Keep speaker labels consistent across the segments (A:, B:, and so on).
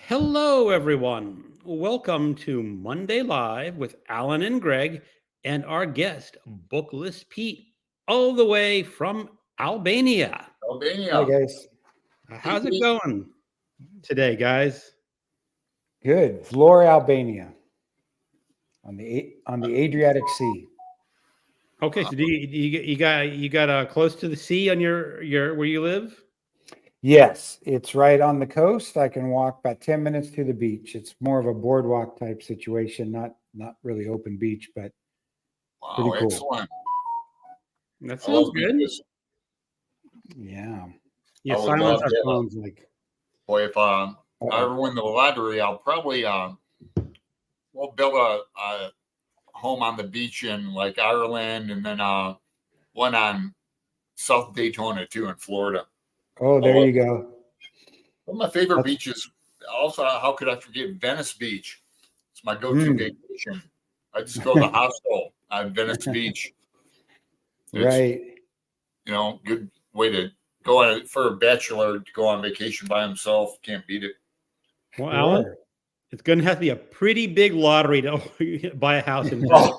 A: Hello, everyone. Welcome to Monday Live with Alan and Greg and our guest, Bookless Pete, all the way from Albania.
B: Hi,
C: Albania.
B: guys.
A: How's it going today, guys?
B: Good. Vlore, Albania, on the Adriatic Sea.
A: Okay, so you got close to the sea on your where you live?
B: Yes, it's right on the coast. I can walk about 10 minutes to the beach. It's more of a boardwalk type situation, not really open beach, but pretty
C: Wow,
B: cool.
C: excellent.
A: That
C: I
A: sounds
C: love
A: good.
C: beaches.
B: Yeah.
A: Yeah,
C: I would
A: silence
C: love
A: our
C: to have
A: phones like.
C: Boy, if I ever win the lottery, I'll probably we'll build a home on the beach in like Ireland, and then one on South Daytona too in Florida.
B: Oh, there you go.
C: One of my favorite
B: That's-
C: beaches. Also, how could I forget Venice Beach? It's my go-to vacation. I just go to the hostel on Venice Beach. It's,
B: Right.
C: good way to go on for a bachelor to go on vacation by himself. Can't beat it.
A: Well, Alan,
B: Sure.
A: it's going to have to be a pretty big lottery to buy a house in Venice.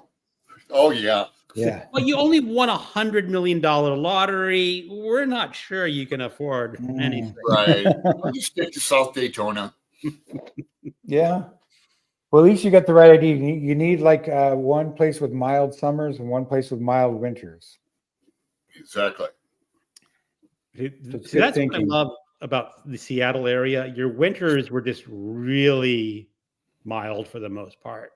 C: Oh yeah.
B: Yeah.
A: Well, you only won $100 million lottery. We're not sure you can afford anything.
C: Right. I'll just stick to South Daytona.
B: Yeah. Well, at least you got the right idea. You need like one place with mild summers and one place with mild winters.
C: Exactly.
A: See,
B: good
A: that's what I
B: thinking.
A: love about the Seattle area. Your winters were just really mild for the most part.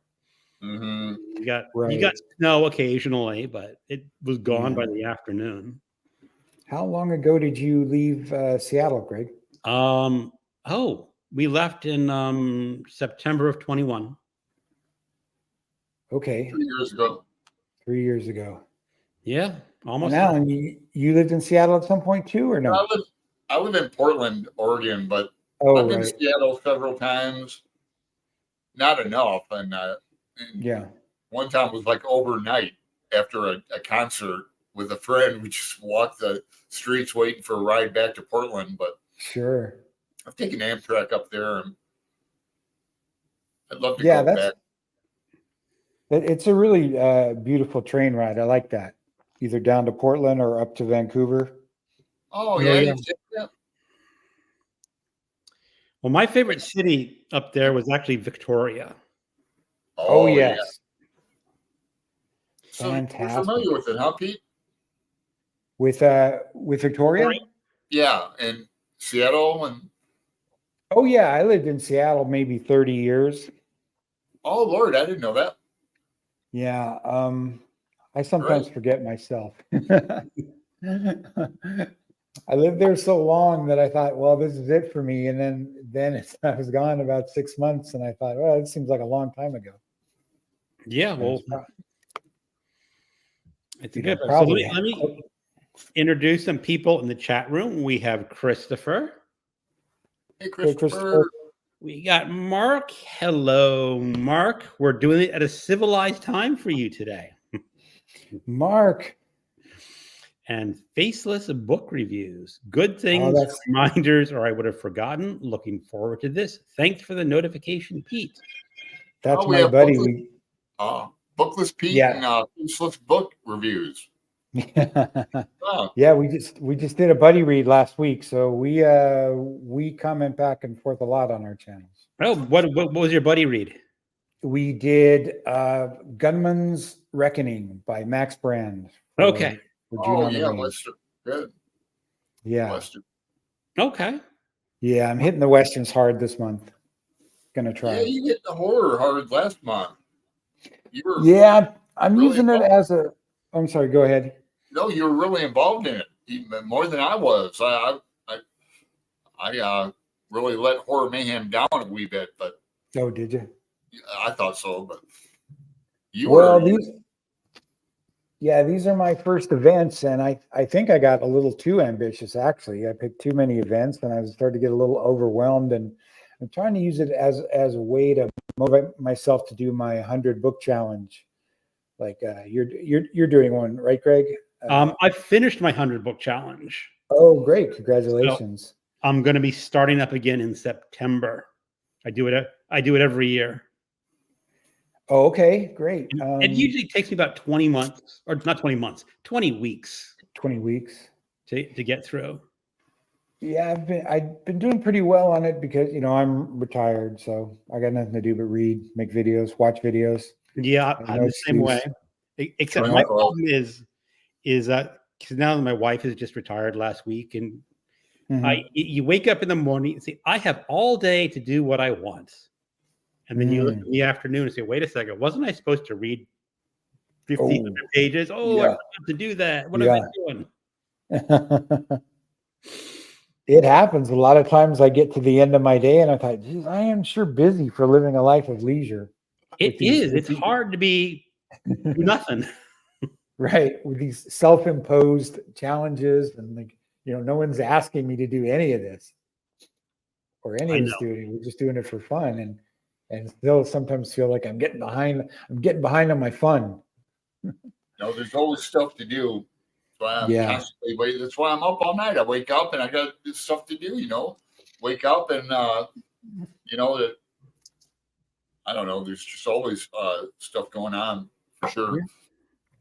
C: Mm-hmm.
A: You got
B: Right.
A: snow occasionally, but it was gone by
B: Yeah.
A: the afternoon.
B: How long ago did you leave Seattle, Greg?
A: We left in September of 21.
B: Okay,
C: 2 years ago.
B: 3 years ago.
A: Yeah, almost.
B: And Alan, you lived in Seattle at some point too, or no?
C: I live in Portland, Oregon, but
B: Oh,
C: I've been
B: right.
C: to Seattle several times. Not enough. And
B: Yeah.
C: one time was like overnight after a concert with a friend. We just walked the streets waiting for a ride back to Portland. But
B: Sure.
C: I've taken Amtrak up there, and I'd love to
B: Yeah,
C: go back.
B: it's a really beautiful train ride. I like that. Either down to Portland or up to Vancouver.
C: Oh,
A: yeah.
C: yeah. You take that?
A: Well, my favorite city up there was actually Victoria.
B: Oh,
C: yeah.
B: yes.
C: So you're
B: Fantastic.
C: familiar with it, huh, Pete?
B: With Victoria?
C: Yeah, and Seattle and
B: Oh yeah, I lived in Seattle maybe 30 years.
C: oh Lord, I didn't know that.
B: Yeah. I sometimes forget myself. I lived there so long that I thought, well, this is it for me. And then I was gone about 6 months, and I thought, well, it seems like a long time ago.
A: Yeah,
B: And
A: well,
B: it's pro-
A: it's
B: you
A: good.
B: know,
A: So
B: probably.
A: let me introduce some people in the chat room. We have Christopher.
C: Hey,
B: Hey,
C: Christopher.
B: Christopher.
A: We got Mark. Hello, Mark. We're doing it at a civilized time for you today.
B: Mark.
A: And Faceless Book Reviews. Good
B: Oh,
A: things,
B: that's
A: reminders, or I would have forgotten. Looking forward to this. Thanks for the notification, Pete.
B: that's
C: we
B: my
C: have
B: buddy.
C: Bookless Pete
B: Yeah.
C: and Faceless Book Reviews. Oh,
B: Yeah, we just did a buddy read last week, so we comment back and forth a lot on our channels.
A: Oh, what was your buddy read?
B: We did Gunman's Reckoning by Max Brand.
A: Okay.
B: For June on the
C: yeah,
B: Range.
C: Lester. Good.
B: Yeah.
C: Lester.
A: Okay.
B: Yeah, I'm hitting the Westerns hard this month. Gonna try.
C: Yeah, you hit the horror hard last month. You were
B: Yeah, I'm
C: really
B: using it
C: involved.
B: as a. I'm sorry. Go ahead.
C: No, you were really involved in it, even more than I was. I really let Horror Mayhem down a wee bit, but
B: Oh, did you?
C: I thought so. But you
B: Well,
C: were.
B: these are my first events, and I think I got a little too ambitious. Actually, I picked too many events, and I was starting to get a little overwhelmed. And I'm trying to use it as a way to motivate myself to do my 100 book challenge. Like you're doing one, right, Greg?
A: I finished my 100-book challenge.
B: Oh, great! Congratulations.
A: So I'm going to be starting up again in September. I do it. I do it every year.
B: Oh, okay, great.
A: And it usually takes me about 20 months, or not 20 months, 20 weeks
B: 20 weeks.
A: to get through.
B: Yeah, I've been doing pretty well on it because I'm retired, so I got nothing to do but read, make videos, watch videos.
A: Yeah,
B: There's
A: I'm
B: no
A: the same way.
B: excuse.
A: Except
C: Right.
A: my problem is that because now that my wife has just retired last week, and
B: Mhm.
A: you wake up in the morning and say, I have all day to do what I want. And then you look
B: Mm.
A: in the afternoon and say, wait a second, wasn't I supposed to read 1,500
B: Oh,
A: pages? Oh, I
B: yeah,
A: forgot to do that. What am I
B: yeah.
A: doing?
B: It happens a lot of times. I get to the end of my day and I thought, geez, I am sure busy for living a life of leisure
A: It
B: with these,
A: is. It's hard to do nothing.
B: right, with these self-imposed challenges, and like, no one's asking me to do any of this or any
A: I
B: of
A: know.
B: us doing it. We're just doing it for fun, and still sometimes feel like I'm getting behind. I'm getting behind on my fun.
C: There's always stuff to do. That's why I'm
B: Yeah,
C: constantly waiting. That's why I'm up all night. I wake up and I got this stuff to do. Wake up and that I don't know. There's just always stuff going on for sure.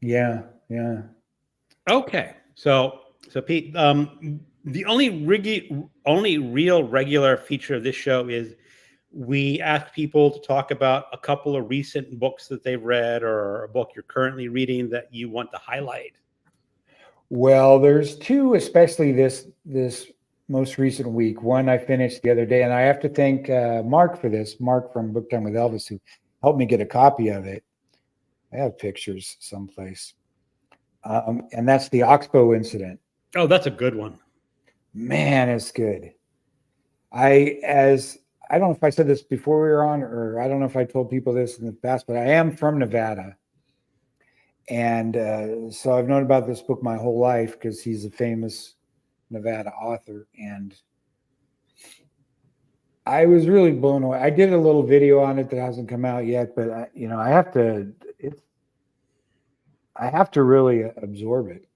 B: yeah, yeah.
A: Okay. So Pete, the only real regular feature of this show is we ask people to talk about a couple of recent books that they've read or a book you're currently reading that you want to highlight.
B: Well, there's two, especially this most recent week. One I finished the other day, and I have to thank Mark for this. Mark from Book Time with Elvis, who helped me get a copy of it. I have pictures someplace, and that's the Oxbow incident.
A: Oh, that's a good one.
B: Man, it's good. I don't know if I said this before we were on, or I don't know if I told people this in the past, but I am from Nevada. And so I've known about this book my whole life because he's a famous Nevada author. And I was really blown away. I did a little video on it that hasn't come out yet, but I have to really absorb it.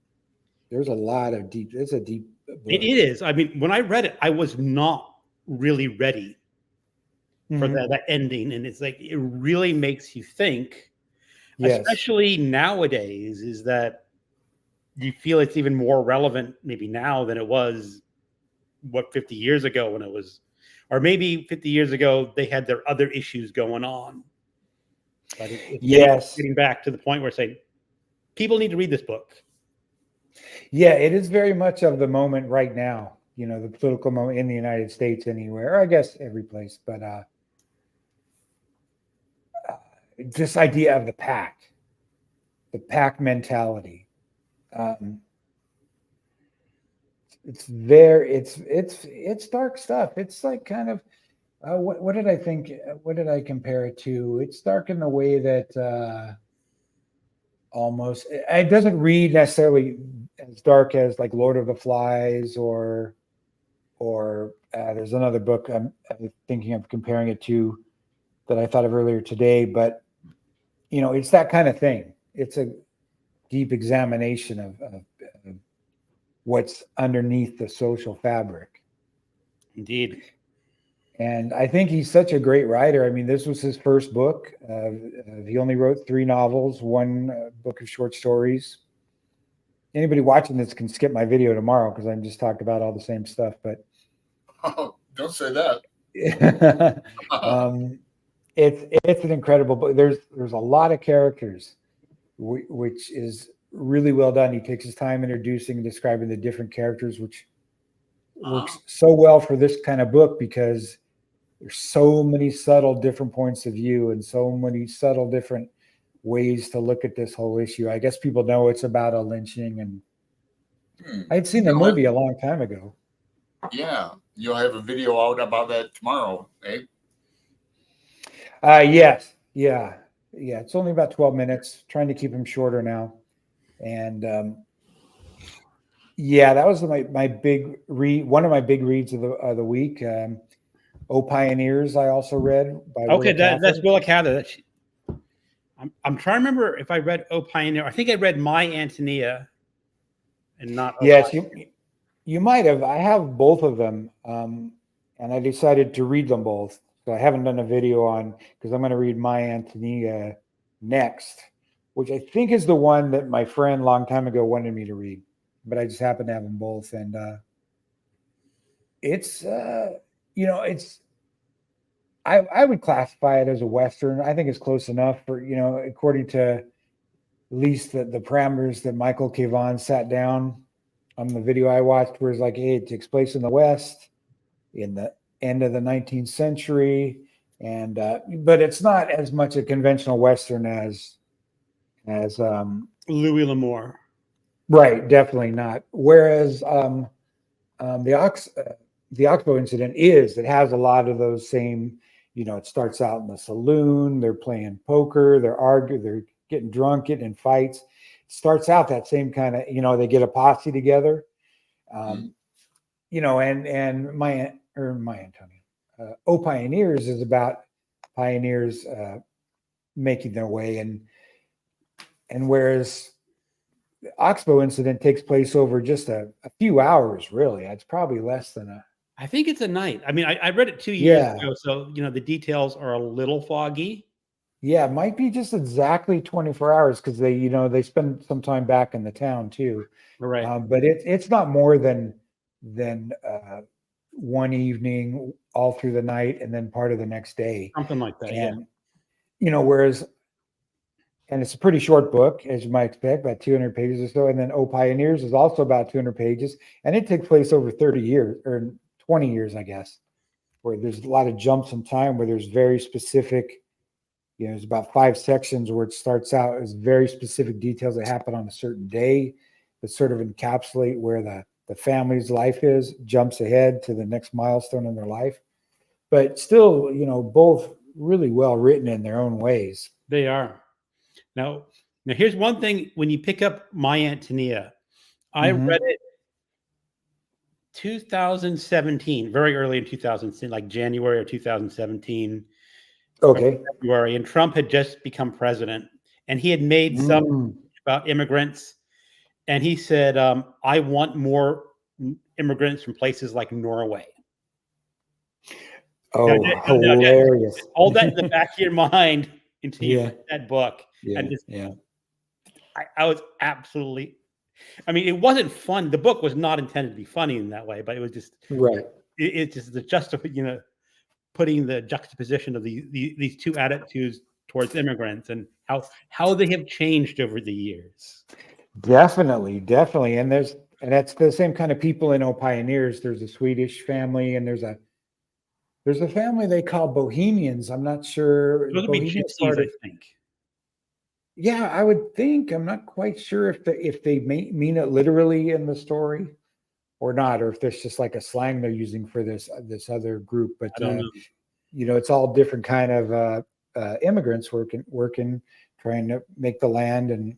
B: There's a lot of it's a deep book.
A: It is. I mean, when I read it, I was not really ready for that ending. And it's like, it really makes you think,
B: Yes.
A: especially nowadays, is that you feel it's even more relevant maybe now than it was 50 years ago when it was, or maybe 50 years ago they had their other issues going on. But it's getting back to the point where saying people need to read this book.
B: Yeah, it is very much of the moment right now, the political moment in the United States anywhere, or I guess every place, but this idea of the pack mentality. It's dark stuff. It's like kind of what did I think? What did I compare it to? It's dark in the way that almost it doesn't read necessarily as dark as like Lord of the Flies or there's another book I'm thinking of comparing it to that I thought of earlier today, but it's that kind of thing. It's a deep examination of what's underneath the social fabric.
A: Indeed.
B: And I think he's such a great writer. I mean, this was his first book. He only wrote 3 novels, 1 book of short stories. Anybody watching this can skip my video tomorrow because I'm just talking about all the same stuff. But
C: don't say that.
B: It's an incredible book. There's a lot of characters, which is really well done. He takes his time introducing and describing the different characters, which works so well for this kind of book because there's so many subtle different points of view and so many subtle different ways to look at this whole issue. I guess people know it's about a lynching, and I'd seen the movie a long time ago.
C: Yeah, you'll have a video out about that tomorrow, eh?
B: Yes. Yeah. It's only about 12 minutes. Trying to keep them shorter now. And that was my big read. One of my big reads of the week. "O Pioneers" I also read by
A: Okay,
B: Willa
A: that's
B: Cather.
A: Willa Cather. I'm trying to remember if I read "O Pioneer." I think I read "My Antonia," and not.
B: Yes, you might have. I have both of them, and I decided to read them both. So I haven't done a video on, because I'm going to read My Antonia next, which I think is the one that my friend long time ago wanted me to read, but I just happen to have them both. And it's, it's, I would classify it as a Western. I think it's close enough for, according to at least the parameters that Michael Kivon sat down on the video I watched, where it's like, hey, it takes place in the West in the end of the 19th century. And, but it's not as much a conventional Western as
A: Louis L'Amour.
B: right. Definitely not. Whereas, the Oxbow incident it has a lot of those same, it starts out in the saloon, they're playing poker, they're arguing, they're getting drunk, getting in fights. It starts out that same kind of, they get a posse together. And my Antonia, O Pioneers is about pioneers making their way, and whereas the Oxbow incident takes place over just a few hours, really. It's probably less than a.
A: I think it's a night. I mean, I read it 2 years ago, so the details are a little foggy.
B: Yeah, it might be just exactly 24 hours because they spend some time back in the town too.
A: Right.
B: But it's not more than one evening all through the night and then part of the next day.
A: Something like that.
B: And whereas, and it's a pretty short book, as you might expect, about 200 pages or so. And then O Pioneers is also about 200 pages, and it takes place over 30 years or 20 years, I guess, where there's a lot of jumps in time, where there's very specific, there's about 5 sections where it starts out as very specific details that happen on a certain day that sort of encapsulate where the family's life is, jumps ahead to the next milestone in their life. But still, both really well written in their own ways.
A: They are. Now here's one thing. When you pick up My Antonia, I read it 2017, very early in 2017, like January of 2017.
B: Okay.
A: February, and Trump had just become president, and he had made some about immigrants, and he said, I want more immigrants from places like Norway.
B: Oh, hilarious.
A: All that in the back of your mind until you read that book.
B: Yeah.
A: And I was absolutely, it wasn't fun. The book was not intended to be funny in that way, but it was just
B: right.
A: It's just the putting the juxtaposition of these two attitudes towards immigrants and how they have changed over the years.
B: Definitely. And that's the same kind of people in O Pioneers. There's a Swedish family, and there's a family they call Bohemians. I'm not sure.
A: Those would be gypsies, I think.
B: Yeah, I would think. I'm not quite sure if they mean it literally in the story or not, or if there's just like a slang they're using for this other group. But
A: I don't know.
B: It's all different kind of immigrants working, trying to make the land, and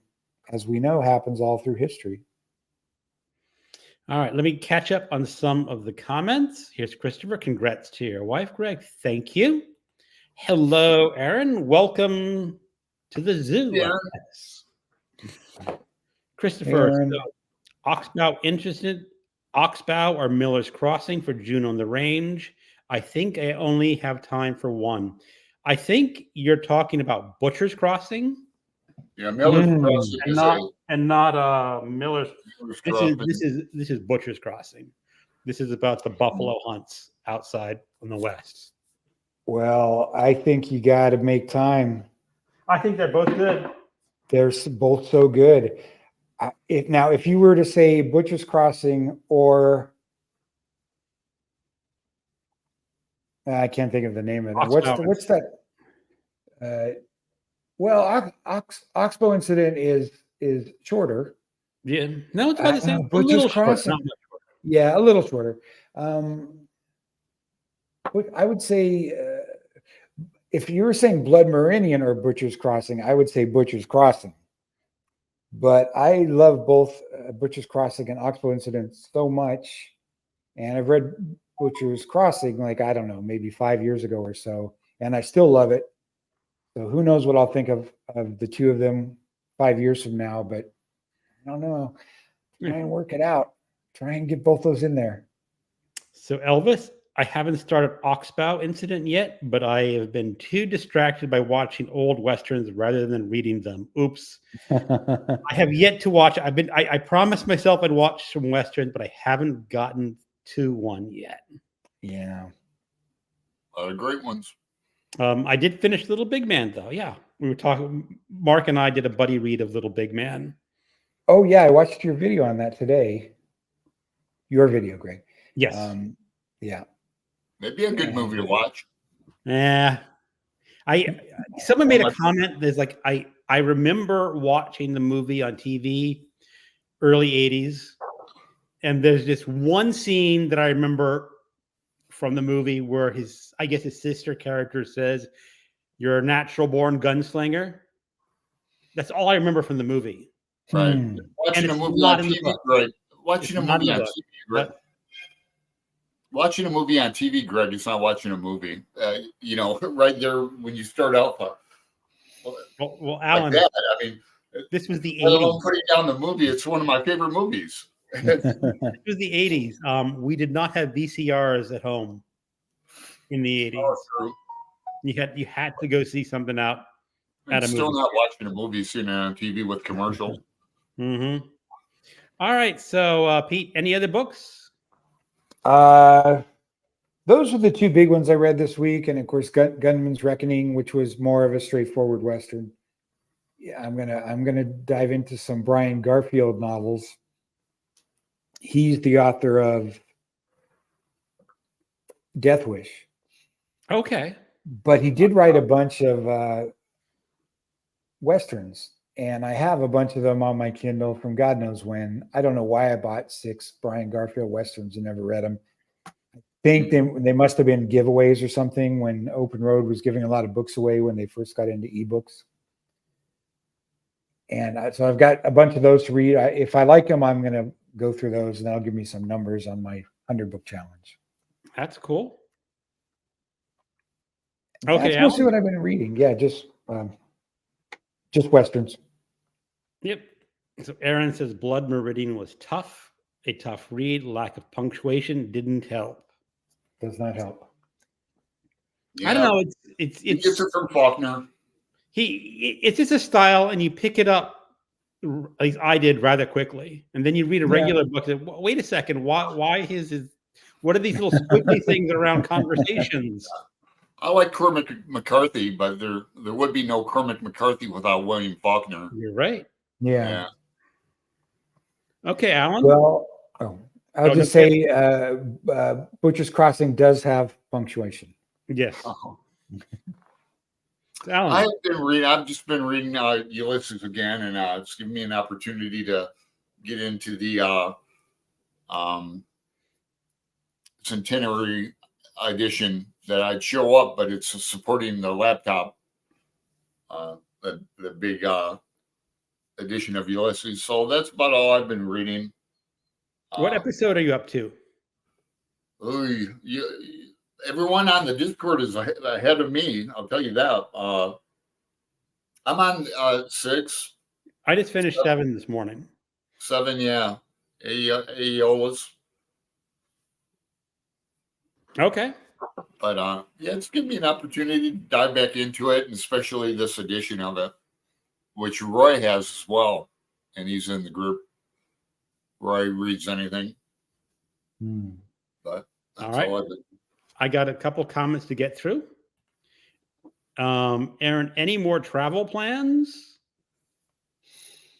B: as we know, happens all through history.
A: All right, let me catch up on some of the comments. Here's Christopher. Congrats to your wife, Greg. Thank you. Hello, Aaron. Welcome to the zoo.
C: Yeah.
A: Christopher, so Oxbow or Miller's Crossing for June on the Range. I think I only have time for one. I think you're talking about Butcher's Crossing.
C: Yeah, Miller's Crossing
A: and not Miller's. This is Butcher's Crossing. This is about the buffalo hunts outside on the west.
B: Well, I think you got to make time.
A: I think they're both good.
B: They're both so good. If you were to say Butcher's Crossing or I can't think of the name of it. What's that? Oxbow Incident is shorter.
A: Yeah, no, it's about the same.
B: Butcher's Crossing. Yeah, a little shorter. I would say if you were saying Blood Meridian or Butcher's Crossing, I would say Butcher's Crossing. But I love both Butcher's Crossing and Oxbow Incident so much, and I've read Butcher's Crossing I don't know, maybe 5 years ago or so, and I still love it. So who knows what I'll think of the two of them 5 years from now, but I don't know. Try and work it out. Try and get both those in there.
A: So Elvis, I haven't started Oxbow Incident yet, but I have been too distracted by watching old westerns rather than reading them. Oops. I have yet to watch. I promised myself I'd watch some westerns, but I haven't gotten to one yet.
B: Yeah.
C: Great ones.
A: I did finish Little Big Man, though. Yeah, we were talking. Mark and I did a buddy read of Little Big Man.
B: Oh yeah, I watched your video on that today. Your video, Greg.
A: Yes.
B: Yeah.
C: Maybe a good movie to watch.
A: Yeah. Someone made a comment. There's like I remember watching the movie on TV, early '80s, and there's just one scene that I remember from the movie where his sister character says, "You're a natural born gunslinger." That's all I remember from the movie.
C: Right.
B: Hmm.
C: Watching a
A: it's
C: movie
A: not
C: on
A: in the
C: TV,
A: book.
C: Greg.
A: It's
C: Watching a
A: not in
C: movie
A: the
C: on
A: book.
C: TV, Greg. Watching a movie on TV, Greg, is not watching a movie. Right there when you start out.
A: Well, Alan,
C: like that. I mean,
A: this was the
C: let alone
A: 80s.
C: putting down the movie. It's one of my favorite movies.
A: This was the 80s. We did not have VCRs at home in the 80s.
C: Oh, true.
A: You had to go see something out at a
C: Still
A: movie.
C: not watching a movie, seeing it on TV with commercials.
A: Mm-hmm. All right. So, Pete, any other books?
B: Those were the two big ones I read this week, and of course, Gunman's Reckoning, which was more of a straightforward Western. Yeah, I'm gonna dive into some Brian Garfield novels. He's the author of Death Wish.
A: Okay.
B: But he did write a bunch of Westerns, and I have a bunch of them on my Kindle from God knows when. I don't know why I bought 6 Brian Garfield Westerns and never read them. I think they must have been giveaways or something when Open Road was giving a lot of books away when they first got into ebooks. And so I've got a bunch of those to read. If I like them, I'm going to go through those, and that'll give me some numbers on my 100-book challenge.
A: That's cool. Okay,
B: that's mostly what I've been reading. Yeah, just Westerns.
A: Yep. So Aaron says Blood Meridian was tough, a tough read. Lack of punctuation didn't help.
B: Does not help.
A: Yeah. I don't know. It's
C: he gets it from Faulkner.
A: It's just a style, and you pick it up, at least I did, rather quickly, and then you read a regular book. And, wait a second, why what are these little squiggly things around conversations?
C: I like Cormac McCarthy, but there would be no Cormac McCarthy without William Faulkner.
A: You're right.
B: Yeah.
A: Okay, Alan.
B: Well, I'll just say Butcher's Crossing does have punctuation.
A: Yes.
C: Alan. I've just been reading Ulysses again, and it's given me an opportunity to get into the centenary edition that I'd show up, but it's supporting the laptop, the big edition of Ulysses. So that's about all I've been reading.
A: What episode are you up to?
C: Everyone on the Discord is ahead of me. I'll tell you that. I'm on 6.
A: I just finished 7 this morning.
C: 7, yeah. Aeolus.
A: Okay.
C: But it's given me an opportunity to dive back into it, and especially this edition of it, which Roy has as well, and he's in the group. Roy reads anything. But that's all I've been.
A: I got a couple comments to get through. Aaron, any more travel plans?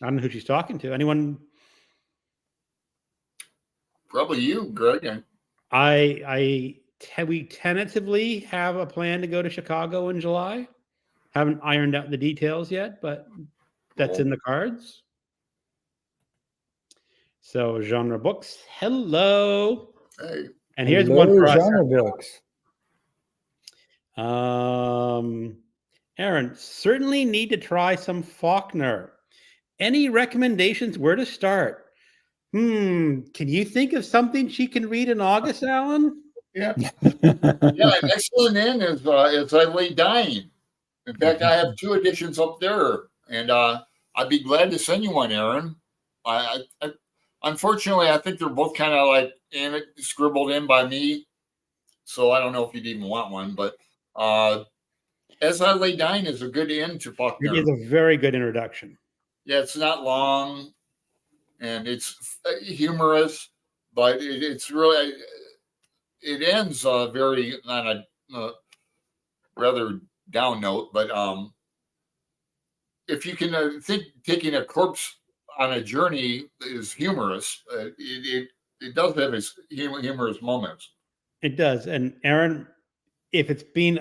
A: I don't know who she's talking to. Anyone?
C: Probably you, Greg.
A: We tentatively have a plan to go to Chicago in July. Haven't ironed out the details yet, but that's in the cards. So Genre Books, hello.
C: Hey.
A: And here's one for us.
B: Genre Books.
A: Aaron, certainly need to try some Faulkner. Any recommendations where to start? Can you think of something she can read in August, Alan?
C: Yeah. Next one in is I Lay Dying. In fact, I have 2 editions up there, and I'd be glad to send you one, Aaron. I unfortunately, I think they're both kind of like scribbled in by me. so I don't know if you'd even want one. But As I Lay Dying is a good end to
A: It
C: Faulkner.
A: is a very good introduction.
C: Yeah, it's not long, and it's humorous, but it's really it ends very on a rather down note. But if you can think taking a corpse on a journey is humorous, it does have its humorous moments.
A: It does. And Aaron, if it's been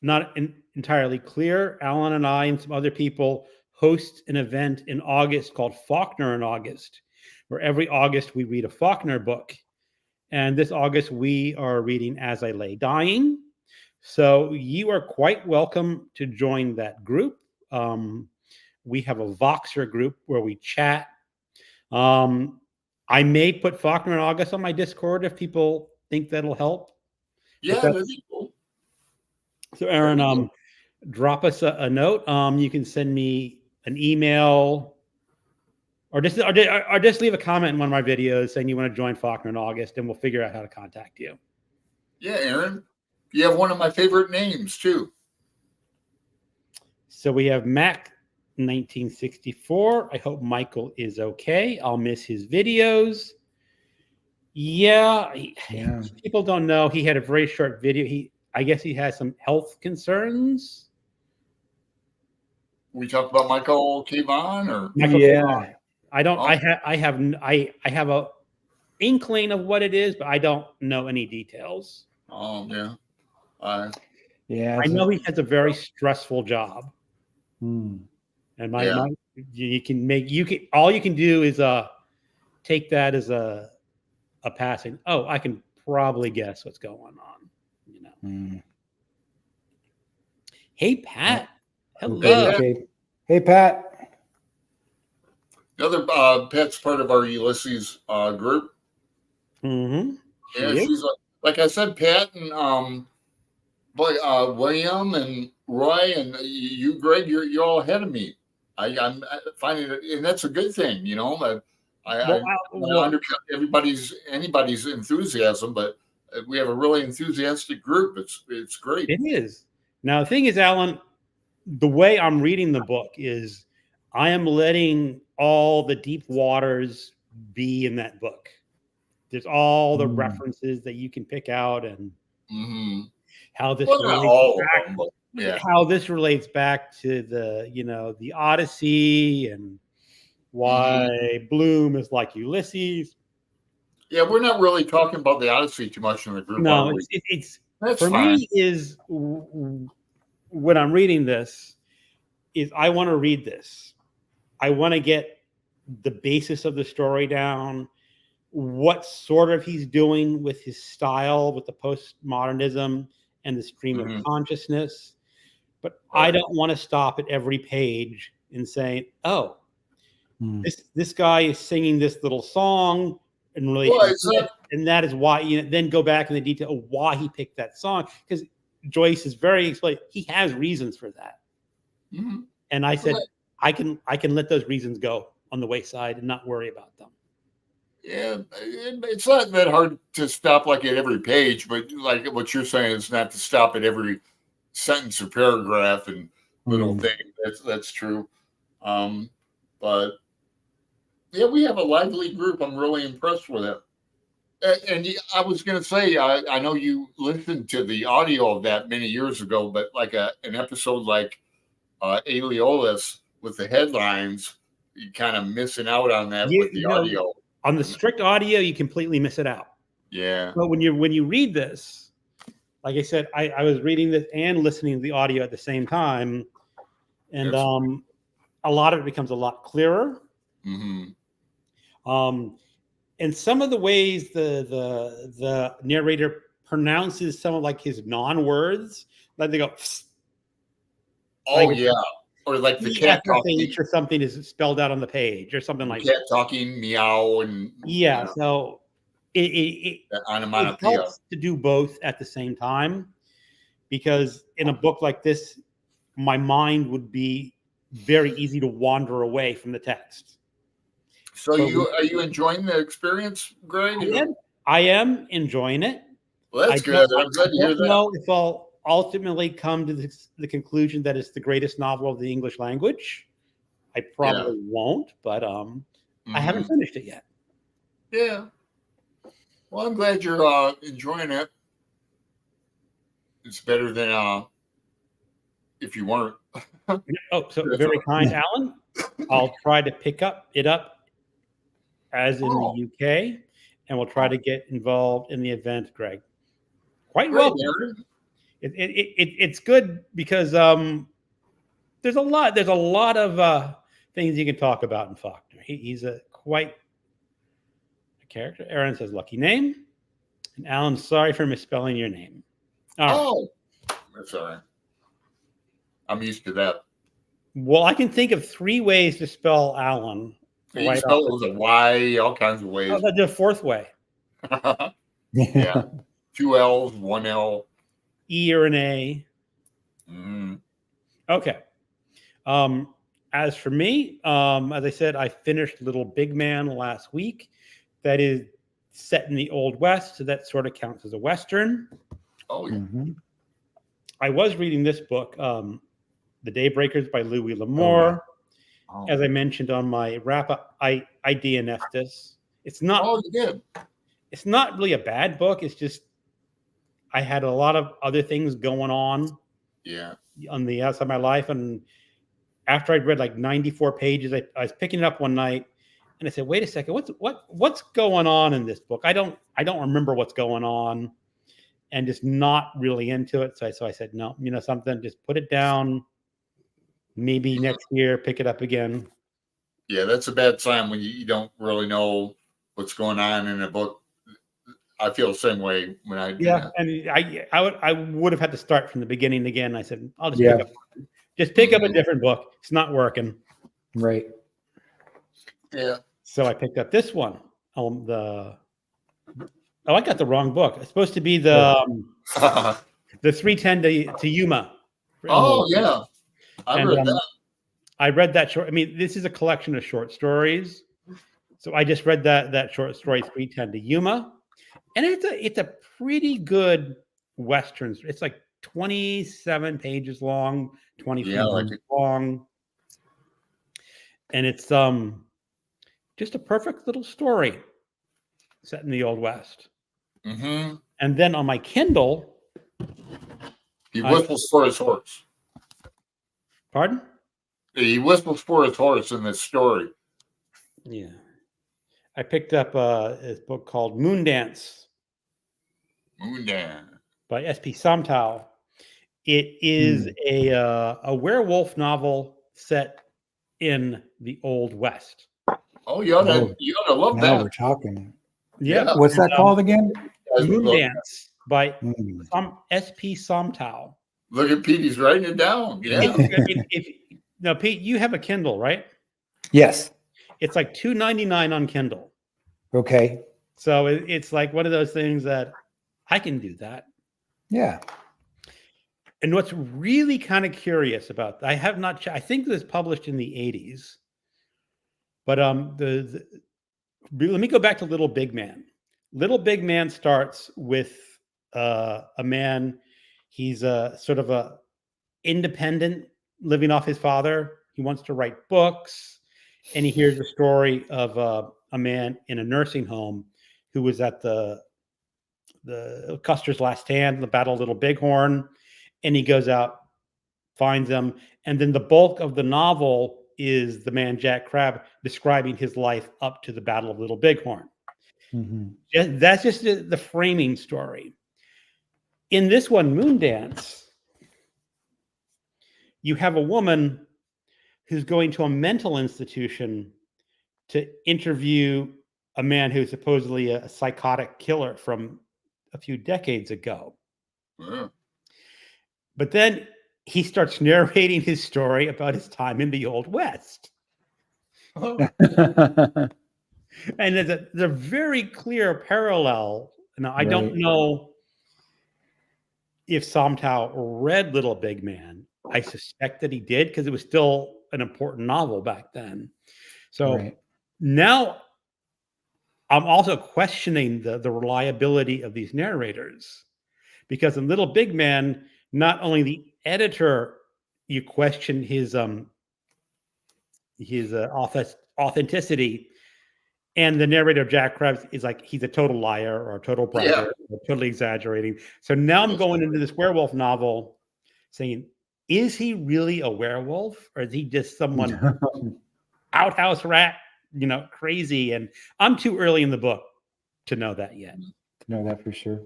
A: not entirely clear, Alan and I and some other people host an event in August called Faulkner in August, where every August we read a Faulkner book. And this August we are reading As I Lay Dying. So you are quite welcome to join that group. We have a Voxer group where we chat. I may put Faulkner in August on my Discord if people think that'll help.
C: Yeah, that'd be cool.
A: So Aaron, drop us a note. You can send me an email or just leave a comment in one of my videos saying you want to join Faulkner in August, and we'll figure out how to contact you.
C: Yeah, Aaron, you have one of my favorite names too.
A: So we have Mac 1964. I hope Michael is okay. I'll miss his videos. Yeah. People don't know he had a very short video. I guess he has some health concerns.
C: We talked about Michael Kavon, or
A: Michael Kavon. I don't.
C: Oh.
A: I have a inkling of what it is, but I don't know any details.
C: Oh yeah.
A: I know he has a very stressful job. And all you can do is take that as a passing. Oh, I can probably guess what's going on. You know. Hey Pat. Hello.
B: Hey Pat.
C: The other Pat's part of our Ulysses group.
A: Mm-hmm.
C: Yeah, she's like I said, Pat and William and Roy and you, Greg, you're all ahead of me. I'm finding it, and that's a good thing, you know. I undercut anybody's enthusiasm, but we have a really enthusiastic group. It's great.
A: It is. Now the thing is, Alan, the way I'm reading the book is I am letting all the deep waters be in that book. There's all the references that you can pick out, and how this relates back to the Odyssey and why Bloom is like Ulysses.
C: Yeah, we're not really talking about the Odyssey too much in the group.
A: No, it's for fine. Me is when I'm reading this is I want to read this. I want to get the basis of the story down, what sort of he's doing with his style, with the postmodernism and the stream of consciousness. But I don't want to stop at every page and say, oh, this guy is singing this little song in relation to it, and that is why, then go back in the detail of why he picked that song. Because Joyce is very explicit. He has reasons for that. And I said, I can let those reasons go on the wayside and not worry about them.
C: Yeah, it's not that hard to stop like at every page, but like what you're saying is not to stop at every sentence or paragraph and little thing. That's true. But yeah, we have a lively group. I'm really impressed with it. And I was going to say, I know you listened to the audio of that many years ago, but like an episode like Aeolus with the headlines, you kind of missing out on that with the audio.
A: On the strict audio, you completely miss it out.
C: Yeah.
A: But when you read this, like I said, I was reading this and listening to the audio at the same time, and a lot of it becomes a lot clearer. And some of the ways the narrator pronounces some of like his non-words, like they go,
C: or like the cat talking,
A: or something is spelled out on the page, or something like
C: cat talking, meow, and
A: so it helps to do both at the same time, because in a book like this, my mind would be very easy to wander away from the text.
C: So are you enjoying the experience, Greg?
A: I am enjoying it.
C: Well, that's good. I'm glad to hear that.
A: I don't know if I'll ultimately come to the conclusion that it's the greatest novel of the English language. I probably won't, but I haven't finished it yet.
C: Yeah. Well, I'm glad you're enjoying it. It's better than if you weren't.
A: Oh, so very kind, Alan. I'll try to pick it up as in the UK, and we'll try to get involved in the event, Greg. Quite welcome. It's good because there's a lot of things you can talk about in Faulkner. He's quite a character. Aaron says lucky name, and Alan, sorry for misspelling your name.
C: Oh, that's all right. I'm used to that.
A: Well, I can think of 3 ways to spell Alan.
C: You can spell it with a Y, all kinds of ways.
A: How about the 4th way?
C: Yeah. 2 L's, 1 L.
A: E or an A.
C: Mm-hmm.
A: Okay. As for me, as I said, I finished Little Big Man last week. That is set in the Old West, so that sort of counts as a Western.
C: Oh, yeah.
B: Mm-hmm.
A: I was reading this book, The Daybreakers by Louis L'Amour.
C: Oh.
A: As I mentioned on my wrap-up, I DNF'd this. It's not.
C: Oh, you did.
A: It's not really a bad book. It's just I had a lot of other things going on.
C: Yeah.
A: On the outside of my life, and after I'd read like 94 pages, I was picking it up one night, and I said, "Wait a second, what's going on in this book? I don't remember what's going on." And just not really into it. So I said, no, something, just put it down. Maybe next year, pick it up again.
C: Yeah, that's a bad sign when you don't really know what's going on in a book. I feel the same way when I do that.
A: And I would have had to start from the beginning again. I said, I'll just pick up a different book. It's not working.
B: Right.
C: Yeah.
A: So I picked up this one. I got the wrong book. It's supposed to be the 310 to Yuma.
C: Oh, yeah. I read that.
A: I read that short. I mean, this is a collection of short stories. So I just read that short story, 310 to Yuma. And it's a pretty good Western. It's like 27 pages long, 24 pages long. And it's just a perfect little story set in the Old West.
C: Mm-hmm.
A: And then on my Kindle,
C: he whistles for his horse.
A: Pardon?
C: He whistles for his horse in this story.
A: Yeah. I picked up a book called Moondance.
C: Moondance.
A: By S.P. Somtow. It is a werewolf novel set in the Old West.
C: Oh, you ought to love that.
B: Now we're talking.
A: Yeah.
B: What's that called again?
A: Moondance by S.P. Somtow.
C: Look at Pete, he's writing it down. Yeah.
A: Now, Pete, you have a Kindle, right?
B: Yes.
A: It's like $2.99 on Kindle.
B: Okay.
A: So it's like one of those things that I can do that.
B: Yeah.
A: And what's really kind of curious about, I have not, I think it was published in the 80s, but let me go back to Little Big Man. Little Big Man starts with a man. He's a sort of a independent, living off his father. He wants to write books, and he hears the story of a man in a nursing home who was at the Custer's Last Stand, the Battle of Little Bighorn, and he goes out, finds them, and then the bulk of the novel is the man Jack Crabb describing his life up to the Battle of Little Bighorn. Mm-hmm. That's just the framing story. In this one, Moondance, you have a woman who's going to a mental institution to interview a man who's supposedly a psychotic killer from a few decades ago.
C: Yeah.
A: But then he starts narrating his story about his time in the Old West. And there's a very clear parallel. Now, I don't know if Somtow read Little Big Man. I suspect that he did, because it was still an important novel back then. So now I'm also questioning the reliability of these narrators, because in Little Big Man, not only the editor, you question his authenticity, and the narrator Jack Krebs is like he's a total liar or a total bragger, or totally exaggerating. So now I'm going into this werewolf novel, saying, is he really a werewolf, or is he just someone outhouse rat, crazy? And I'm too early in the book to know that yet.
B: To know that for sure.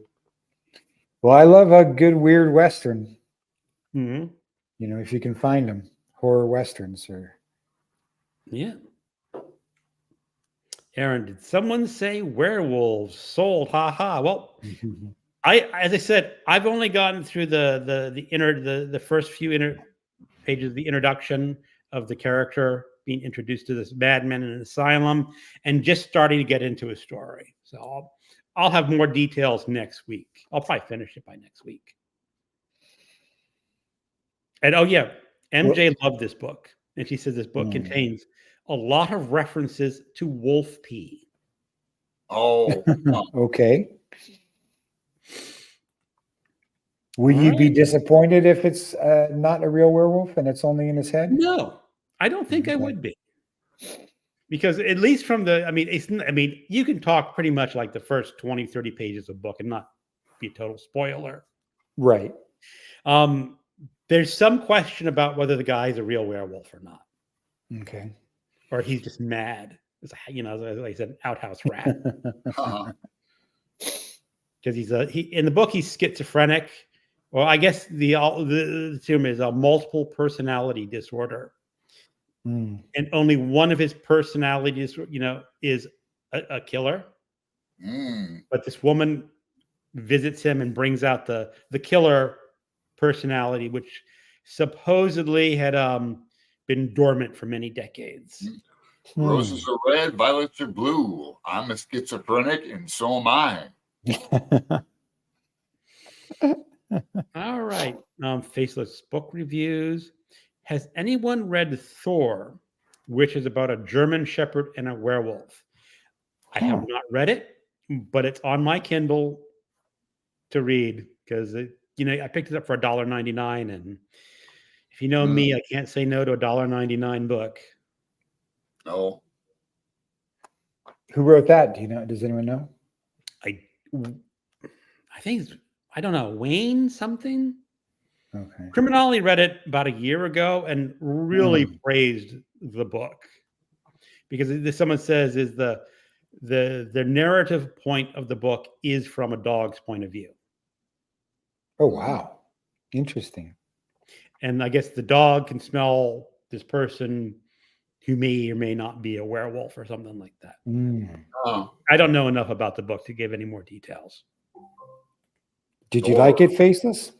B: Well, I love a good weird Western.
A: Mm-hmm.
B: If you can find them, horror Westerns or.
A: Yeah. Aaron, did someone say werewolves sold? Ha ha. Well, as I said, I've only gotten through the first few pages of the introduction of the character being introduced to this madman in an asylum, and just starting to get into his story. So I'll have more details next week. I'll probably finish it by next week. And oh yeah, MJ loved this book, and she says this book contains a lot of references to wolf pee.
C: Oh,
B: okay. Will you be disappointed if it's not a real werewolf and it's only in his head?
A: No, I don't think I would be. Because at least from you can talk pretty much like the first 20, 30 pages of book and not be a total spoiler.
B: Right.
A: There's some question about whether the guy is a real werewolf or not.
B: Okay.
A: Or he's just mad. As I said, outhouse rat. Because in the book he's schizophrenic. Well, I guess the term is a multiple personality disorder. And only one of his personalities, is a killer. But this woman visits him and brings out the killer personality, which supposedly had been dormant for many decades.
C: Roses are red, violets are blue. I'm a schizophrenic, and so am I.
A: All right. Faceless book reviews. Has anyone read Thor, which is about a German shepherd and a werewolf? I have not read it, but it's on my Kindle to read because I picked it up for $1.99, and if you know me, I can't say no to a $1.99 book.
C: No.
B: Who wrote that? Do you know? Does anyone know?
A: I think I don't know, Wayne something.
B: Okay.
A: Criminali read it about a year ago and really praised the book, because someone says is the narrative point of the book is from a dog's point of view.
B: Oh wow, interesting.
A: And I guess the dog can smell this person who may or may not be a werewolf or something like that. I don't know enough about the book to give any more details.
B: Did you like it, Faceless?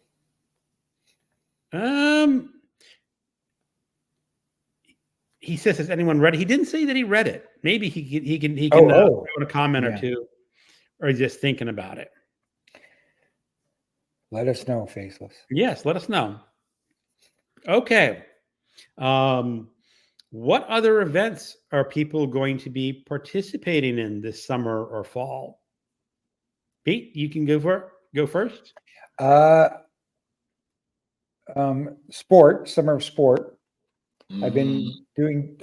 A: He says, has anyone read it? He didn't say that he read it. Maybe he can put a comment or two, or just thinking about it.
B: Let us know, Faceless.
A: Yes, let us know. Okay. What other events are people going to be participating in this summer or fall? Pete, you can go first.
B: Summer of sport. I've been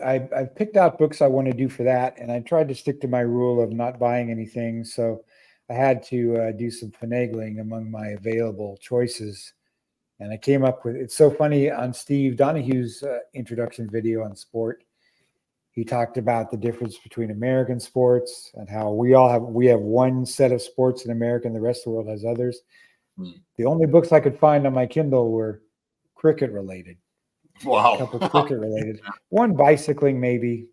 B: I've picked out books I want to do for that, and I tried to stick to my rule of not buying anything. So I had to do some finagling among my available choices. And I came up with, it's so funny, on Steve Donahue's introduction video on sport, he talked about the difference between American sports and how we have one set of sports in America and the rest of the world has others. The only books I could find on my Kindle were cricket related.
C: Wow.
B: A couple cricket related. One bicycling maybe.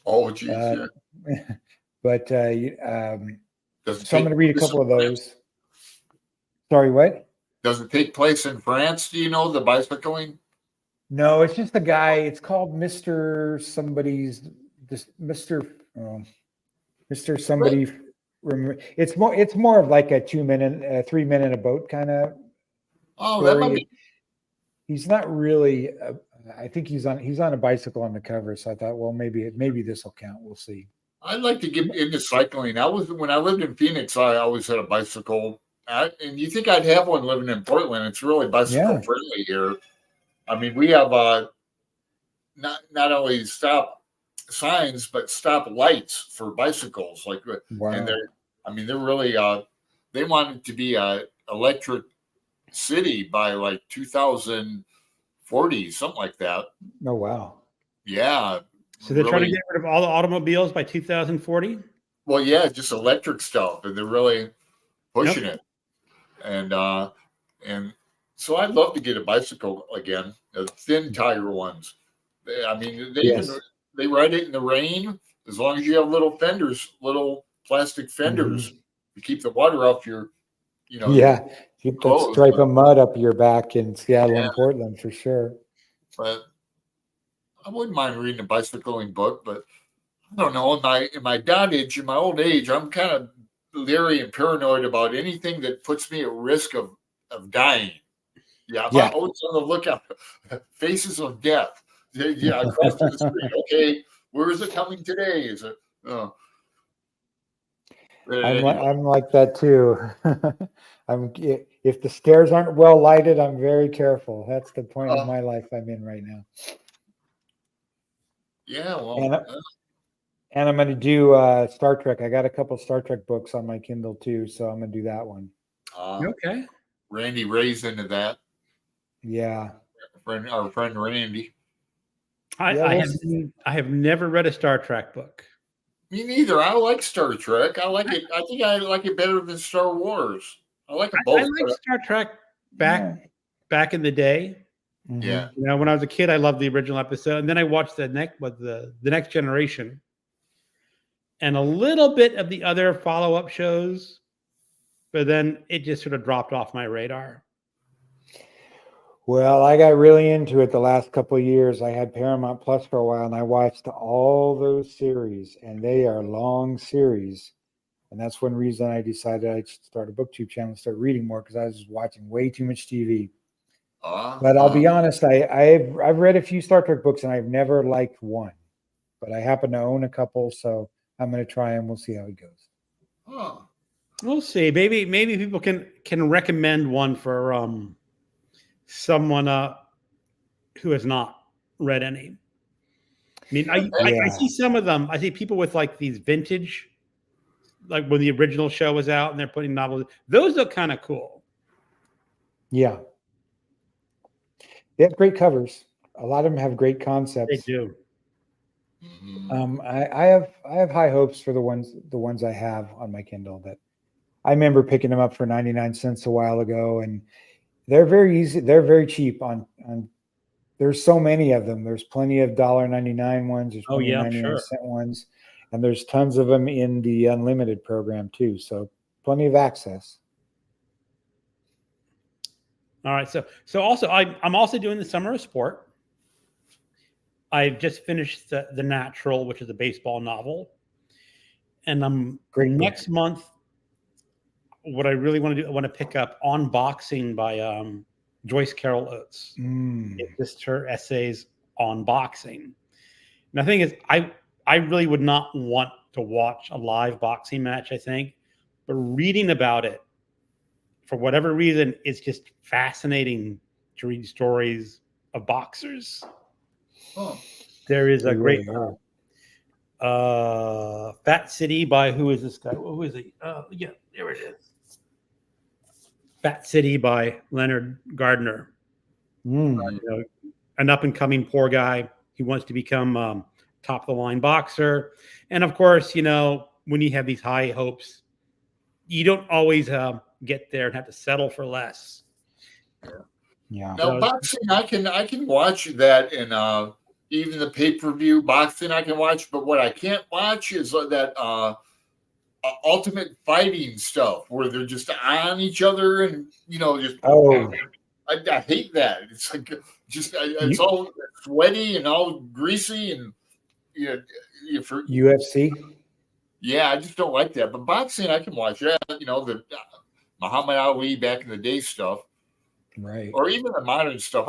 C: Oh, geez.
B: But so I'm going to read a couple of those. Sorry, what?
C: Does it take place in France? Do you know the bicycling?
B: No, it's just a guy. It's called Mr. Somebody's. Mr. Somebody. It's more of like a 3 men in a boat kind of.
C: Oh,
B: story.
C: that might be.
B: He's not really. I think he's on a bicycle on the cover. So I thought, well, maybe this will count. We'll see.
C: I'd like to get into cycling. When I lived in Phoenix, I always had a bicycle. And you think I'd have one living in Portland? It's really bicycle
B: Yeah.
C: friendly here. I mean, we have not only stop signs but stop lights for bicycles. Like, and
B: Wow.
C: they're really they want it to be a electric city by like 2040, something like that.
B: Oh, wow.
C: Yeah.
A: So they're trying to
C: Really.
A: get rid of all the automobiles by 2040.
C: Well, yeah, just electric stuff, and they're really pushing
A: Yep.
C: it. And so I'd love to get a bicycle again, thin tire ones. I mean,
B: Yes.
C: they ride it in the rain as long as you have little fenders, little plastic fenders to keep the water off your,
B: Yeah. Keep that
C: clothes.
B: stripe of mud up your back in Seattle
C: Yeah.
B: and Portland for sure.
C: But I wouldn't mind reading a bicycling book, but I don't know. In my dotage, in my old age, I'm kind of leery and paranoid about anything that puts me at risk of dying. Yeah, I'm always on the lookout. Faces of death. Yeah, across the street. Okay, where is it coming today? Is it?
B: I'm like that too. If the stairs aren't well lighted, I'm very careful. That's the point of my life I'm in right now.
C: Yeah, well,
B: and I'm going to do Star Trek. I got a couple Star Trek books on my Kindle too, so I'm going to do that one.
A: Okay.
C: Randy Ray's into that.
B: Yeah.
C: Our friend Randy.
A: I have never read a Star Trek book.
C: Me neither. I like Star Trek. I like it. I think I like it better than Star Wars. I like them both.
A: I like Star Trek back in the day.
C: Yeah.
A: You know, when I was a kid, I loved the original episode, and then I watched the Next Generation, and a little bit of the other follow-up shows, but then it just sort of dropped off my radar.
B: Well, I got really into it the last couple of years. I had Paramount Plus for a while, and I watched all those series, and they are long series. And that's one reason I decided I should start a BookTube channel and start reading more, because I was watching way too much TV. But I'll be honest, I've read a few Star Trek books, and I've never liked one. But I happen to own a couple, so I'm going to try them. We'll see how it goes.
A: We'll see. Maybe people can recommend one for someone who has not read any. I mean, I see some of them. I see people with like these vintage, like when the original show was out and they're putting novels. Those look kind of cool.
B: Yeah. They have great covers. A lot of them have great concepts.
A: They do.
B: I have high hopes for the ones I have on my Kindle. That I remember picking them up for 99 cents a while ago, and they're very easy. They're very cheap on there's so many of them. There's plenty of $1.99 ones. There's plenty of 99-cent ones, and there's tons of them in the unlimited program too. So plenty of access.
A: All right. So also I'm also doing the Summer of Sport. I've just finished the Natural, which is a baseball novel, and next month. What I really want to do, I want to pick up On Boxing by Joyce Carol Oates. It's just her essays on boxing. And the thing is, I really would not want to watch a live boxing match, I think, but reading about it, for whatever reason, it's just fascinating to read stories of boxers. There is a great Fat City by, who is this guy? Who is he? Yeah, there it is. Fat City by Leonard Gardner. You know, an up-and-coming poor guy. He wants to become top-of-the-line boxer. And, of course, you know, when you have these high hopes, you don't always get there and have to settle for less.
B: Yeah.
C: Now, boxing, I can watch that, and even the pay-per-view boxing I can watch, but what I can't watch is that ultimate fighting stuff where they're just on each other and just I hate that. It's like it's all sweaty and all greasy and for
B: UFC.
C: Yeah, I just don't like that. But boxing I can watch. Yeah, the Muhammad Ali back in the day stuff,
B: right?
C: Or even the modern stuff.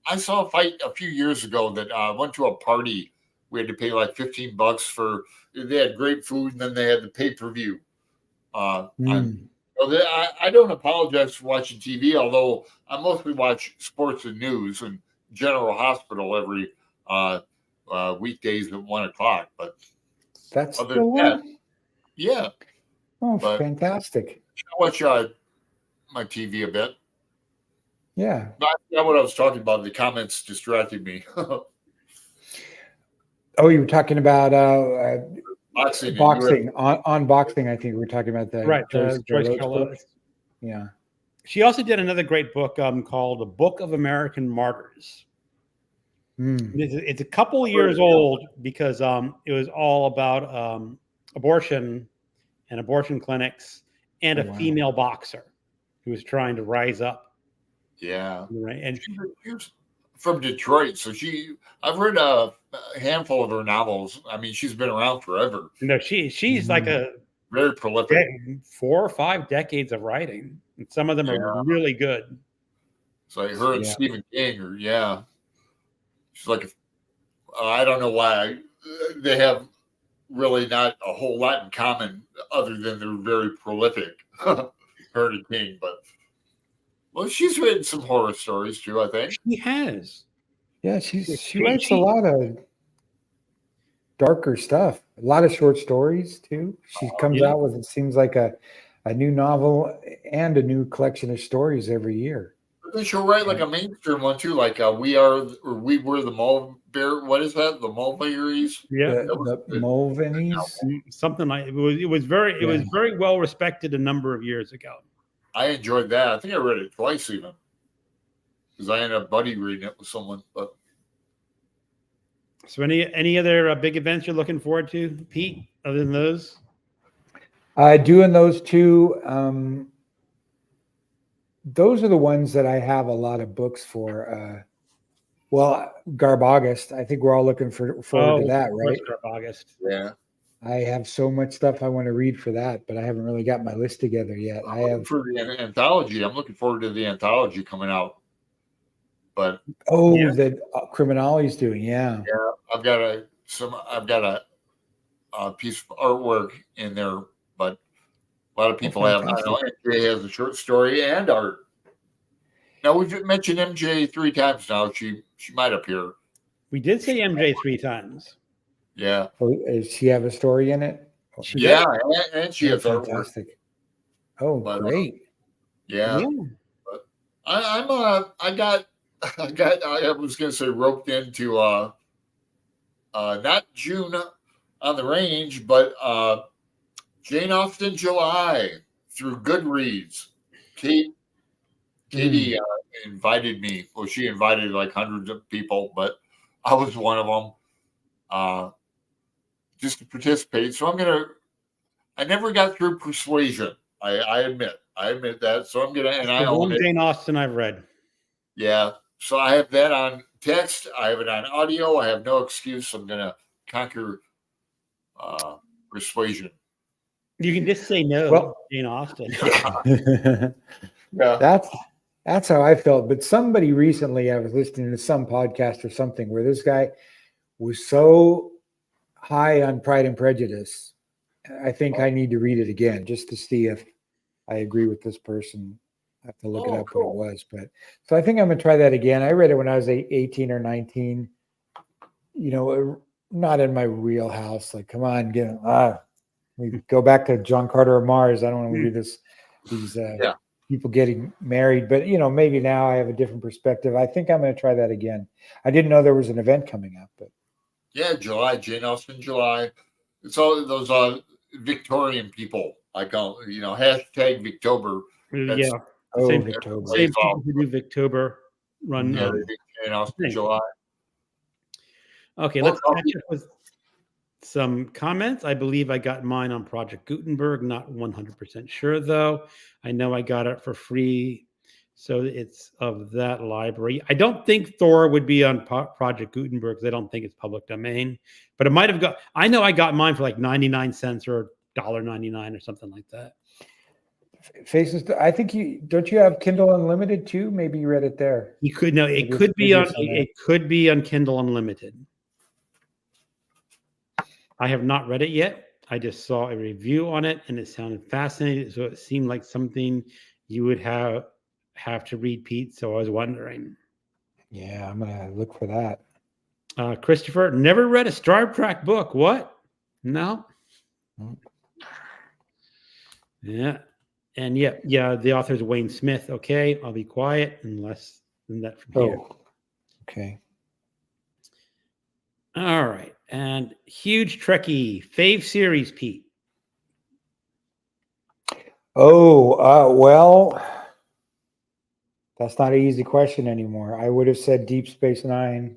C: I saw a fight a few years ago that went to a party we had to pay like $15 for. They had great food, and then they had the pay-per-view. I don't apologize for watching TV, although I mostly watch sports and news and General Hospital every weekdays at 1:00. But
B: That's
C: other
B: the
C: than that,
B: one.
C: yeah.
B: Oh,
C: But
B: fantastic.
C: I watch my TV a bit.
B: Yeah.
C: But I forgot what I was talking about. The comments distracted me.
B: Oh, you were talking about
C: Boxing.
B: boxing on boxing. I think we were talking about the
A: Right,
B: Joyce
A: Joyce
B: Carol's
A: Carol.
B: book. Yeah.
A: She also did another great book called The Book of American Martyrs. It's a couple years old because it was all about abortion and abortion clinics and a female boxer who was trying to rise up.
C: Yeah.
A: Right. And
C: she's from Detroit, so I've read a handful of her novels. I mean, she's been around forever.
A: no, she's like a
C: very prolific.
A: 4 or 5 decades of writing, and some of them are really good.
C: So her and Stephen King, she's like, I don't know why they have really not a whole lot in common, other than they're very prolific. Her and King, but well, she's written some horror stories too, I think.
A: She has.
B: Yeah, she writes a lot of darker stuff. A lot of short stories too. She comes out with, it seems like, a new novel and a new collection of stories every year.
C: But then she'll write like a mainstream one too, like we were the Mulberry. What is that? The Mulberries?
A: Yeah,
B: the Mulvannies.
A: Something like it was very well respected a number of years ago.
C: I enjoyed that. I think I read it twice even, because I ended up buddy reading it with someone. But
A: so, any other big events you're looking forward to, Pete, other than those?
B: Doing those two. Those are the ones that I have a lot of books for. Garb August. I think we're all looking forward to that, right?
A: Garb August.
C: Yeah.
B: I have so much stuff I want to read for that, but I haven't really got my list together yet.
C: I have for the anthology. I'm looking forward to the anthology coming out. But
B: that Criminology's doing,
C: yeah. I've got a piece of artwork in there, but a lot of people have. I know MJ has a short story and art. Now we've mentioned MJ 3 times now. She might appear.
A: We did say MJ 3 times.
C: Yeah.
B: Does she have a story in it?
C: Yeah, and she has
B: fantastic.
C: Artwork.
B: Oh, great.
C: Yeah. But I was gonna say roped into not June on the Range, but Jane Austen July through Goodreads. Katie invited me. Well, she invited like hundreds of people, but I was one of them. Just to participate. So I never got through Persuasion. I admit that. So I'm gonna, and I own it.
A: Jane Austen I've read.
C: Yeah. So I have that on text. I have it on audio. I have no excuse. I'm gonna conquer Persuasion.
A: You can just say no. Well, Jane Austen.
C: Yeah.
B: That's how I felt. But somebody recently, I was listening to some podcast or something where this guy was so high on Pride and Prejudice. I think I need to read it again just to see if I agree with this person. I have to look it up what it was. But so I think I'm going to try that again. I read it when I was 18 or 19. Not in my wheelhouse. Like, come on, we go back to John Carter of Mars. I don't want to read these people getting married. But, maybe now I have a different perspective. I think I'm going to try that again. I didn't know there was an event coming up, but.
C: Yeah, July, Jane Austen July. It's all those Victorian people. I call hashtag Victober.
A: Yeah. Same people who do Victober run.
C: Jane Austen July.
A: Okay, let's catch up with some comments. I believe I got mine on Project Gutenberg. Not 100% sure though. I know I got it for free. So it's of that library. I don't think Thor would be on Project Gutenberg because I don't think it's public domain. But it might have got. I know I got mine for like 99 cents or $1.99 or something like that.
B: Faces. I think don't you have Kindle Unlimited too? Maybe you read it there.
A: You could no. It could be on. It could be on Kindle Unlimited. I have not read it yet. I just saw a review on it and it sounded fascinating. So it seemed like something you would have to read, Pete. So I was wondering.
B: Yeah, I'm gonna look for that.
A: Christopher, never read a Star Trek book. What? No.
B: Mm.
A: Yeah. And yeah, the author is Wayne Smith. Okay, I'll be quiet unless than that from here.
B: Oh, okay.
A: All right. And huge Trekkie fave series, Pete.
B: Oh, well, that's not an easy question anymore. I would have said Deep Space Nine.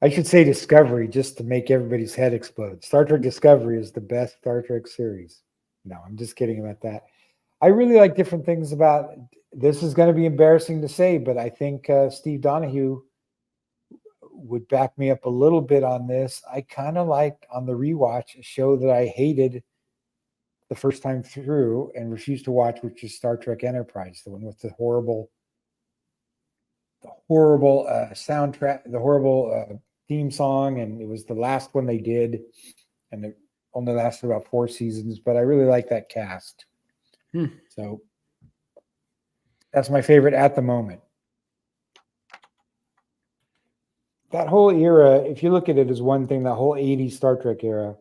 B: I should say Discovery just to make everybody's head explode. Star Trek Discovery is the best Star Trek series. No, I'm just kidding about that. I really like different things about this. Is going to be embarrassing to say, but I think Steve Donahue would back me up a little bit on this. I kind of like on the rewatch a show that I hated the first time through and refused to watch, which is Star Trek Enterprise, the one with the horrible soundtrack, the horrible theme song, and it was the last one they did, and it only lasted about 4 seasons. But I really like that cast, so that's my favorite at the moment. That whole era, if you look at it as one thing, that whole 80s Star Trek era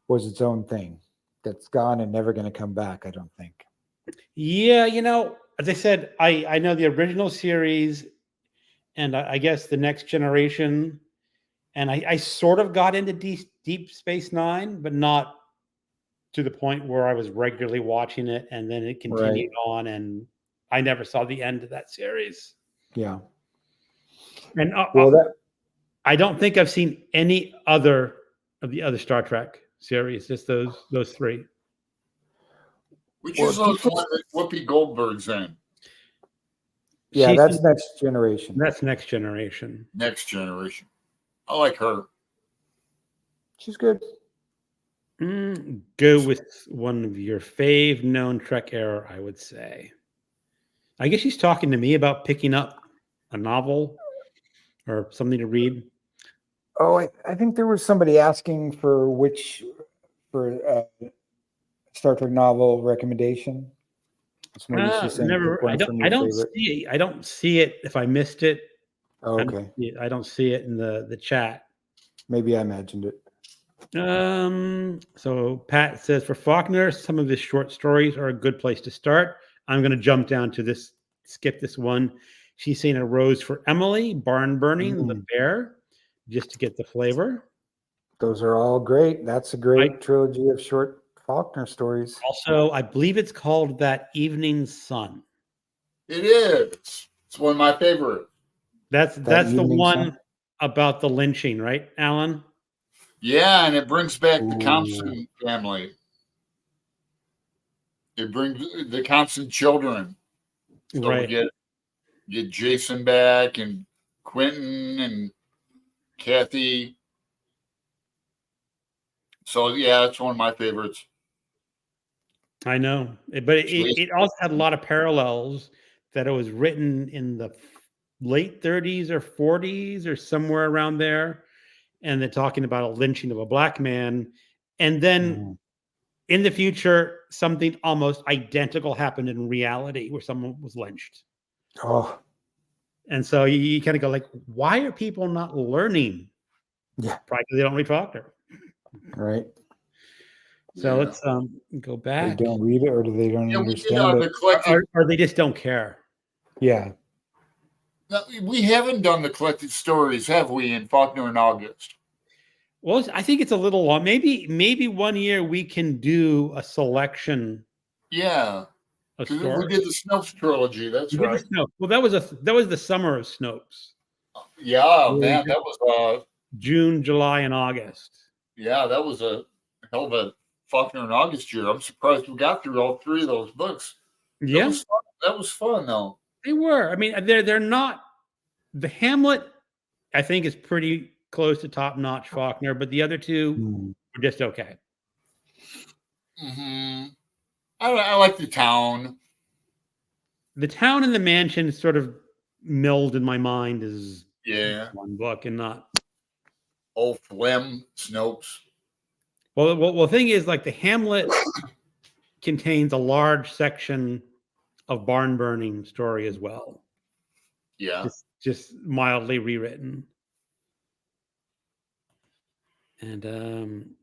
B: was its own thing that's gone and never going to come back, I don't think.
A: Yeah, as I said, I know the original series and I guess the Next Generation, and I sort of got into Deep Space Nine, but not to the point where I was regularly watching it, and then it continued on, and I never saw the end of that series.
B: Yeah.
A: And
B: Well,
A: I don't think I've seen any other of the other Star Trek series, just those three.
C: Which is the one that Whoopi Goldberg's in.
B: Yeah, that's Next Generation.
A: That's Next Generation.
C: Next Generation. I like her.
B: She's good.
A: Go with one of your fave known Trek era, I would say. I guess she's talking to me about picking up a novel or something to read.
B: Oh, I think there was somebody asking for Star Trek novel recommendation. So maybe she's saying
A: never. I don't see it. If I missed it,
B: oh, okay.
A: I don't see it in the chat.
B: Maybe I imagined it.
A: So Pat says for Faulkner, some of his short stories are a good place to start. I'm going to jump down to this. Skip this one. She's saying a rose for Emily, barn burning, the bear, just to get the flavor.
B: Those are all great. That's a great trilogy of short Faulkner stories.
A: Also, I believe it's called That Evening Sun.
C: It is. It's one of my favorites.
A: That's the one about the lynching, right, Alan?
C: Yeah, and it brings back the Compson family. It brings the Compson children. So we get Jason back and Quentin and Kathy. So yeah, it's one of my favorites.
A: I know, but it also had a lot of parallels that it was written in the late 30s or 40s or somewhere around there, and they're talking about a lynching of a black man, and then in the future something almost identical happened in reality where someone was lynched.
B: Oh,
A: and so you kind of go like, why are people not learning?
B: Yeah,
A: probably because they don't read Faulkner.
B: Right.
A: So let's go back.
B: They don't read it, or they don't understand it,
A: or they just don't care.
B: Yeah.
C: No, we haven't done the collected stories, have we, in Faulkner and August?
A: Well, I think it's a little long. Maybe one year we can do a selection.
C: Yeah, because we did the Snopes trilogy. That's right.
A: Well, that was the summer of Snopes.
C: Yeah, man, that was
A: June, July, and August.
C: Yeah, that was a hell of a Faulkner and August year. I'm surprised we got through all three of those books.
A: Yeah,
C: that was fun though.
A: They were. I mean, they're not. The Hamlet, I think, is pretty close to top notch Faulkner, but the other two were just okay.
C: I like the town.
A: The town and the mansion sort of meld in my mind as
C: one
A: book and not.
C: old Flim, Snopes.
A: Well, the thing is, like, the Hamlet contains a large section of barn burning story as well.
C: Yeah.
A: Just mildly rewritten. And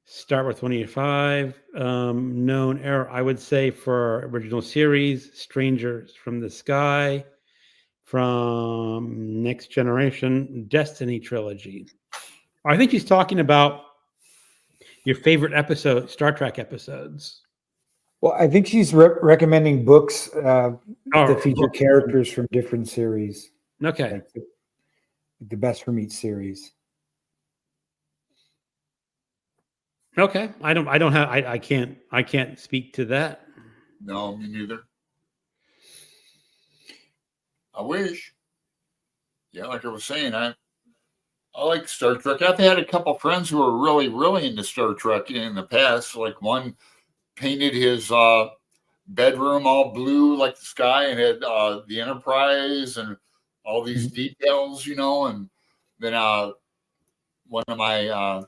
A: start with 185. Known error, I would say, for original series, Strangers from the Sky, from Next Generation, Destiny trilogy. I think he's talking about your favorite episode, Star Trek episodes.
B: Well, I think she's recommending books that feature
A: books.
B: characters from different series.
A: Okay.
B: Like the best from each series.
A: Okay. I can't speak to that.
C: No, me neither. I wish. Yeah, like I was saying, I like Star Trek. I've had a couple friends who are really, really into Star Trek in the past. Like one painted his bedroom all blue like the sky and had the Enterprise and all these details, and then one of my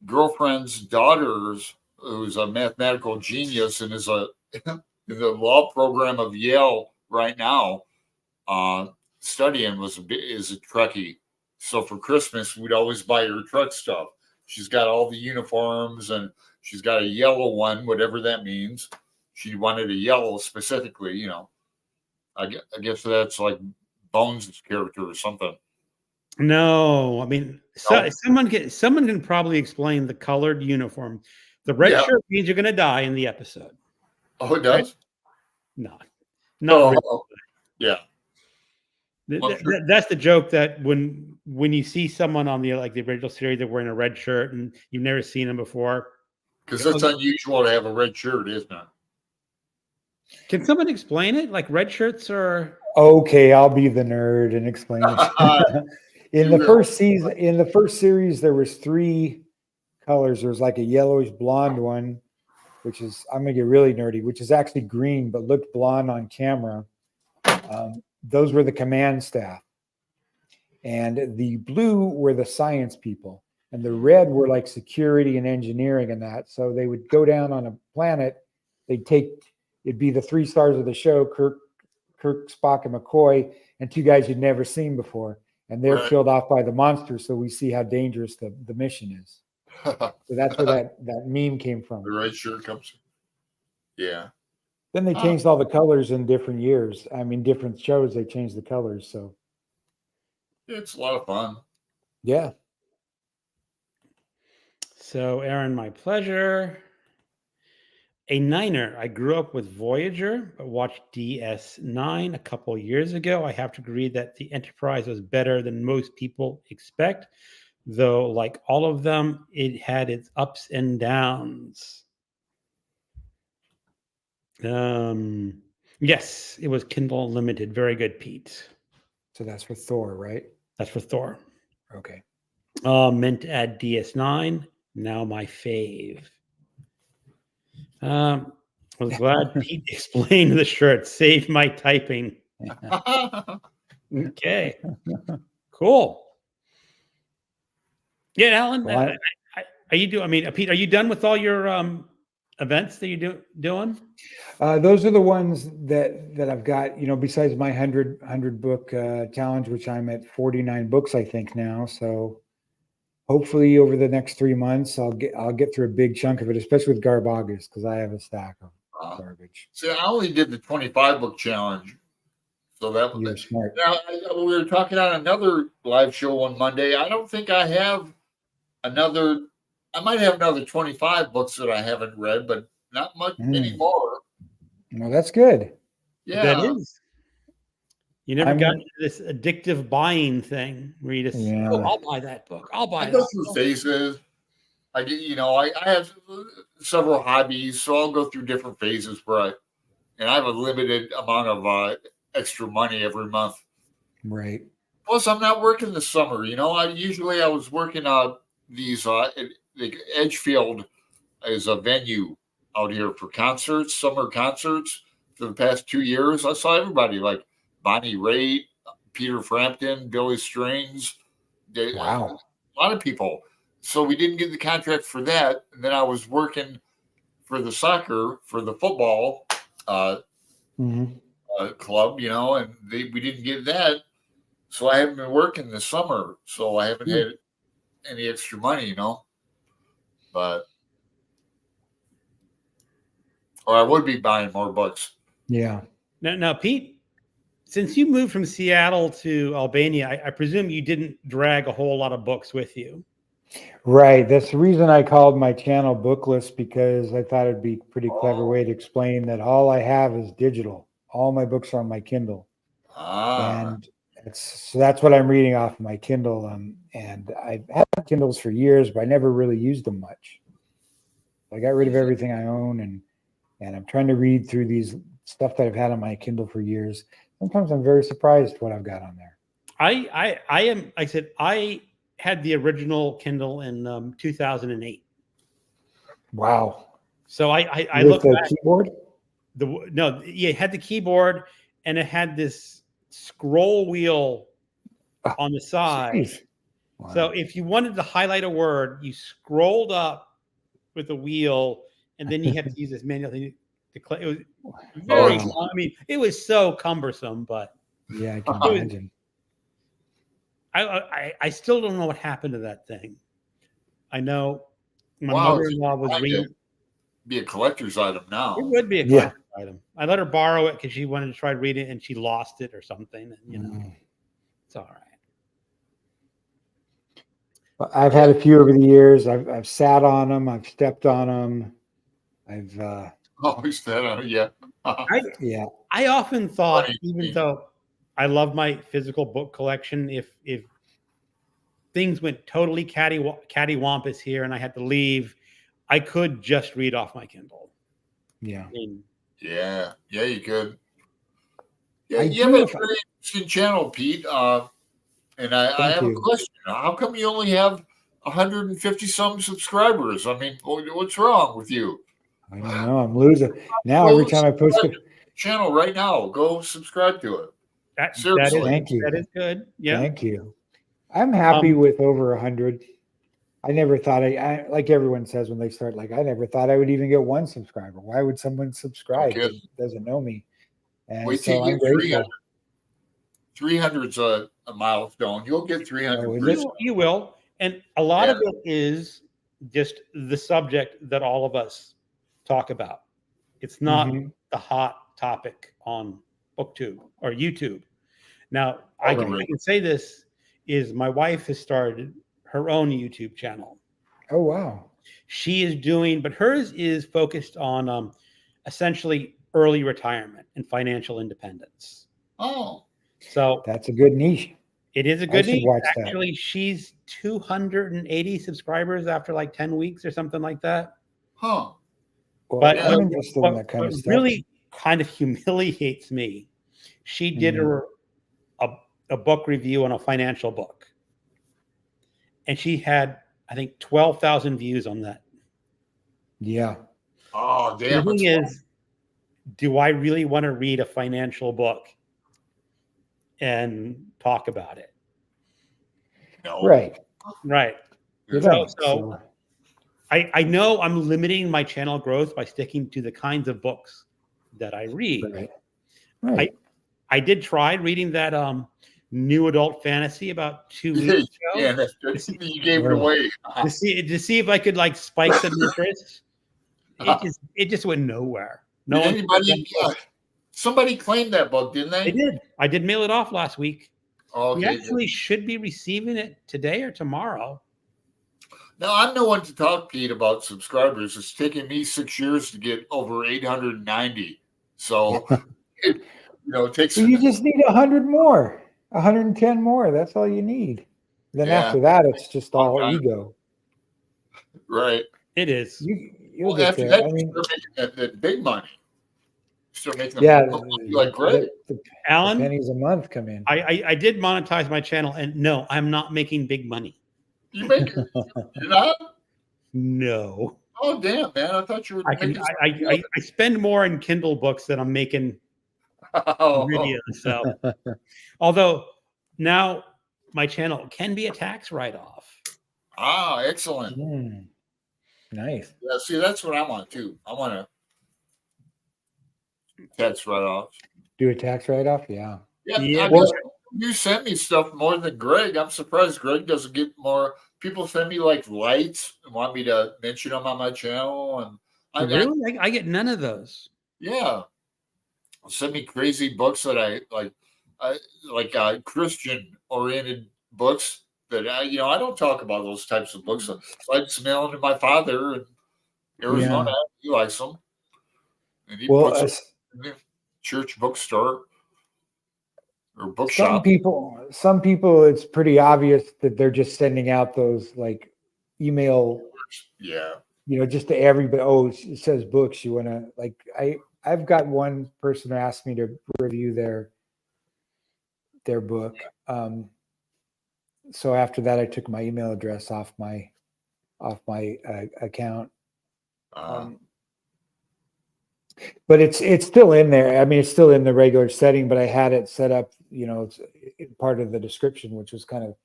C: girlfriend's daughters, who's a mathematical genius and is in the law program of Yale right now, studying is a Trekkie. So for Christmas, we'd always buy her Trek stuff. She's got all the uniforms and she's got a yellow one, whatever that means. She wanted a yellow specifically, I guess that's like Bones' character or something.
A: No, I mean, someone can probably explain the colored uniform. The red shirt means you're going to die in the episode.
C: Oh, it does?
A: Right? No, really.
C: Yeah.
A: That's the joke, that when you see someone on the original series, they're wearing a red shirt and you've never seen them before.
C: Because it's unusual to have a red shirt, isn't it?
A: Can someone explain it? Like, red shirts are
B: okay. I'll be the nerd and explain it. In the first series, there was 3 colors. There was like a yellowish blonde one, which is, I'm gonna get really nerdy, which is actually green but looked blonde on camera. Those were the command staff, and the blue were the science people, and the red were like security and engineering and that. So they would go down on a planet. It'd be the 3 stars of the show: Kirk, Spock, and McCoy, and 2 guys you'd never seen before. And they're killed off by the monsters, so we see how dangerous the mission is. So that's where that meme came from.
C: The red shirt comes. Yeah.
B: Then they changed all the colors in different years. I mean, different shows, they changed the colors. So
C: it's a lot of fun.
B: Yeah.
A: So, Aaron, my pleasure. A Niner. I grew up with Voyager, but watched DS9 a couple years ago. I have to agree that the Enterprise was better than most people expect, though, like all of them, it had its ups and downs. Yes, it was Kindle Unlimited. Very good, Pete.
B: So that's for Thor, right?
A: That's for Thor.
B: Okay.
A: Meant to add DS9. Now my fave. I was glad Pete explained the shirt. Saved my typing. Okay. Cool. Yeah, Alan. Are you doing? I mean, Pete, are you done with all your events that you're doing?
B: Those are the ones that I've got. Besides my 100 book challenge, which I'm at 49 books, I think now. So hopefully over the next 3 months, I'll get through a big chunk of it, especially with Garbagus, because I have a stack of garbage.
C: See, I only did the 25 book challenge, so that was
B: smart.
C: Now, we were talking on another live show on Monday. I don't think I have another. I might have another 25 books that I haven't read, but not much anymore.
B: Well, that's good.
C: Yeah,
A: that is. You never got into this addictive buying thing where you just, I'll buy that book. I'll buy it.
C: I go through phases. I get, I have several hobbies, so I'll go through different phases and I have a limited amount of extra money every month.
B: Right.
C: Plus, I'm not working this summer. I was working these Edgefield is a venue out here for concerts, summer concerts. For the past 2 years, I saw everybody like Bonnie Raitt, Peter Frampton, Billy Strings,
B: Wow.
C: A lot of people. So we didn't get the contract for that. And then I was working for the football
B: Mhm.
C: club, and we didn't get that. So I haven't been working this summer. So I haven't had any extra money, but, or I would be buying more books.
B: Yeah.
A: Now, Pete, since you moved from Seattle to Albania, I presume you didn't drag a whole lot of books with you.
B: Right. That's the reason I called my channel Bookless, because I thought it'd be a pretty clever way to explain that all I have is digital. All my books are on my Kindle. And that's what I'm reading off of my Kindle. And I've had Kindles for years, but I never really used them much. I got rid of everything I own, and I'm trying to read through these stuff that I've had on my Kindle for years. Sometimes I'm very surprised what I've got on there.
A: I am, like I said, I had the original Kindle in 2008.
B: Wow.
A: So I
B: With
A: looked
B: the
A: back.
B: keyboard?
A: It had the keyboard, and it had this scroll wheel on the side.
B: Jeez. Wow.
A: So if you wanted to highlight a word, you scrolled up with the wheel, and then you had to use this manual thing to click. It was very long. I mean, it was so cumbersome, but
B: yeah, I can imagine.
A: I still don't know what happened to that thing. I know my
C: Wow,
A: mother-in-law was reading.
C: Be a collector's item now.
A: It would be a collector's item. I let her borrow it because she wanted to try reading it, and she lost it or something. And, it's all right.
B: I've had a few over the years. I've sat on them. I've stepped on them. I've
C: always that on it. Yeah.
B: yeah.
A: I often thought,
C: Funny.
A: even though I love my physical book collection, if things went totally cattywampus here and I had to leave, I could just read off my Kindle.
B: Yeah.
C: Yeah, you could. Yeah,
B: I
C: you have
B: do
C: a
B: if-
C: very interesting channel, Pete. And I have
B: you.
C: a question. How come you only have 150 some subscribers? I mean, what's wrong with you?
B: I don't know. I'm losing now. Every time I post it,
C: channel right now, go subscribe to it.
A: Seriously,
B: thank you.
A: That is good. Yeah.
B: Thank you. I'm happy with over 100. I never thought I like everyone says when they start, like, I never thought I would even get one subscriber. Why would someone subscribe that doesn't know me? And
C: wait
B: so
C: till you
B: I'm
C: get
B: grateful.
C: 300's a milestone. You'll get 300.
A: You will. And a lot of it is just the subject that all of us talk about. It's not the hot topic on BookTube or YouTube. Now, I can say this is my wife has started her own YouTube channel.
B: Oh, wow.
A: She is doing, but hers is focused on essentially early retirement and financial independence.
C: Oh.
A: So
B: that's a good niche.
A: It is a good niche.
B: Watch
A: Actually, she's 280 subscribers after like 10 weeks or something like that.
C: Huh.
B: Well,
A: but
B: I'm interested in that kind of stuff.
A: Really kind of humiliates me. She did a book review on a financial book. And she had, I think, 12,000 views on that.
B: Yeah.
C: Oh, damn.
A: The thing is, do I really want to read a financial book and talk about it?
C: No.
B: Right.
A: So I know I'm limiting my channel growth by sticking to the kinds of books that I read.
B: Right.
A: I did try reading that new adult fantasy about 2 weeks ago.
C: Yeah, you gave it away.
A: to see if I could like spike some interest. It just went nowhere.
C: Somebody claimed that book, didn't they?
A: They did. I did mail it off last week.
C: Okay.
A: We actually should be receiving it today or tomorrow.
C: Now, I'm no one to talk, Pete, about subscribers. It's taken me 6 years to get over 890. So, it takes.
B: So you just need 100 more, 110 more. That's all you need. Then after that, it's just all ego.
C: Right.
A: It is.
B: You'll get
C: after
B: there.
C: that,
B: I mean,
C: you're making that big money. Start making like great.
A: Alan,
B: the pennies a month come in.
A: I did monetize my channel, and no, I'm not making big money.
C: You make it? You're not?
A: No.
C: Oh damn, man! I thought you were.
A: I spend more in Kindle books than I'm making videos. So, although now my channel can be a tax write-off.
C: Ah, excellent.
B: Nice.
C: Yeah, see, that's what I want too. I want a tax write-off.
B: Do a tax write-off? Yeah.
C: Yeah,
A: Yeah,
C: I mean, you send me stuff more than Greg. I'm surprised Greg doesn't get more. People send me like lights and want me to mention them on my channel, and
A: really, I get none of those.
C: yeah, send me crazy books that I like Christian-oriented books that I don't talk about those types of books. So I just mail them to my father in Arizona.
B: Yeah.
C: He likes them, and he
B: Well,
C: puts them in the church bookstore or bookshop.
B: some people, it's pretty obvious that they're just sending out those like email,
C: Yeah.
B: just to everybody. Oh, it says books. You want to like, I've got one person who asked me to review their book. So after that, I took my email address off my account. But it's still in there. I mean, it's still in the regular setting, but I had it set up, it's part of the description, which was kind of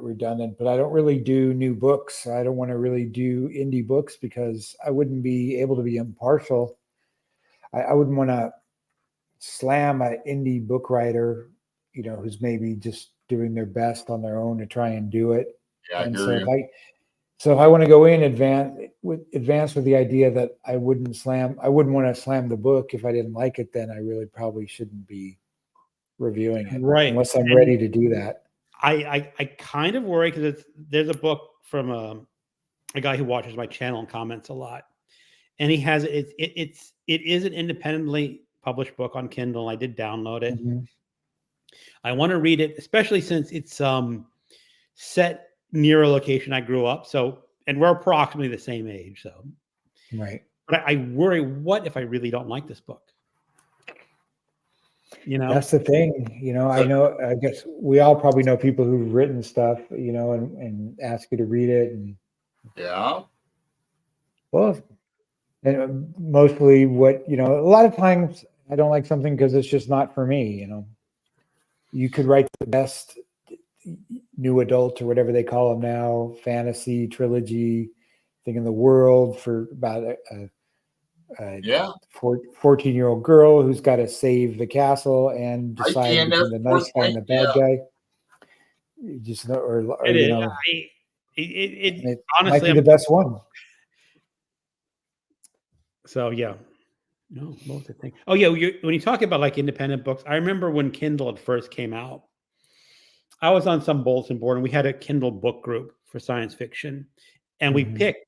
B: redundant. But I don't really do new books. I don't want to really do indie books because I wouldn't be able to be impartial. I wouldn't want to slam an indie book writer, who's maybe just doing their best on their own to try and do it.
C: Yeah,
B: And
C: I
B: so
C: hear
B: if
C: you.
B: I want to go in advance with the idea that I wouldn't want to slam the book if I didn't like it, then I really probably shouldn't be reviewing it,
A: Right.
B: unless I'm ready to do that.
A: I kind of worry because there's a book from a guy who watches my channel and comments a lot, and he has it is an independently published book on Kindle. I did download it.
B: Mm-hmm.
A: I want to read it, especially since it's set near a location I grew up. So, and we're approximately the same age. So,
B: Right.
A: but I worry, what if I really don't like this book?
B: That's the thing. I guess we all probably know people who've written stuff, and ask you to read it. And
C: Yeah.
B: well, and mostly a lot of times I don't like something because it's just not for me. You could write the best new adult or whatever they call them now, fantasy trilogy thing in the world for about a 14-year-old girl who's got to save the castle and decide between the nice guy and the bad guy. You just know, or it honestly might be the best one.
A: So yeah, no, what was the thing? Oh yeah, when you talk about like independent books, I remember when Kindle at first came out. I was on some bulletin board and we had a Kindle book group for science fiction, and we picked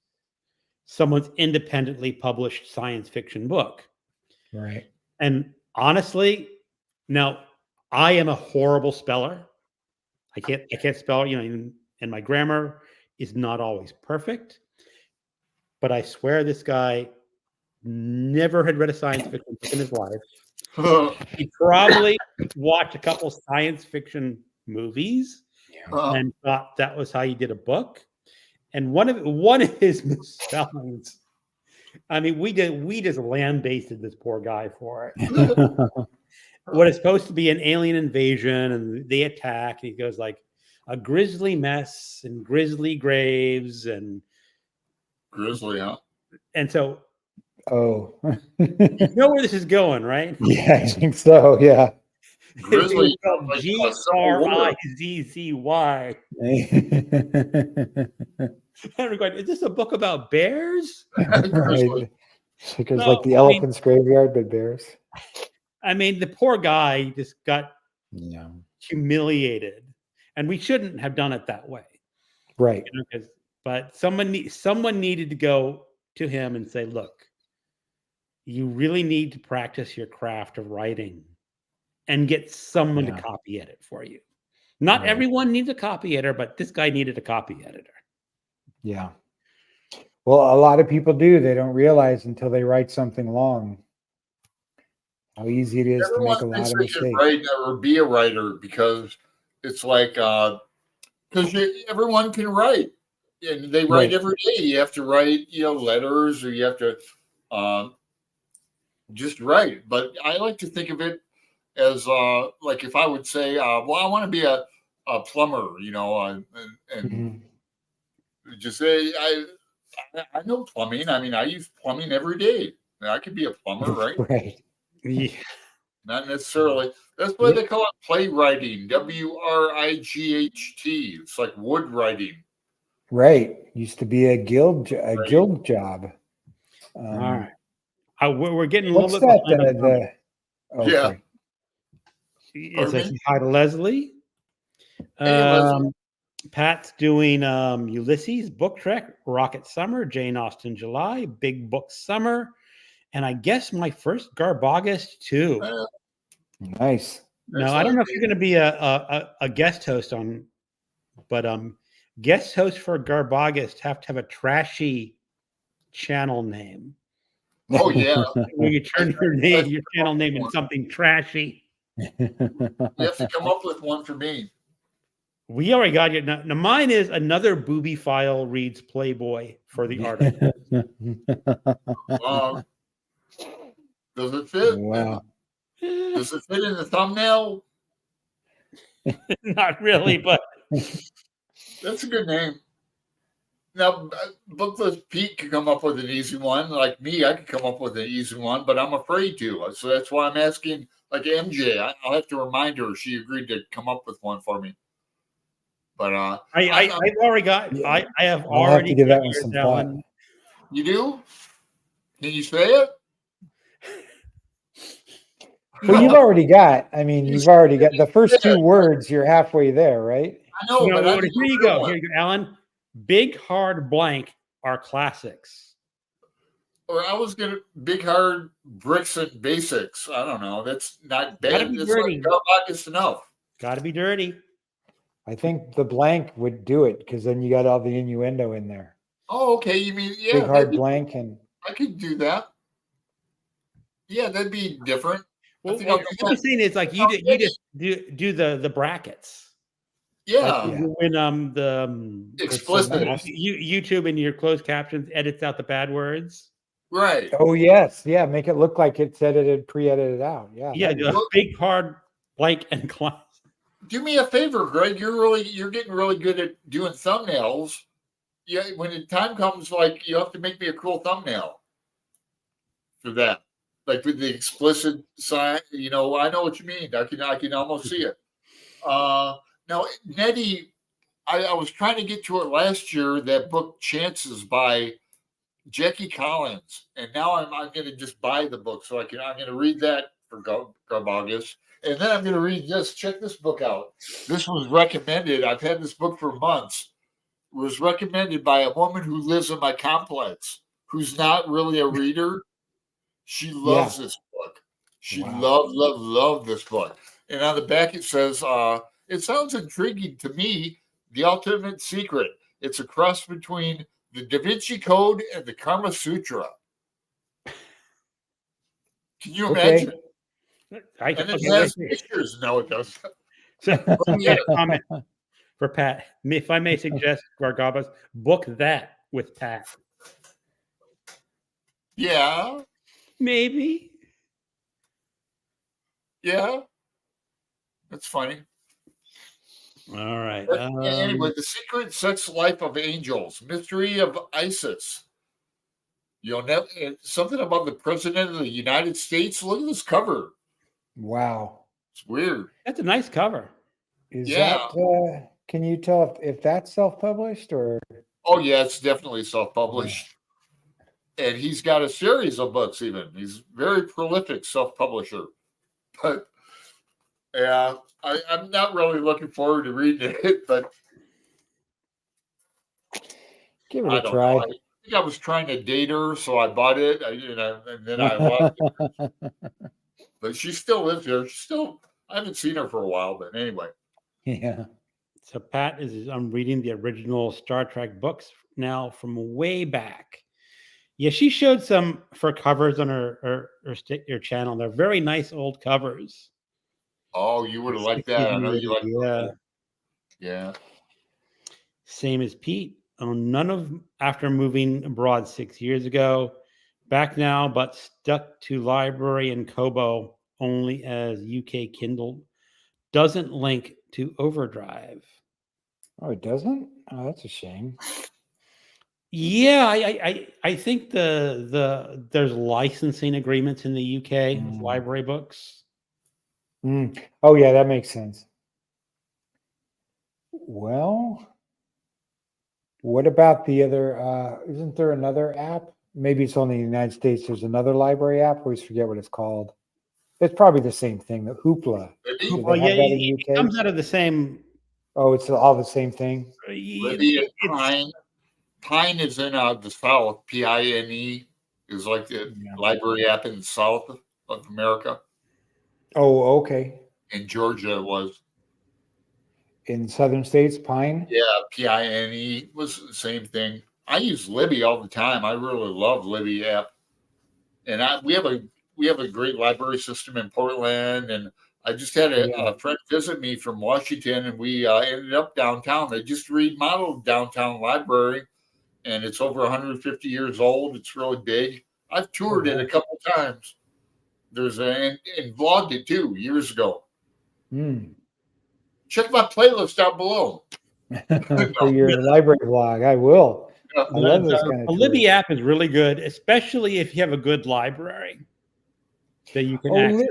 A: someone's independently published science fiction book.
B: Right.
A: And honestly, now I am a horrible speller. I can't spell, and my grammar is not always perfect. But I swear this guy never had read a science fiction book in his life. He probably watched a couple science fiction movies and thought that was how you did a book. And one of his misspellings, I mean, we just lambasted this poor guy for it. What is supposed to be an alien invasion, and they attack, and he goes like a grisly mess and grisly graves and
C: grizzly, huh?
A: And so,
B: you
A: know where this is going, right?
B: Yeah, I think so. Yeah.
C: Grizzly,
A: Grizzy. And we're going, is this a book about bears?
B: Right. Because like the elephant's graveyard, but bears.
A: I mean, the poor guy just got humiliated, and we shouldn't have done it that way,
B: right?
A: But someone needed to go to him and say, "Look, you really need to practice your craft of writing, and get someone to copy edit for you. Not everyone needs a copy editor, but this guy needed a copy editor."
B: Yeah. Well, a lot of people do. They don't realize until they write something long how easy it is to make a lot of mistakes.
C: Write or be a writer, because it's like because everyone can write, and they write every day. You have to write, letters, or you have to just write. But I like to think of it as like if I would say, well, I want to be a a plumber, and
B: Mhm.
C: just say I know plumbing. I mean, I use plumbing every day. I could be a plumber, right?
B: Right.
A: Yeah.
C: Not necessarily. That's why
B: Yeah.
C: they call it playwriting. WRIGHT. It's like wood writing.
B: Right. Used to be a
C: Right.
B: guild job.
A: All right. We're getting a little
B: What's
A: bit
B: that?
A: behind on time.
B: Oh,
C: Yeah.
B: sorry.
A: As I
C: Pardon
A: say
C: me?
A: hi to Leslie.
C: Hey, Leslie.
A: Pat's doing Ulysses, Book Trek, Rocket Summer, Jane Austen July, Big Book Summer, and I guess my first Garbagus too.
B: Nice.
A: No, I don't know if you're going to be a guest host on, but guest host for Garbagus have to have a trashy channel name.
C: Oh, yeah.
A: Where you turn your channel name into something trashy.
C: You have to come up with one for me.
A: We already got you. Now mine is another booby file reads Playboy for the article.
C: Does it fit?
B: Wow.
C: Does it fit in the thumbnail?
A: Not really, but
C: That's a good name. Now, Bookless Pete could come up with an easy one. Like me, I could come up with an easy one, but I'm afraid to. So that's why I'm asking, like MJ. I'll have to remind her she agreed to come up with one for me. But
A: I've already got.
B: Yeah.
A: I have
B: I'll have
A: already
B: to give
A: got
B: that one
A: yours,
B: some thought.
A: Alan.
C: you do? Can you say it?
B: Well, you've already got, you've already got the first two words, you're halfway there, right?
C: I know,
A: No,
C: but I
A: here
C: need
A: you
C: a
A: go.
C: real one.
A: Here you go, Alan. Big hard blank are classics.
C: Or I was gonna big hard bricks and basics. I don't know. That's not
A: Gotta
C: bad.
A: be
C: It's
A: dirty.
C: like Garbagus enough.
A: Got to be dirty.
B: I think the blank would do it because then you got all the innuendo in there.
C: Oh, okay. You mean
B: Big hard blank and
C: I could do that. Yeah, that'd be different. I
A: Well,
C: think I'll do
A: what I'm
C: that.
A: saying is like you just do the brackets.
C: Yeah,
A: Like when
C: explicit.
A: YouTube and your closed captions edits out the bad words.
C: Right.
B: oh yes, yeah, make it look like it's edited, pre-edited out. Yeah.
A: Yeah,
B: that'd be-
A: the big hard blank and class.
C: Do me a favor, Greg. You're getting really good at doing thumbnails. Yeah, when the time comes, like you have to make me a cool thumbnail for that. Like with the explicit sign, I know what you mean. I can almost see it. Now, Nettie, I was trying to get to it last year. That book, Chances by Jackie Collins, and now I'm going to just buy the book so I'm going to read that for Garbagus, and then I'm going to read this. Check this book out. This was recommended. I've had this book for months. It was recommended by a woman who lives in my complex, who's not really a reader. She loves this book. She loved this book. And on the back it says, "It sounds intriguing to me. The Ultimate Secret. It's a cross between the Da Vinci Code and the Kama Sutra." Can you imagine? And it has pictures. No, it doesn't.
A: So, comment for Pat. If I may suggest, Gargabas, book that with Pat.
C: Yeah.
A: Maybe.
C: Yeah. That's funny.
A: All right.
C: But anyway, The Secret Sex Life of Angels, Mystery of Isis. You'll never something about the President of the United States. Look at this cover.
B: Wow.
C: It's weird.
A: That's a nice cover.
B: Is that can you tell if that's self-published or
C: Oh yeah, it's definitely self-published. And he's got a series of books even. He's very prolific self-publisher. But yeah, I'm not really looking forward to reading it, but
B: give it
C: I
B: a
C: don't
B: try?
C: know. I think I was trying to date her, so I bought it. And then I lost it. But she still lives here. I haven't seen her for a while, but anyway.
B: Yeah.
A: So Pat I'm reading the original Star Trek books now from way back. Yeah, she showed some for covers on her channel. They're very nice old covers.
C: Oh, you would have liked that. I know you like
A: that.
C: Yeah.
A: Same as Pete. None of after moving abroad 6 years ago. Back now, but stuck to library and Kobo only as UK Kindle doesn't link to Overdrive.
B: Oh, it doesn't? Oh, that's a shame.
A: Yeah, I think there's licensing agreements in the UK with library books.
B: Oh, yeah, that makes sense. Well, what about the other? Isn't there another app? Maybe it's only in the United States. There's another library app. I always forget what it's called. It's probably the same thing. The Hoopla. Do
A: Well,
B: they
A: yeah,
B: have that in
A: it
B: UK?
A: comes out of the same.
B: Oh, it's all the same thing.
C: Libby and Pine. Pine is in the South. PINE is like the library app in the South of America.
B: Oh, okay.
C: In Georgia, it was.
B: In southern states, Pine.
C: Yeah, PINE was the same thing. I use Libby all the time. I really love Libby app, and we have a great library system in Portland. And I just had a friend visit me from Washington, and we ended up downtown. They just remodeled downtown library, and it's over 150 years old. It's really big. I've toured it a couple times. There's and vlogged it too years ago. Check my playlist down below.
B: For your library vlog, I will. I love this kind of
A: the Libby app is really good, especially if you have a good library that you can access.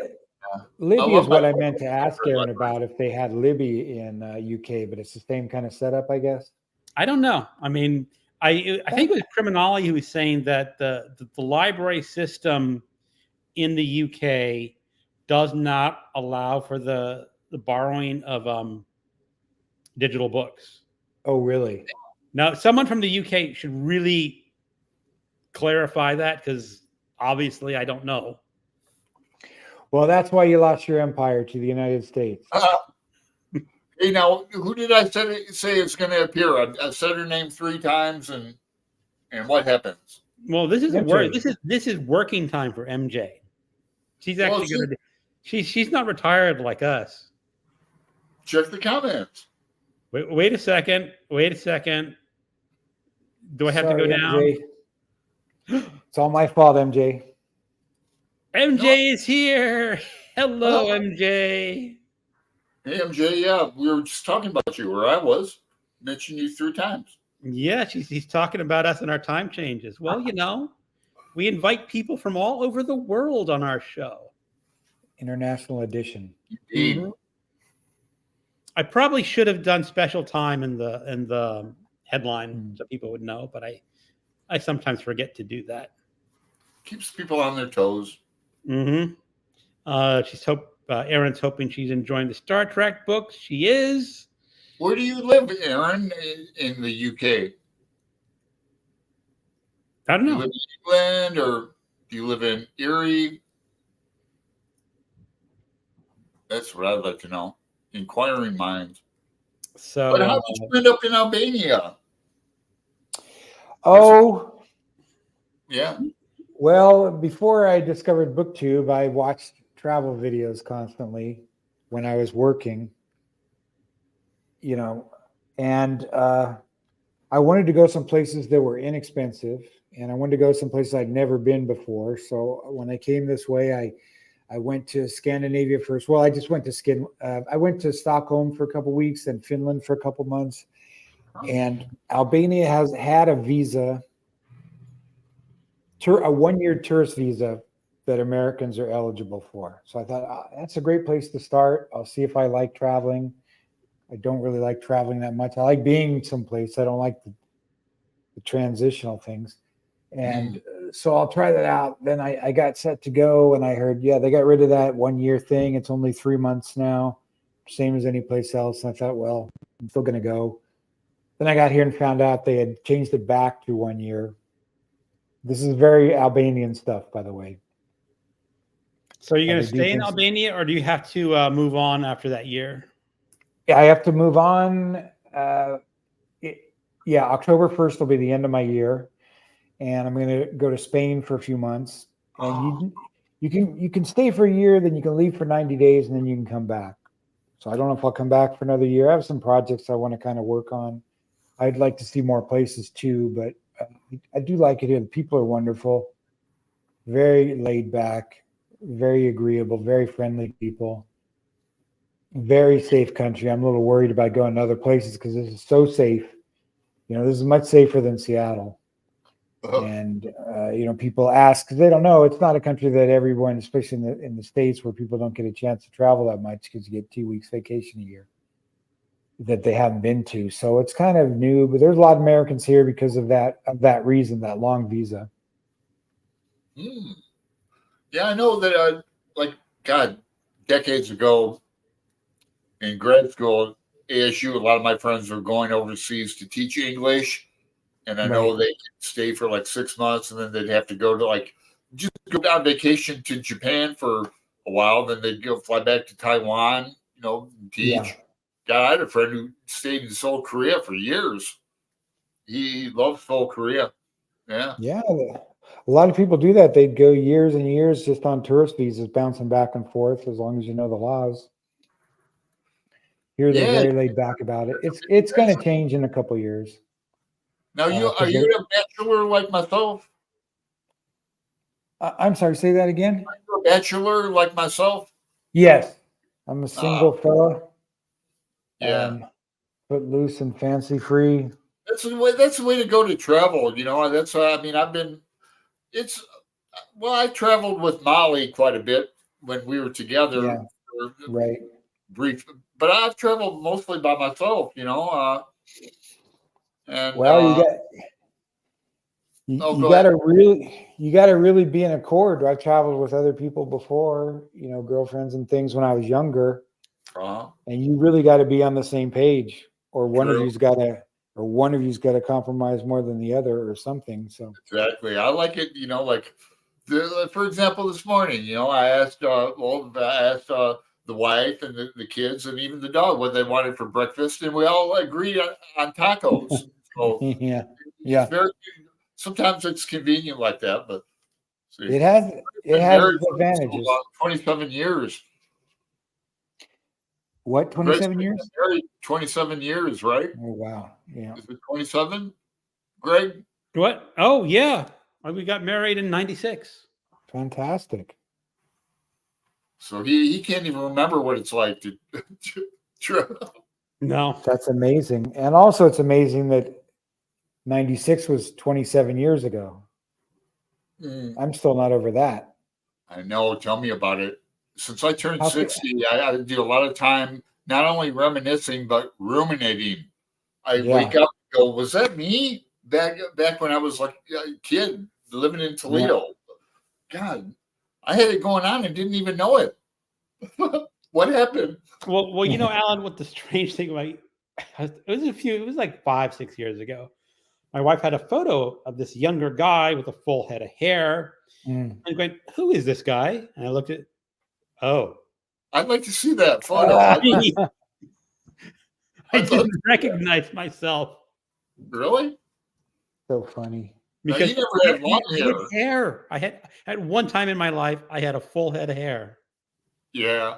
B: Libby is what I meant to ask Aaron about, if they had Libby in UK, but it's the same kind of setup, I guess.
A: I don't know. I mean, I think it was Criminology who was saying that the library system in the UK does not allow for the borrowing of digital books.
B: Oh, really?
A: Now, someone from the UK should really clarify that, because obviously I don't know.
B: Well, that's why you lost your empire to the United States.
C: Hey, now, who did I say is going to appear? I said her name 3 times, and what happens?
A: Well, this is this is working time for MJ. She's actually going to. She's not retired like us.
C: Check the comments.
A: Wait a second. Wait a second. Do I have to go down?
B: MJ. It's all my fault, MJ.
A: MJ is here. Hello, MJ.
C: Hey, MJ. Yeah, we were just talking about you, where I was. Mentioned you 3 times.
A: Yeah, he's talking about us and our time changes. Well, you know, we invite people from all over the world on our show.
B: International edition.
A: Mm-hmm. I probably should have done special time in the headline so people would know, but I sometimes forget to do that.
C: Keeps people on their toes.
A: Mm-hmm. Erin's hoping she's enjoying the Star Trek books. She is.
C: Where do you live, Erin, in the UK?
A: I don't know.
C: Do you live in England, or do you live in Erie? That's what I'd like to know. Inquiring minds.
A: So,
C: but how did you end up in Albania?
B: Oh,
C: yeah.
B: Well, before I discovered BookTube, I watched travel videos constantly when I was working, you know, and I wanted to go some places that were inexpensive, and I wanted to go some places I'd never been before. So when I came this way, I went to Scandinavia first. Well, I just went to I went to Stockholm for a couple of weeks, and Finland for a couple of months. And Albania has had a visa, a 1-year tourist visa that Americans are eligible for. So I thought, that's a great place to start. I'll see if I like traveling. I don't really like traveling that much. I like being someplace. I don't like the transitional things. And so I'll try that out. Then I got set to go, and I heard, they got rid of that 1-year thing. It's only 3 months now, same as any place else. And I thought, well, I'm still going to go. Then I got here and found out they had changed it back to 1 year. This is very Albanian stuff, by the way.
A: So are you going to stay in Albania, or do you have to move on after that year?
B: Yeah, I have to move on. October 1st will be the end of my year. And I'm going to go to Spain for a few months. And you can stay for a year, then you can leave for 90 days, and then you can come back. So I don't know if I'll come back for another year. I have some projects I want to kind of work on. I'd like to see more places too, but I do like it here. The people are wonderful, very laid back, very agreeable, very friendly people. Very safe country. I'm a little worried about going to other places because this is so safe. This is much safer than Seattle. And people ask because they don't know. It's not a country that everyone, especially in the States, where people don't get a chance to travel that much because you get 2 weeks vacation a year that they haven't been to. So it's kind of new, but there's a lot of Americans here because of that reason, that long visa.
C: Yeah, I know that. God, decades ago in grad school, ASU, a lot of my friends were going overseas to teach English. And I know they could stay for like 6 months, and then they'd have to go to just go on vacation to Japan for a while. Then they'd go fly back to Taiwan, and teach.
B: Yeah.
C: God, I had a friend who stayed in Seoul, Korea for years. He loved Seoul, Korea. Yeah.
B: Yeah. A lot of people do that. They'd go years and years just on tourist visas, bouncing back and forth as long as you know the laws. Here they're very laid back about it. It's going to change in a couple of years.
C: Now, are you a bachelor like myself?
B: I'm sorry, say that again.
C: Are you a bachelor like myself?
B: Yes, I'm a single fella.
C: Yeah,
B: footloose and fancy free.
C: That's the way to go to travel. That's I traveled with Molly quite a bit when we were together.
B: Yeah, right.
C: Brief, but I've traveled mostly by myself. And
B: you got to really be in accord. I've traveled with other people before, girlfriends and things when I was younger, and you really got to be on the same page, or one of you's got to compromise more than the other, or something. So
C: exactly, I like it. For example, this morning, I asked the wife and the kids and even the dog what they wanted for breakfast, and we all agreed on tacos. So
B: yeah.
C: Sometimes it's convenient like that, but
B: it has advantages.
C: 27 years.
B: What, 27 years?
C: Married 27 years, right?
B: Oh, wow. Yeah.
C: Is it 27, Greg?
A: What? Oh, yeah. We got married in 96.
B: Fantastic.
C: So he can't even remember what it's like to travel.
A: No.
B: That's amazing. And also it's amazing that 96 was 27 years ago. I'm still not over that.
C: I know. Tell me about it. Since I turned 60, I do a lot of time not only reminiscing, but ruminating. I wake up and go, was that me? Back when I was like a kid living in Toledo. Yeah. God, I had it going on and didn't even know it. What happened?
A: Well, Alan, what the strange thing it was like 5-6 years ago. My wife had a photo of this younger guy with a full head of hair. And I'm going, who is this guy? And I looked at,
C: I'd like to see that photo.
A: I didn't recognize myself.
C: Really?
B: So funny.
C: Because you never had long
A: hair. I had at one time in my life, I had a full head of hair.
C: Yeah.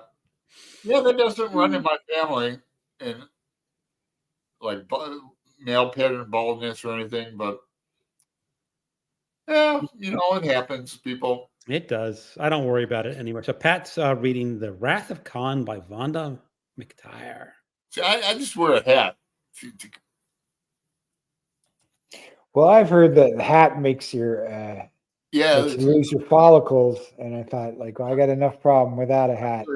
C: Yeah, that doesn't run in my family, and like male pattern baldness or anything, but yeah, it happens, people.
A: It does. I don't worry about it anymore. So Pat's reading The Wrath of Khan by Vonda McTire.
C: See, I just wear a hat.
B: Well, I've heard that the hat makes your
C: you
B: lose your follicles, and I thought, I got enough problem without a hat.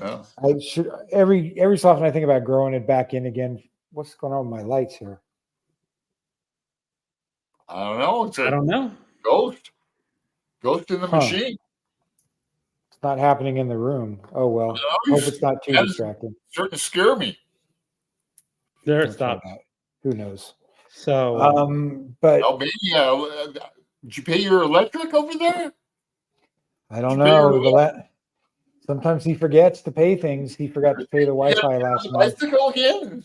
B: I should every so often I think about growing it back in again. What's going on with my lights here?
C: I don't know.
A: I don't know.
C: Ghost in the machine.
B: It's not happening in the room. Oh well. Hope it's not too distracting.
C: Starting to scare me.
A: There, stop.
B: Who knows?
A: So,
B: but
C: did you pay your electric over there?
B: I don't know. Sometimes he forgets to pay things. He forgot to pay the Wi-Fi last month.
C: Bicycle again.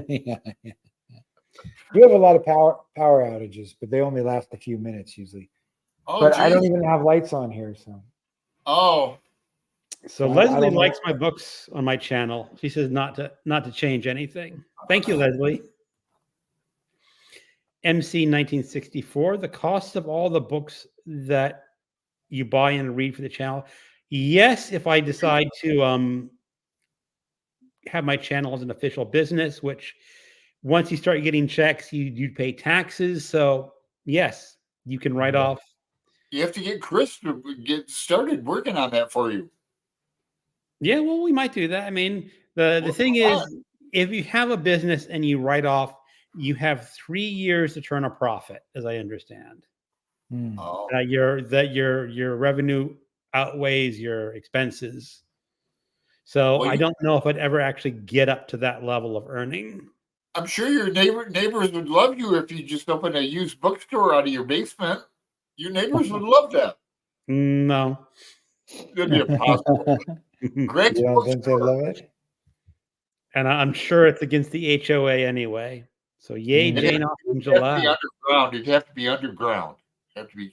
B: Yeah. We have a lot of power outages, but they only last a few minutes usually. But I don't even have lights on here, so.
A: So Leslie likes my books on my channel. She says not to change anything. Thank you, Leslie. MC 1964. The cost of all the books that you buy and read for the channel. Yes, if I decide to have my channel as an official business, which once you start getting checks, you pay taxes. So yes, you can write off.
C: You have to get Chris to get started working on that for you.
A: Yeah, well, we might do that. I mean, the thing is, if you have a business and you write off, you have 3 years to turn a profit, as I understand.
C: Oh,
A: Your revenue outweighs your expenses. So
C: well,
A: I don't know if I'd ever actually get up to that level of earning.
C: I'm sure your neighbors would love you if you just opened a used bookstore out of your basement. Your neighbors would love that.
A: No.
C: That'd be impossible. Greg's
B: You don't think they
C: bookstore.
B: love it?
A: And I'm sure it's against the HOA anyway. So yay, Jane Austen,
C: It'd have to be
A: July.
C: underground. It'd have to be underground. It'd have to be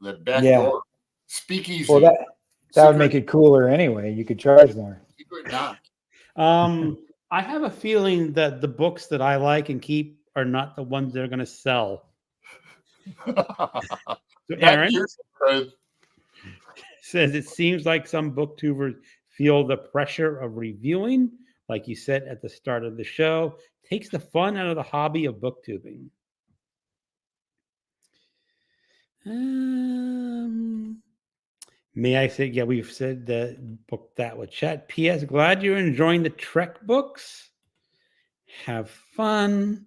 C: the back
B: Yeah.
C: door. Speakeasy.
B: Well, that would make it cooler anyway. You could charge more.
C: Secret knock.
A: I have a feeling that the books that I like and keep are not the ones that are going to sell. So Aaron says it seems like some booktubers feel the pressure of reviewing, like you said at the start of the show, takes the fun out of the hobby of booktubing. May I say, yeah, we've said that book that with chat. P.S. Glad you're enjoying the Trek books. Have fun.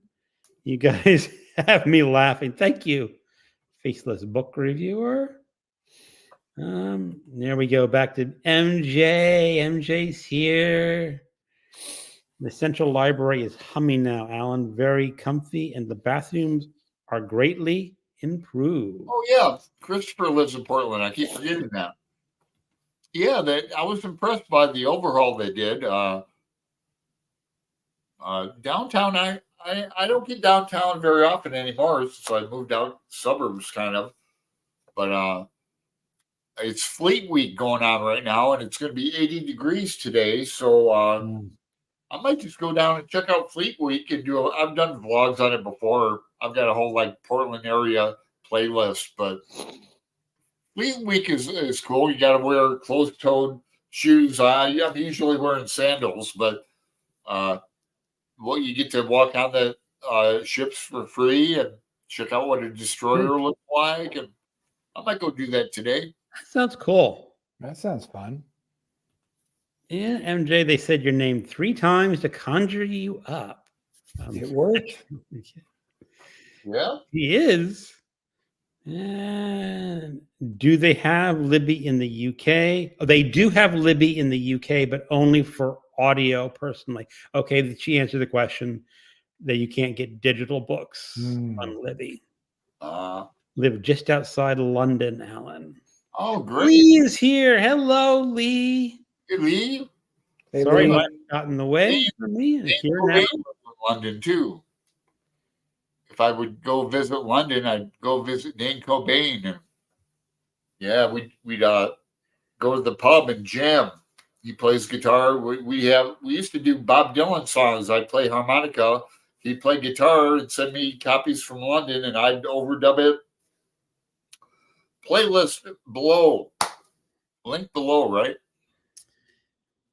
A: You guys have me laughing. Thank you, faceless book reviewer. There we go. Back to MJ. MJ's here. The central library is humming now, Alan. Very comfy, and the bathrooms are greatly improved.
C: Oh yeah, Christopher lives in Portland. I keep forgetting that. Yeah, I was impressed by the overhaul they did. Downtown, I don't get downtown very often anymore, so I moved out suburbs kind of. But it's Fleet Week going on right now, and it's going to be 80 degrees today. So I might just go down and check out Fleet Week and I've done vlogs on it before. I've got a whole like Portland area playlist, but Fleet Week is cool. You got to wear closed-toed shoes. I'm usually wearing sandals, but you get to walk on the ships for free and check out what a destroyer looks like. And I might go do that today.
A: That sounds cool.
B: That sounds fun.
A: Yeah, MJ, they said your name 3 times to conjure you up.
B: It worked.
C: Yeah.
A: He is. And do they have Libby in the UK? Oh, they do have Libby in the UK, but only for audio personally. Okay, she answered the question that you can't get digital books on Libby. Live just outside London, Alan.
C: Oh, great.
A: Lee is here. Hello, Lee.
C: Hey, Lee.
B: Hey,
A: Sorry,
B: Lee.
A: life got in the way for me. Here now.
C: In London too. If I would go visit London, I'd go visit Dane Cobain, and yeah, we'd go to the pub and jam. He plays guitar. We used to do Bob Dylan songs. I'd play harmonica. He'd play guitar and send me copies from London, and I'd overdub it. Playlist below. Link below, right?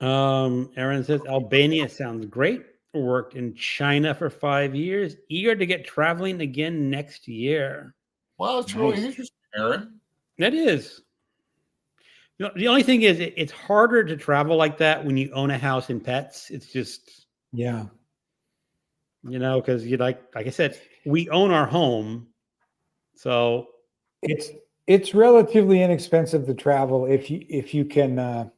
A: Aaron says Albania sounds great. Worked in China for 5 years. Eager to get traveling again next year.
C: Well, it's really interesting, Aaron.
A: That is. The only thing is, it's harder to travel like that when you own a house and pets. It's just, because you like I said, we own our home, so
B: it's relatively inexpensive to travel if you can.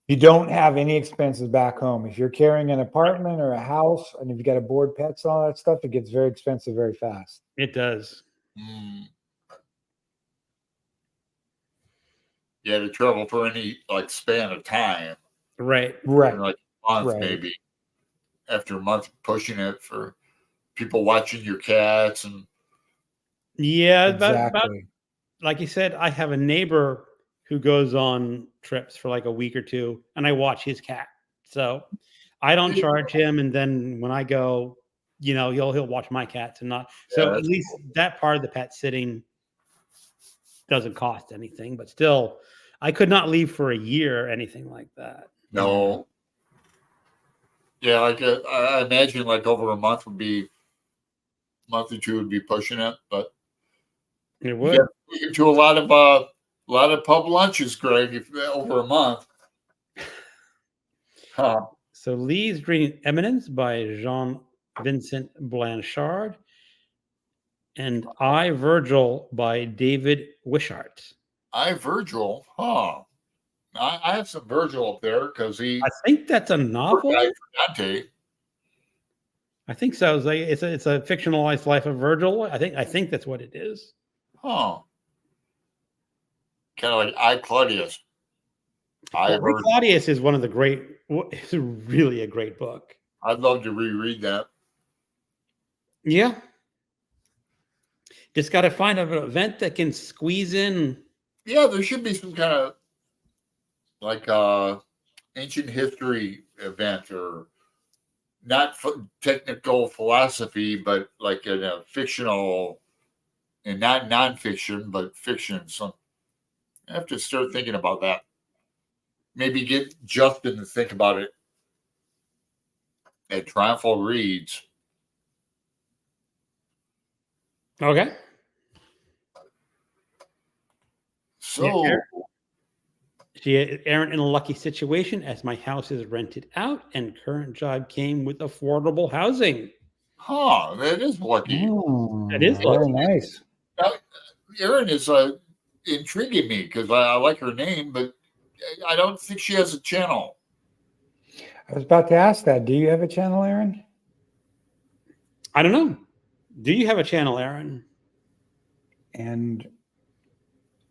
B: You don't have any expenses back home. If you're carrying an apartment or a house, and if you got to board pets and all that stuff, it gets very expensive very fast.
A: It does.
C: Yeah, to travel for any span of time.
A: Right.
C: Like a month, maybe. After a month pushing it for people watching your cats and.
A: Yeah,
B: exactly.
A: About, like you said, I have a neighbor who goes on trips for like a week or two, and I watch his cat. So I don't charge him, and then when I go, he'll watch my cats and not. So at least that part of the pet sitting doesn't cost anything, but still, I could not leave for a year or anything like that.
C: No. Yeah, like I imagine like over a month month or two would be pushing it, but
A: It
C: you
A: would.
C: get to a lot of pub lunches, Greg, if over a month. Huh.
A: So Lee's Green Eminence by Jean Vincent Blanchard and I Virgil by David Wishart.
C: Virgil, huh? I have some Virgil up there because
A: I
C: he
A: think that's a
C: poor
A: novel.
C: guy for Dante.
A: I think so. It's a fictionalized life of Virgil. I think that's what it is.
C: Huh. Kind of like I Claudius.
A: Well, I
C: Virgil.
A: Claudius is one of the great. It's really a great book.
C: I'd love to reread that.
A: Yeah. Just got to find an event that can squeeze in.
C: Yeah, there should be some kind of like ancient history event or not technical philosophy, but like in a fictional and not nonfiction, but fiction. So I have to start thinking about that. Maybe get Justin to think about it at Triumphal Reads.
A: Okay.
C: So,
A: Aaron in a lucky situation as my house is rented out and current job came with affordable housing.
C: huh, that is lucky.
A: That is
B: very nice.
C: Now, Erin is intriguing me because I like her name, but I don't think she has a channel.
B: I was about to ask that. Do you have a channel, Aaron?
A: I don't know. Do you have a channel, Aaron?
B: And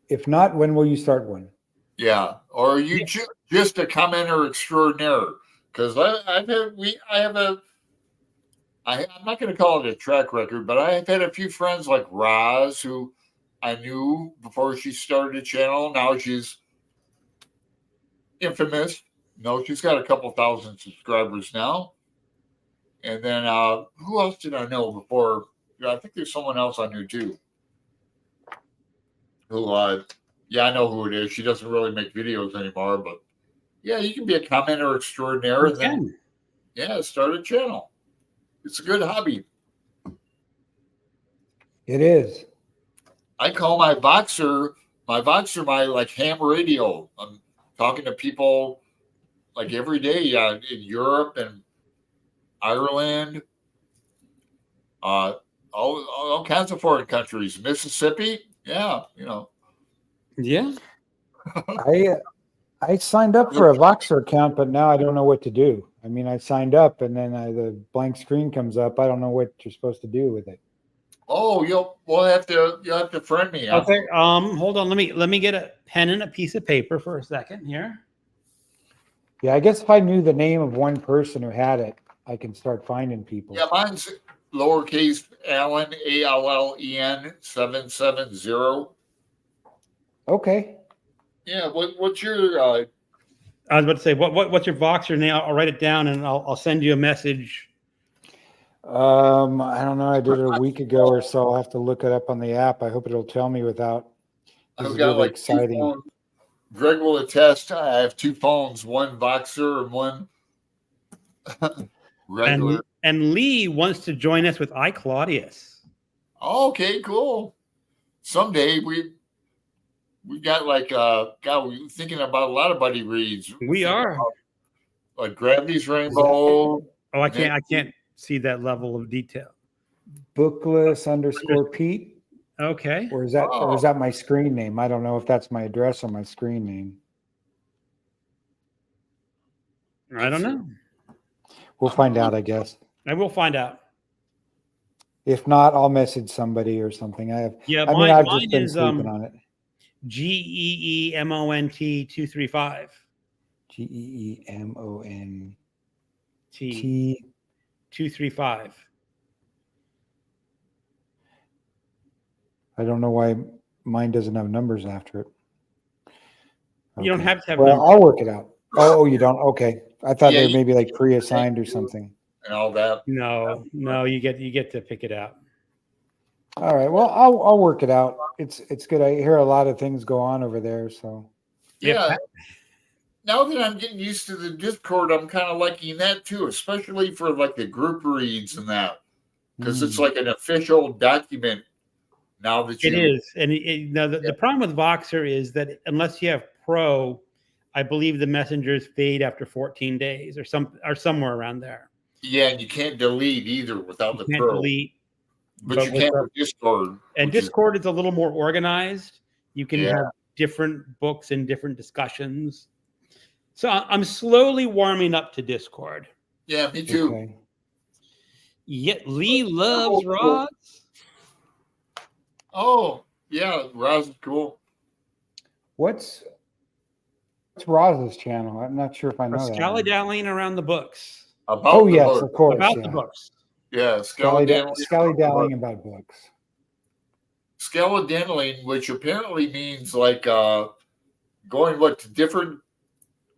B: if not, when will you start one?
C: Yeah, or are you just a commenter extraordinaire? Because I'm not going to call it a track record, but I have had a few friends like Roz who I knew before she started a channel. Now she's infamous. No, she's got a couple thousand subscribers now. And then who else did I know before? I think there's someone else I knew too. Who yeah, I know who it is. She doesn't really make videos anymore, but yeah, you can be a commenter extraordinaire and then start a channel. It's a good hobby.
B: It is.
C: I call my Voxer my like ham radio. I'm talking to people like every day in Europe and Ireland, all kinds of foreign countries. Mississippi, yeah, you know.
A: Yeah.
B: I signed up for a Voxer account, but now I don't know what to do. I mean, I signed up and then the blank screen comes up. I don't know what you're supposed to do with it.
C: Oh, you'll have to friend me.
A: Okay. Hold on. Let me get a pen and a piece of paper for a second here.
B: Yeah, I guess if I knew the name of one person who had it, I can start finding people.
C: Yeah, mine's lowercase Allen, ALLEN 770.
B: Okay.
C: Yeah, what's your
A: I was about to say, what's your Voxer name? I'll write it down and I'll send you a message.
B: I don't know. I did it a week ago or so. I'll have to look it up on the app. I hope it'll tell me without.
C: I've got like exciting. Greg will attest. I have two phones, one Voxer and one regular.
A: And Lee wants to join us with iClaudius.
C: Okay, cool. Someday we got like God, we're thinking about a lot of buddy reads.
A: We are
C: like Gravity's Rainbow.
A: Oh, I can't see that level of detail.
B: Bookless _Pete.
A: Okay.
B: Or is that my screen name? I don't know if that's my address or my screen name.
A: I don't know.
B: We'll find out, I guess.
A: I will find out.
B: If not, I'll message somebody or something. I've just been sleeping on it.
A: GEEMONT 235.
B: GEEMONT
A: 235.
B: I don't know why mine doesn't have numbers after it.
A: Okay. You don't have to have
B: numbers. I'll work it out. Oh, you don't? Okay. I thought they were maybe like pre-assigned or something.
C: And all that.
A: No, you get to pick it out.
B: All right. Well, I'll work it out. It's good. I hear a lot of things go on over there. So
C: yeah. now that I'm getting used to the Discord, I'm kind of liking that too, especially for like the group reads and that, because it's like an official document now that
A: It
C: you.
A: is. And now the problem with Voxer is that unless you have Pro, I believe the messengers fade after 14 days or somewhere around there.
C: Yeah, and you can't delete either without the
A: You can't
C: Pro.
A: delete.
C: But you
A: with
C: can't with Discord.
A: And Discord is a little more organized. You can have different books and different discussions. So I'm slowly warming up to Discord.
C: Yeah, me too.
B: Okay.
A: Yet Lee loves rods.
C: Oh, yeah, Roz is cool.
B: What's Roz's channel? I'm not sure if I know that.
A: Scally-dallying around the books.
B: Oh, yes, of course.
A: About the books.
C: Yeah,
B: Scally-dallying about books.
C: Scally-dallying, which apparently means like going to different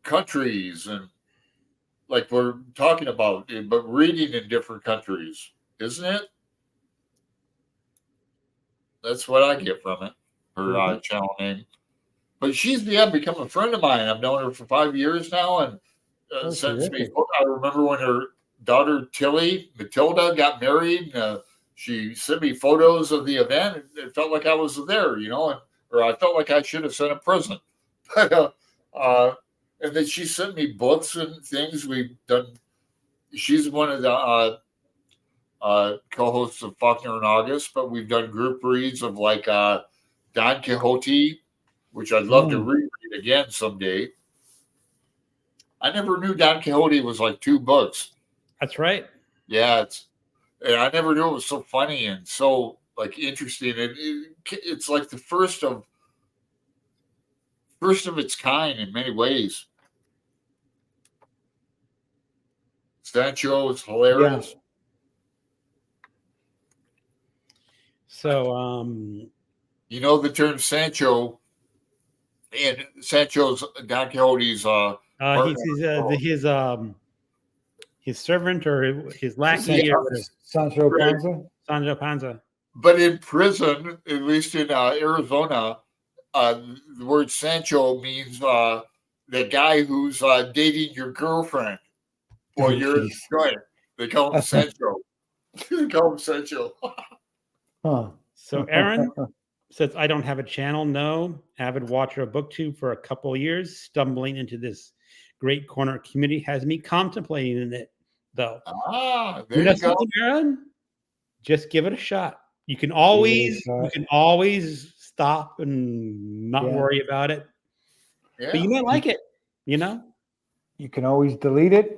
C: countries and like we're talking about, but reading in different countries, isn't it? That's what I get from it. Her channel name. But she's become a friend of mine. I've known her for 5 years now, and sends me. I remember when her daughter Matilda got married. She sent me photos of the event. It felt like I was there, or I felt like I should have sent a present. And then she sent me books and things we've done. She's one of the co-hosts of Faulkner in August, but we've done group reads of like Don Quixote, which I'd love to reread again someday. I never knew Don Quixote was like 2 books.
A: That's right.
C: Yeah, and I never knew it was so funny and so like interesting. It's like the first of its kind in many ways. Sancho is hilarious.
B: Yeah.
A: So,
C: you know the term Sancho, and Sancho's Don Quixote's
A: his servant or his lackey or
B: Sancho Panza.
A: Sancho Panza.
C: But in prison, at least in Arizona, the word Sancho means the guy who's dating your girlfriend. Well, you're right. They call him Sancho. They call him Sancho.
B: Huh.
A: So Aaron says, I don't have a channel. No. Avid watcher of BookTube for a couple of years. Stumbling into this great corner community has me contemplating it, though.
C: There you go.
A: Aaron? Just give it a shot. You can always stop and not worry about it. Yeah. But you might like it,
B: You can always delete it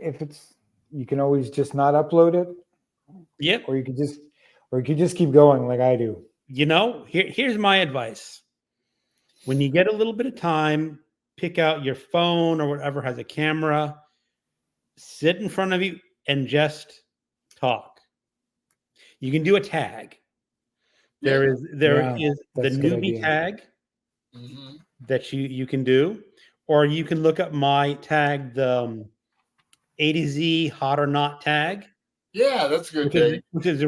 B: you can always just not upload it.
A: Yep.
B: Or you could just keep going like I do.
A: Here's my advice. When you get a little bit of time, pick out your phone or whatever has a camera, sit in front of you and just talk. You can do a tag. There is the newbie tag that you can do, or you can look up my tag, the A to Z hot or not tag.
C: Yeah, that's a good tag.
A: Which is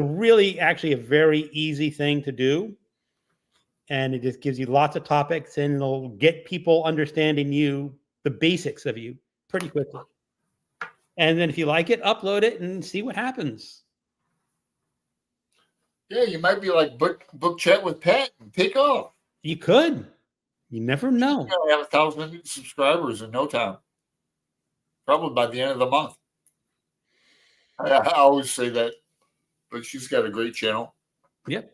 A: actually a very easy thing to do. And it just gives you lots of topics and it'll get people understanding you, the basics of you pretty quickly. And then if you like it, upload it and see what happens.
C: Yeah, you might be like book chat with Pat and take off.
A: You could. You never know.
C: You'll have 1,000 subscribers in no time. Probably by the end of the month. I always say that, but she's got a great channel.
A: Yep.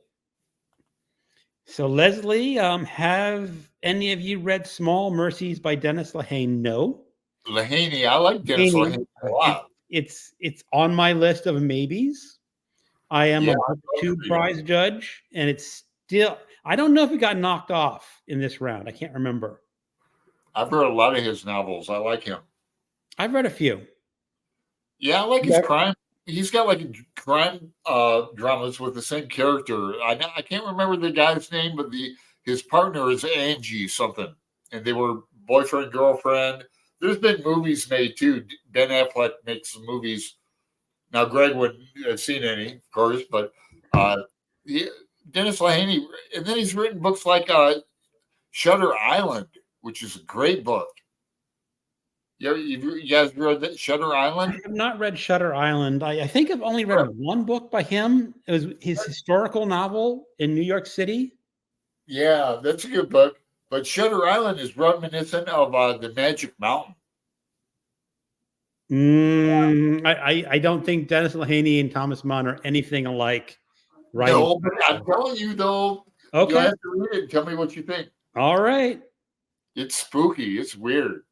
A: So Leslie, have any of you read Small Mercies by Dennis Lehane? No.
C: Lehane, I like Dennis Lehane a lot.
A: It's on my list of maybes. I am a BookTube prize judge, and it's still. I don't know if it got knocked off in this round. I can't remember.
C: I've read a lot of his novels. I like him.
A: I've read a few.
C: Yeah, I like his crime. He's got like crime dramas with the same character. I can't remember the guy's name, but his partner is Angie something, and they were boyfriend girlfriend. There's been movies made too. Ben Affleck makes some movies. Now Greg wouldn't have seen any, of course, but Dennis Lehane, and then he's written books like Shutter Island, which is a great book. You guys read that Shutter
A: I
C: Island?
A: have not read Shutter Island. I think I've only read one book by him. It was his historical novel in New York City.
C: Yeah, that's a good book. But Shutter Island is reminiscent of the Magic Mountain.
A: I don't think Dennis Lehane and Thomas Mann are anything alike. Right.
C: No, but I'm telling you though,
A: Okay.
C: you'll have to read it and tell me what you think.
A: All right.
C: It's spooky. It's weird.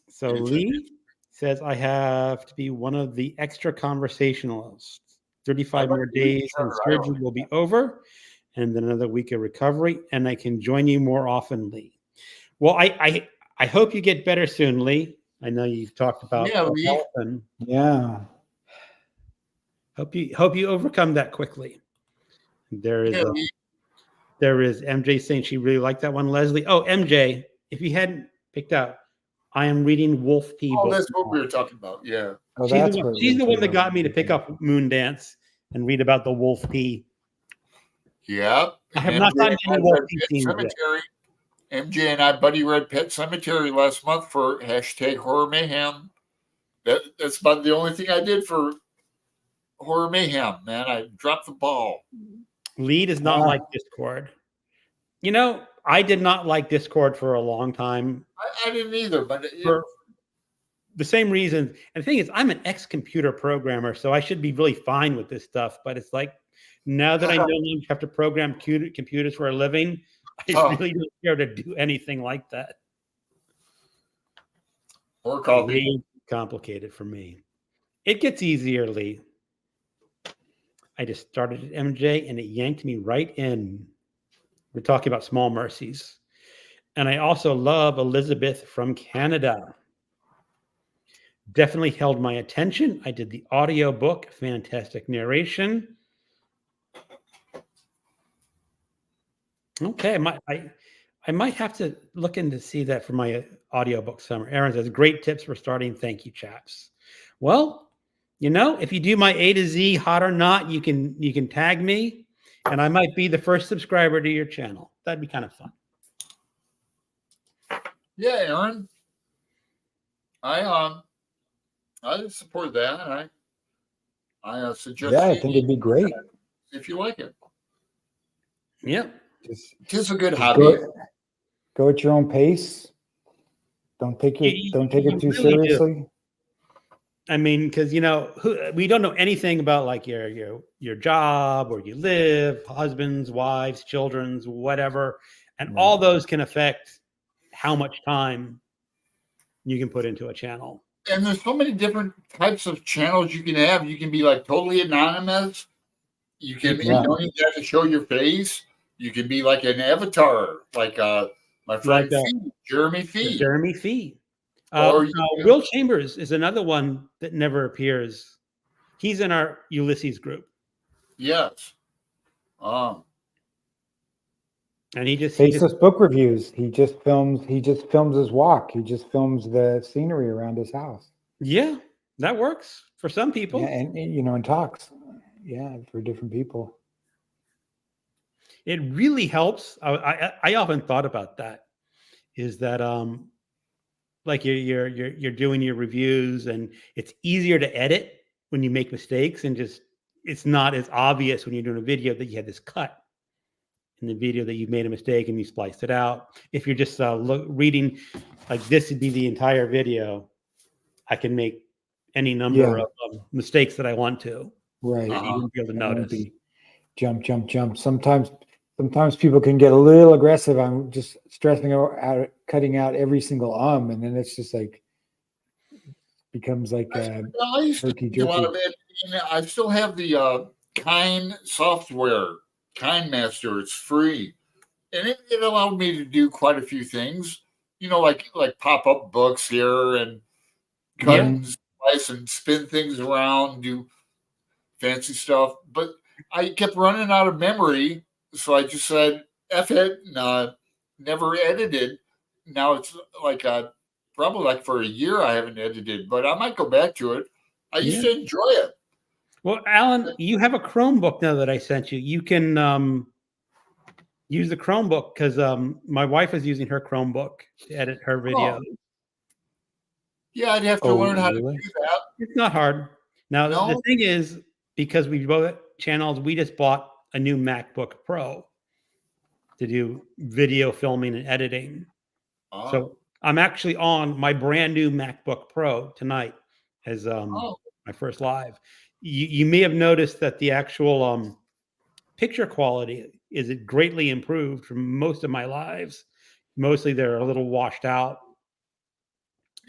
A: So Lee says I have to be one of the extra conversationalists. 35 more days and surgery will be over, and then another week of recovery, and I can join you more often, Lee. Well, I hope you get better soon, Lee. I know you've talked about health, and hope you overcome that quickly. There is MJ saying she really liked that one, Leslie. Oh, MJ, if you hadn't picked out, I am reading Wolf P.
C: Oh, that's what we were talking about. Yeah.
B: Oh,
A: she's the one that got me to pick up Moondance and read about the Wolf P.
C: Yeah.
A: I have not gotten any Wolf P scenes
C: yet. MJ and I buddy read Pet Cemetery last month for #Horror Mayhem. That's about the only thing I did for Horror Mayhem, man. I dropped the ball.
A: Lee does not like Discord. You know, I did not like Discord for a long time.
C: I didn't either, but
A: for the same reason. And the thing is, I'm an ex-computer programmer, so I should be really fine with this stuff. But it's like, now that I no longer have to program computers for a living, I really don't care to do anything like that.
C: Or coffee.
A: Way complicated for me. It gets easier, Lee. I just started at MJ and it yanked me right in. We're talking about Small Mercies. And I also love Elizabeth from Canada. Definitely held my attention. I did the audio book, fantastic narration. Okay, I might have to look into see that for my audiobook summer. Aaron says, great tips for starting. Thank you, chaps. Well, you know, if you do my A to Z, hot or not, you can tag me, and I might be the first subscriber to your channel. That'd be kind of fun.
C: Yeah, Aaron. I support that. I suggest.
B: Yeah, I think it'd be great
C: if you like it.
A: Yep.
C: It's a good hobby.
B: Go at your own pace. Don't take it too seriously.
A: Do. I mean, because you know, we don't know anything about like your job, where you live, husbands, wives, children's, whatever, and all those can affect how much time you can put into a channel.
C: And there's so many different types of channels you can have. You can be like totally anonymous. You can you don't even have to show your face. You can be like an avatar, like my friend Jeremy Fee.
A: Jeremy Fee. Will Chambers is another one that never appears. He's in our Ulysses group.
C: Yes.
A: And he just
B: Faceless book reviews. He just films his walk. He just films the scenery around his house.
A: Yeah, that works for some people.
B: Yeah, and you know, and talks. Yeah, for different people.
A: It really helps. I often thought about that. Is that like you're doing your reviews, and it's easier to edit when you make mistakes, and just it's not as obvious when you're doing a video that you had this cut in the video that you made a mistake and you spliced it out. If you're just reading, like this would be the entire video, I can make any number of mistakes that I want to.
B: Right.
A: You wouldn't be able to notice.
B: Jump. Sometimes people can get a little aggressive. I'm just stressing out, cutting out every single and then it's just like becomes like
C: I used to do a lot of it. I still have the Kind software, Kind Master. It's free, and it allowed me to do quite a few things. You know, like pop up books here and cut and slice and spin things around, do fancy stuff. But I kept running out of memory. So I just said, F it, and never edited. Now it's like probably like for a year I haven't edited, but I might go back to it. I used to enjoy it.
A: Well, Alan, you have a Chromebook now that I sent you. You can use the Chromebook because my wife is using her Chromebook to edit her video.
C: Yeah, I'd have to
B: Oh,
C: learn how
B: really?
C: to do that.
A: It's not hard. Now, the
C: No?
A: thing is, because we both channels, we just bought a new MacBook Pro to do video filming and editing.
C: Oh,
A: So I'm actually on my brand new MacBook Pro tonight as
C: oh,
A: my first live. You may have noticed that the actual picture quality is greatly improved from most of my lives. Mostly they're a little washed out,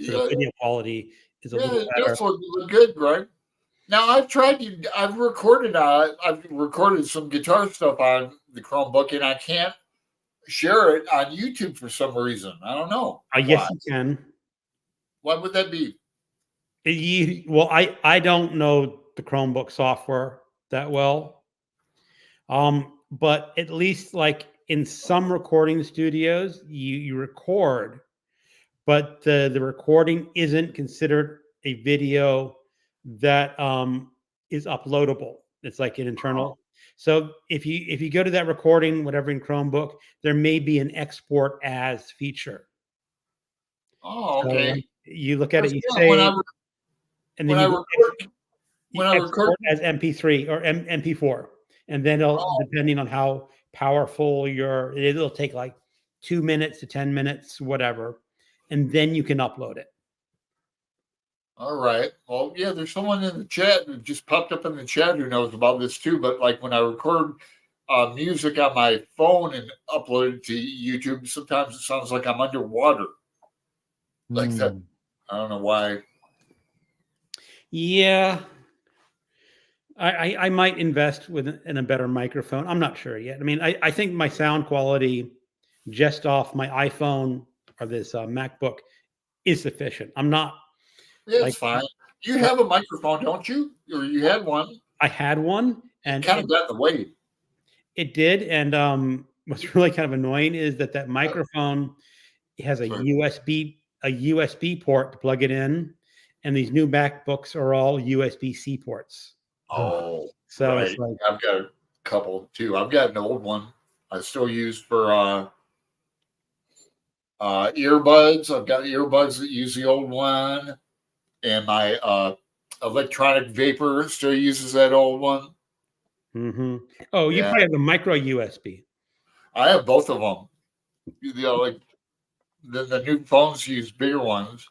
A: so the
C: yeah,
A: video quality is a
C: yeah,
A: little
C: it
A: better.
C: does look good, Greg. Now I've recorded some guitar stuff on the Chromebook, and I can't share it on YouTube for some reason. I don't know
A: Yes,
C: why.
A: you can.
C: Why would that be?
A: Well, I don't know the Chromebook software that well, but at least like in some recording studios, you record, but the recording isn't considered a video that is uploadable. It's like an
C: Oh,
A: internal. So if you go to that recording, whatever in Chromebook, there may be an export as feature.
C: oh,
A: So
C: okay.
A: like, you look at it,
C: Because
A: you
C: yeah,
A: save, and then
C: when I record
A: you
C: when I record,
A: export as MP3 or MP4, and then it'll,
C: oh,
A: depending on how powerful it'll take like 2 minutes to 10 minutes, whatever, and then you can upload it.
C: all right. Well, yeah, there's someone in the chat who just popped up in the chat who knows about this too. But like when I record music on my phone and upload it to YouTube, sometimes it sounds like I'm underwater. Like that.
B: Hmm.
C: I don't know why.
A: Yeah, I might invest in a better microphone. I'm not sure yet. I mean, I think my sound quality just off my iPhone or this MacBook is sufficient. I'm not
C: Yeah, it's
A: like
C: fine. You have a microphone, don't you? Or you had one?
A: I had one
C: It
A: and
C: kind of got in the way.
A: it did. And what's really kind of annoying is that microphone has
C: Sorry.
A: a USB port to plug it in, and these new MacBooks are all USB-C ports.
C: Oh,
A: So it's
C: right.
A: like,
C: I've got a couple too. I've got an old one I still use for earbuds. I've got earbuds that use the old one, and my electronic vapor still uses that old one.
A: mhm. Oh, you
C: Yeah,
A: probably have the micro USB.
C: I have both of them. You know, like the new phones use bigger ones.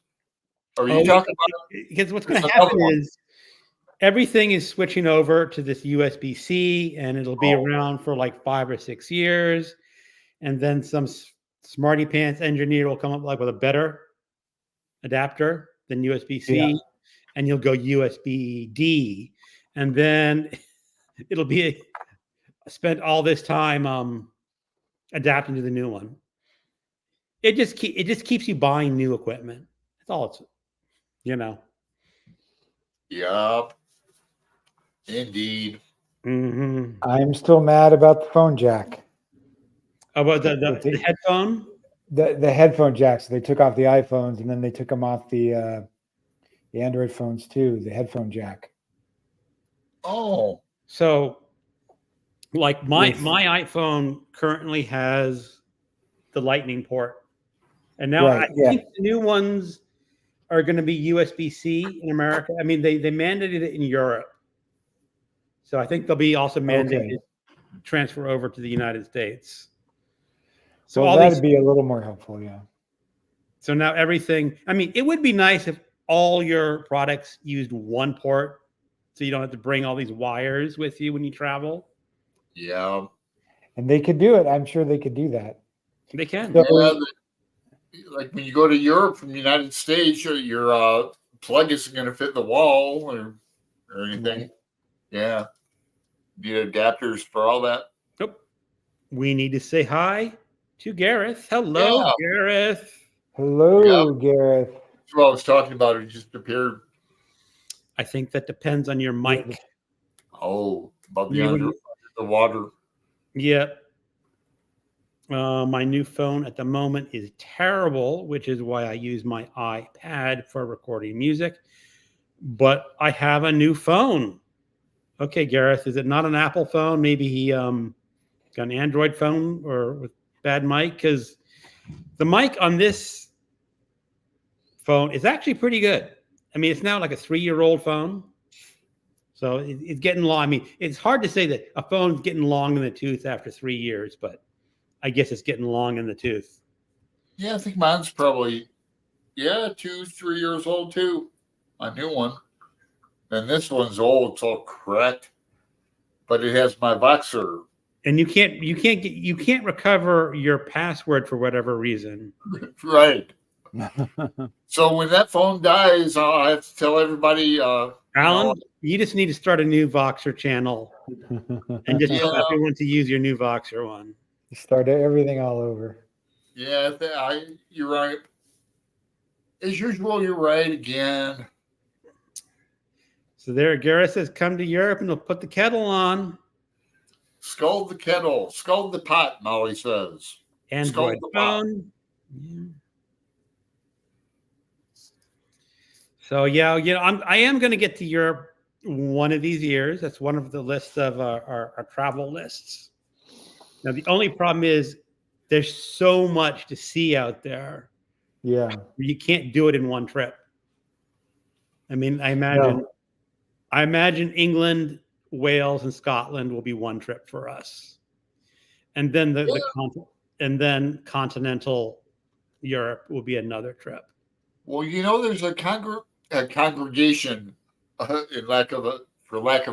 C: Are you
A: Oh,
C: talking about?
A: because what's going
C: There's
A: to
C: another
A: happen
C: one.
A: is everything is switching over to this USB-C, and it'll be
C: Oh,
A: around for like 5 or 6 years, and then some smarty pants engineer will come up like with a better adapter than
B: Yeah.
A: USB-C, and you'll go USB-D, and then it'll be spent all this time adapting to the new one. It just keeps you buying new equipment. That's all it's, you know.
C: yep, indeed.
A: Mm-hmm.
B: I'm still mad about the phone jack.
A: About
B: They
A: the
B: take
A: headphone.
B: the headphone jacks. They took off the iPhones and then they took them off the Android phones too. The headphone jack.
C: Oh,
A: So, like
B: With
A: my iPhone currently has the Lightning port, and now I
B: right, yeah,
A: think the new ones are going to be USB-C in America. I mean, they mandated it in Europe, so I think they'll be also mandated
B: okay.
A: transfer over to the United States. So
B: Well,
A: all these,
B: that'd be a little more helpful, yeah.
A: so now everything. I mean, it would be nice if all your products used one port, so you don't have to bring all these wires with you when you travel.
C: yeah,
B: And they could do it. I'm sure they could do that.
A: They can.
B: So
C: yeah. Like when you go to Europe from the United States, your plug isn't going to fit the wall or anything.
B: right.
C: Yeah, need adapters for all that.
A: Nope. We need to say hi to Gareth. Hello,
C: Yeah,
A: Gareth.
C: yeah.
B: Hello, Gareth.
C: That's what I was talking about. It just appeared.
A: I think that depends on your
B: Yeah,
A: mic.
C: Oh, above the
A: You,
C: the water.
A: yeah. My new phone at the moment is terrible, which is why I use my iPad for recording music. But I have a new phone. Okay, Gareth, is it not an Apple phone? Maybe he got an Android phone or with bad mic, because the mic on this phone is actually pretty good. I mean, it's now like a 3-year-old phone. So it's getting long. I mean, it's hard to say that a phone's getting long in the tooth after 3 years, but I guess it's getting long in the tooth.
C: Yeah, I think mine's probably 2-3 years old too. A new one. And this one's old, it's all cracked, but it has my Voxer.
A: And you can't recover your password for whatever reason.
C: Right. So when that phone dies, I have to tell everybody.
A: Alan, you just need to start a new Voxer channel and just tell everyone to use your new Voxer one.
B: Start everything all over.
C: Yeah, you're right. As usual, you're right again.
A: So there, Gareth says, come to Europe and they'll put the kettle on.
C: Scald the kettle, scald the pot, Molly says.
A: Android phone. Yeah. So yeah, I am going to get to Europe one of these years. That's one of the lists of our travel lists. Now the only problem is there's so much to see out there.
B: Yeah,
A: you can't do it in one trip. I mean, I imagine England, Wales, and Scotland will be one trip for us, and then then continental Europe will be another trip.
C: Well, there's a congregation, for lack of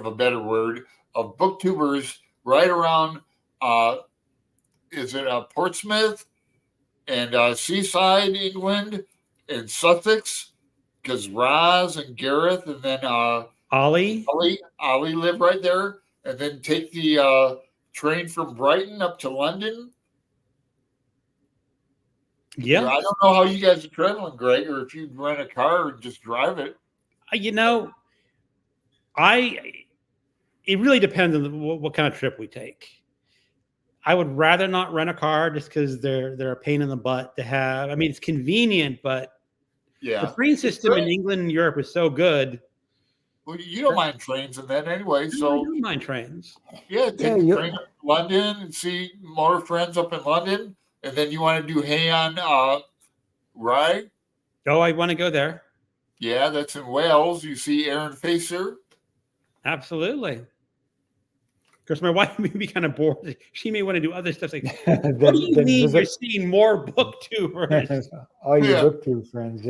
C: a better word, of booktubers right around. Is it Portsmouth and Seaside, England, and Sussex? Because Roz and Gareth and then
A: Ollie
C: live right there, and then take the train from Brighton up to London.
A: Yeah,
C: I don't know how you guys are traveling, Greg, or if you rent a car and just drive it.
A: It really depends on what kind of trip we take. I would rather not rent a car just because they're a pain in the butt to have. I mean, it's convenient, but the train system in England and Europe is so good.
C: Well, you don't mind trains and that anyway, so
A: I don't mind trains.
C: Yeah, take the train up to London and see more friends up in London, and then you want to do Hay-on Rye.
A: Oh, I want to go there.
C: Yeah, that's in Wales. You see Aaron Facer.
A: Absolutely. Because my wife may be kind of bored. She may want to do other stuff. Like, what do you mean you're seeing more booktubers?
B: All your booktube friends,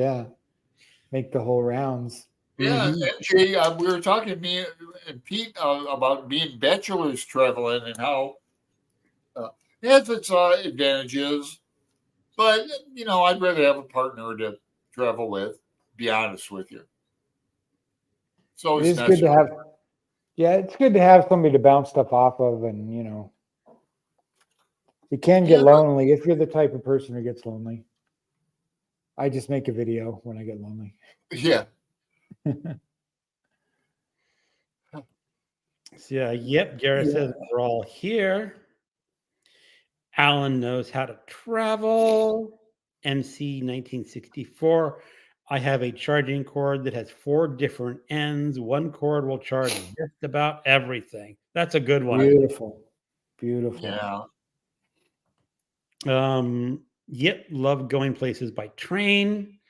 B: make the whole rounds.
C: Yeah, MJ, we were talking, me and Pete, about being bachelors traveling and how it has its advantages. But, I'd rather have a partner to travel with, be honest with you. So
B: it's good to have. Yeah, it's good to have somebody to bounce stuff off of, and it can get lonely if you're the type of person who gets lonely. I just make a video when I get lonely.
C: Yeah.
A: Yep. Gareth says we're all here. Alan knows how to travel. MC 1964. I have a charging cord that has 4 different ends. One cord will charge just about everything. That's a good one.
B: Beautiful.
C: Yeah.
A: Yep. Love going places by train.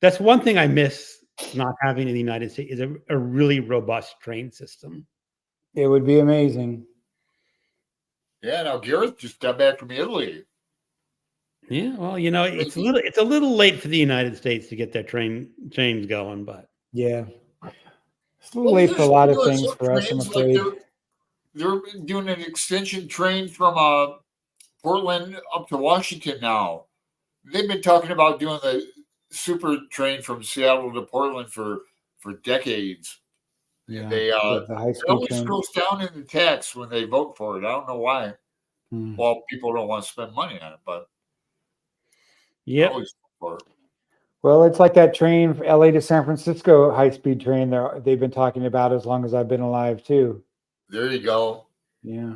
A: That's one thing I miss not having in the United States is a really robust train system.
B: It would be amazing.
C: Yeah. Now Gareth just got back from Italy.
A: Yeah, well, it's a little late for the United States to get their trains going, but
B: it's a little late for a lot of things for us, I'm afraid.
C: Like they're doing an extension train from Portland up to Washington now. They've been talking about doing the super train from Seattle to Portland for decades.
B: Yeah,
C: they always goes down in the tax when they vote for it. I don't know why. Well, people don't want to spend money on it, but
B: well, it's like that train from LA to San Francisco high-speed train they've been talking about as long as I've been alive too.
C: There you go.
B: Yeah.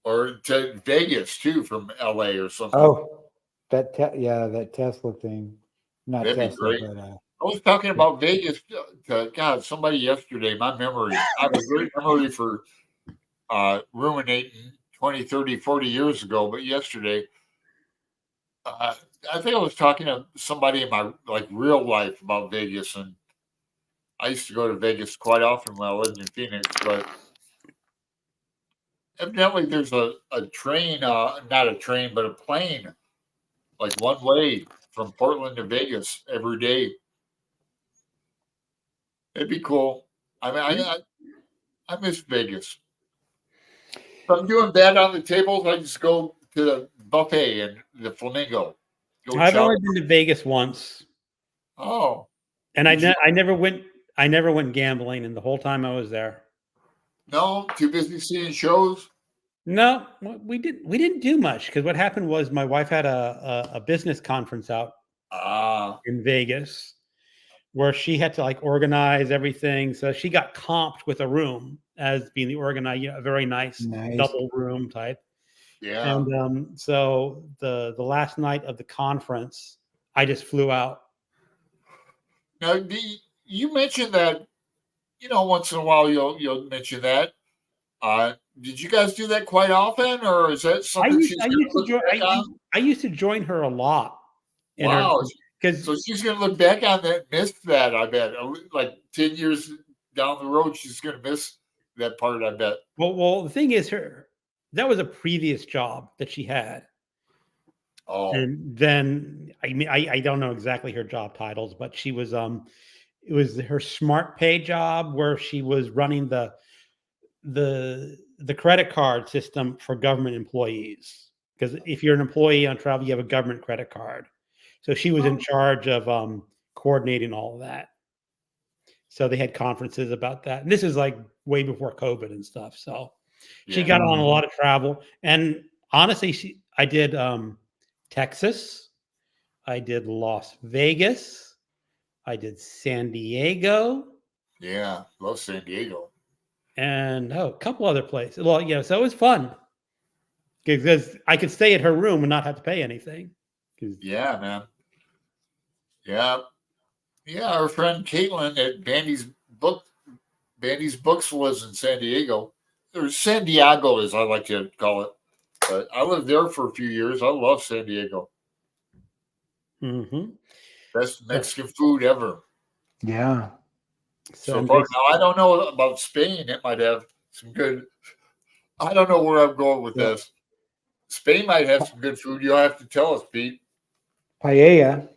C: Or to Vegas too from LA or something.
B: Oh, that Tesla thing. Not
C: That'd
B: Tesla,
C: be great.
B: but
C: I was talking about Vegas to somebody yesterday. My memory. I have a great memory for ruminating 20, 30, 40 years ago, but yesterday I think I was talking to somebody in my like real life about Vegas, and I used to go to Vegas quite often when I lived in Phoenix. But evidently, there's a train, not a train, but a plane, like one way from Portland to Vegas every day. It'd be cool. I mean, I miss Vegas. If I'm doing bad on the tables, I just go to the buffet and the Flamingo. Go
A: I've
C: chow.
A: only been to Vegas once,
C: Oh,
A: and
C: did you?
A: I never went. I never went gambling, and the whole time I was there.
C: No, too busy seeing shows.
A: No, we didn't. We didn't do much because what happened was my wife had a business conference out
C: Ah,
A: in Vegas where she had to like organize everything. So she got comped with a room as being the organizer, a very nice
B: Nice.
A: double room type.
C: yeah.
A: And so the last night of the conference, I just flew out.
C: Now, you mentioned that once in a while you'll mention that. Did you guys do that quite often, or is that something she's
A: I
C: going to
A: used to
C: look
A: join.
C: back on?
A: I used to join her a lot in her
C: Wow.
A: because
C: So she's going to look back on that, miss that. I bet, like 10 years down the road, she's going to miss that part. I bet.
A: well the thing is that was a previous job that she had.
C: Oh,
A: And then I mean I don't know exactly her job titles, but she was it was her smart pay job where she was running the credit card system for government employees. Because if you're an employee on travel, you have a government credit card. So she was in charge of coordinating all of that. So they had conferences about that. And this is like way before COVID and stuff. So she
C: yeah.
A: got on a lot of travel. And honestly, I did Texas. I did Las Vegas. I did San Diego.
C: Yeah. Love San Diego.
A: And a couple other places. Well, yeah, so it was fun because I could stay at her room and not have to pay anything.
C: Yeah, man. Yeah. Yeah. Our friend Caitlin at Bandy's Books lives in San Diego. Or San Diego, as I like to call it. But I lived there for a few years. I love San Diego.
A: Mm-hmm.
C: Best Mexican food ever.
B: Yeah.
C: So far. Now, I don't know about Spain. It might have some good. I don't know where I'm going with this. Spain might have some good food. You'll have to tell us, Pete.
B: Paella.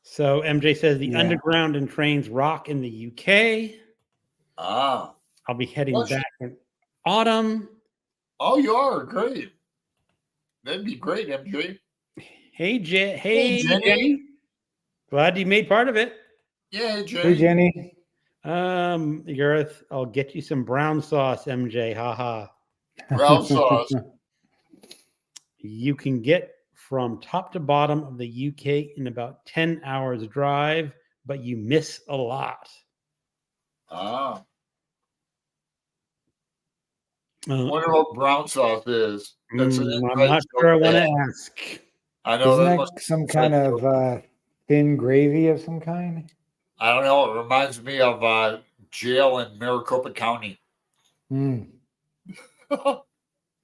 A: So MJ says the
B: Yeah.
A: underground and trains rock in the UK.
C: Ah.
A: I'll be heading back in autumn.
C: Oh, you are great. That'd be great, MJ.
A: Hey,
C: Jenny.
A: Jenny. Glad you made part of it.
C: Yeah, Jenny.
B: Hey, Jenny.
A: Gareth, I'll get you some brown sauce, MJ. Haha.
C: Brown sauce.
A: You can get from top to bottom of the UK in about 10 hours drive, but you miss a lot.
C: Ah. I wonder what brown sauce is. That's
A: I'm not sure I want to ask.
C: I know
B: Isn't
C: that
B: that some kind of thin gravy of some kind?
C: I don't know. It reminds me of jail in Maricopa County.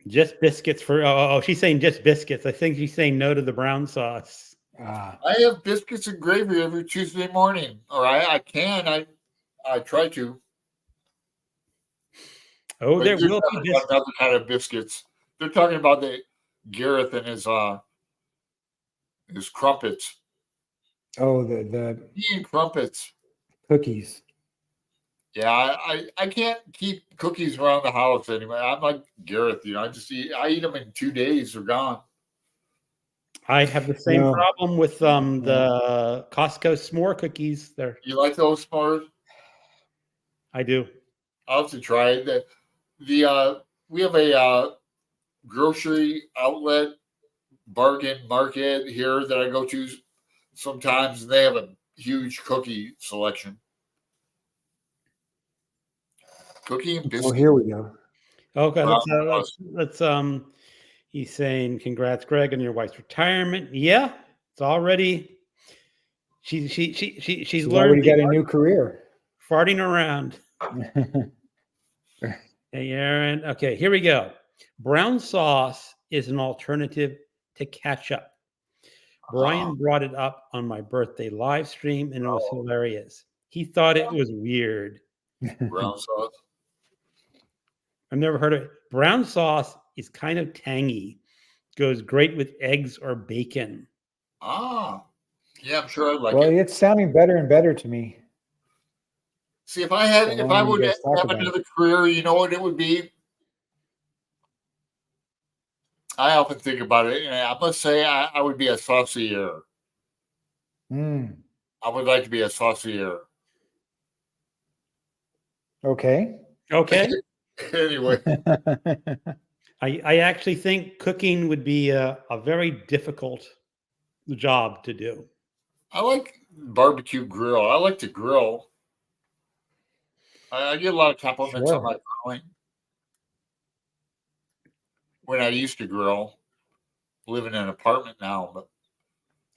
A: Just biscuits for she's saying just biscuits. I think she's saying no to the brown sauce.
C: I have biscuits and gravy every Tuesday morning, or I try to.
A: Oh,
C: But
A: there
C: they're
A: will
C: talking
A: be
C: about
A: biscuits.
C: another kind of biscuits. They're talking about the Gareth and his crumpets.
B: Oh, the
C: Eating crumpets.
B: cookies.
C: Yeah, I can't keep cookies around the house anymore. I'm like Gareth, I eat them in 2 days, they're gone.
A: I have the same problem with the Costco s'more cookies. There,
C: You like those s'mores?
A: I do.
C: I'll have to try it. We have a grocery outlet bargain market here that I go to sometimes, and they have a huge cookie selection. Cookie and biscuit.
B: Oh, here we go.
A: Okay, let's he's saying congrats, Greg, on your wife's retirement. Yeah, it's already she's learned
B: already got a new career.
A: Farting around. Hey, Aaron. Okay, here we go. Brown sauce is an alternative to ketchup. Brian brought it up on my birthday live stream, and it was hilarious. He thought it was weird.
C: Brown sauce.
A: I've never heard of it. Brown sauce is kind of tangy. Goes great with eggs or bacon.
C: Yeah, I'm sure I'd like
B: Well,
C: it.
B: it's sounding better and better to me.
C: See, if I would
B: guys talk
C: have
B: about
C: another career, you know what it would be? I often think about it, and I must say I would be a saucier.
B: Mm,
C: I would like to be a saucier.
B: okay.
A: Okay.
C: Anyway,
A: I actually think cooking would be a very difficult job to do.
C: I like barbecue grill. I like to grill. I get a lot of compliments on
B: Sure.
C: my grilling. When I used to grill, live in an apartment now, but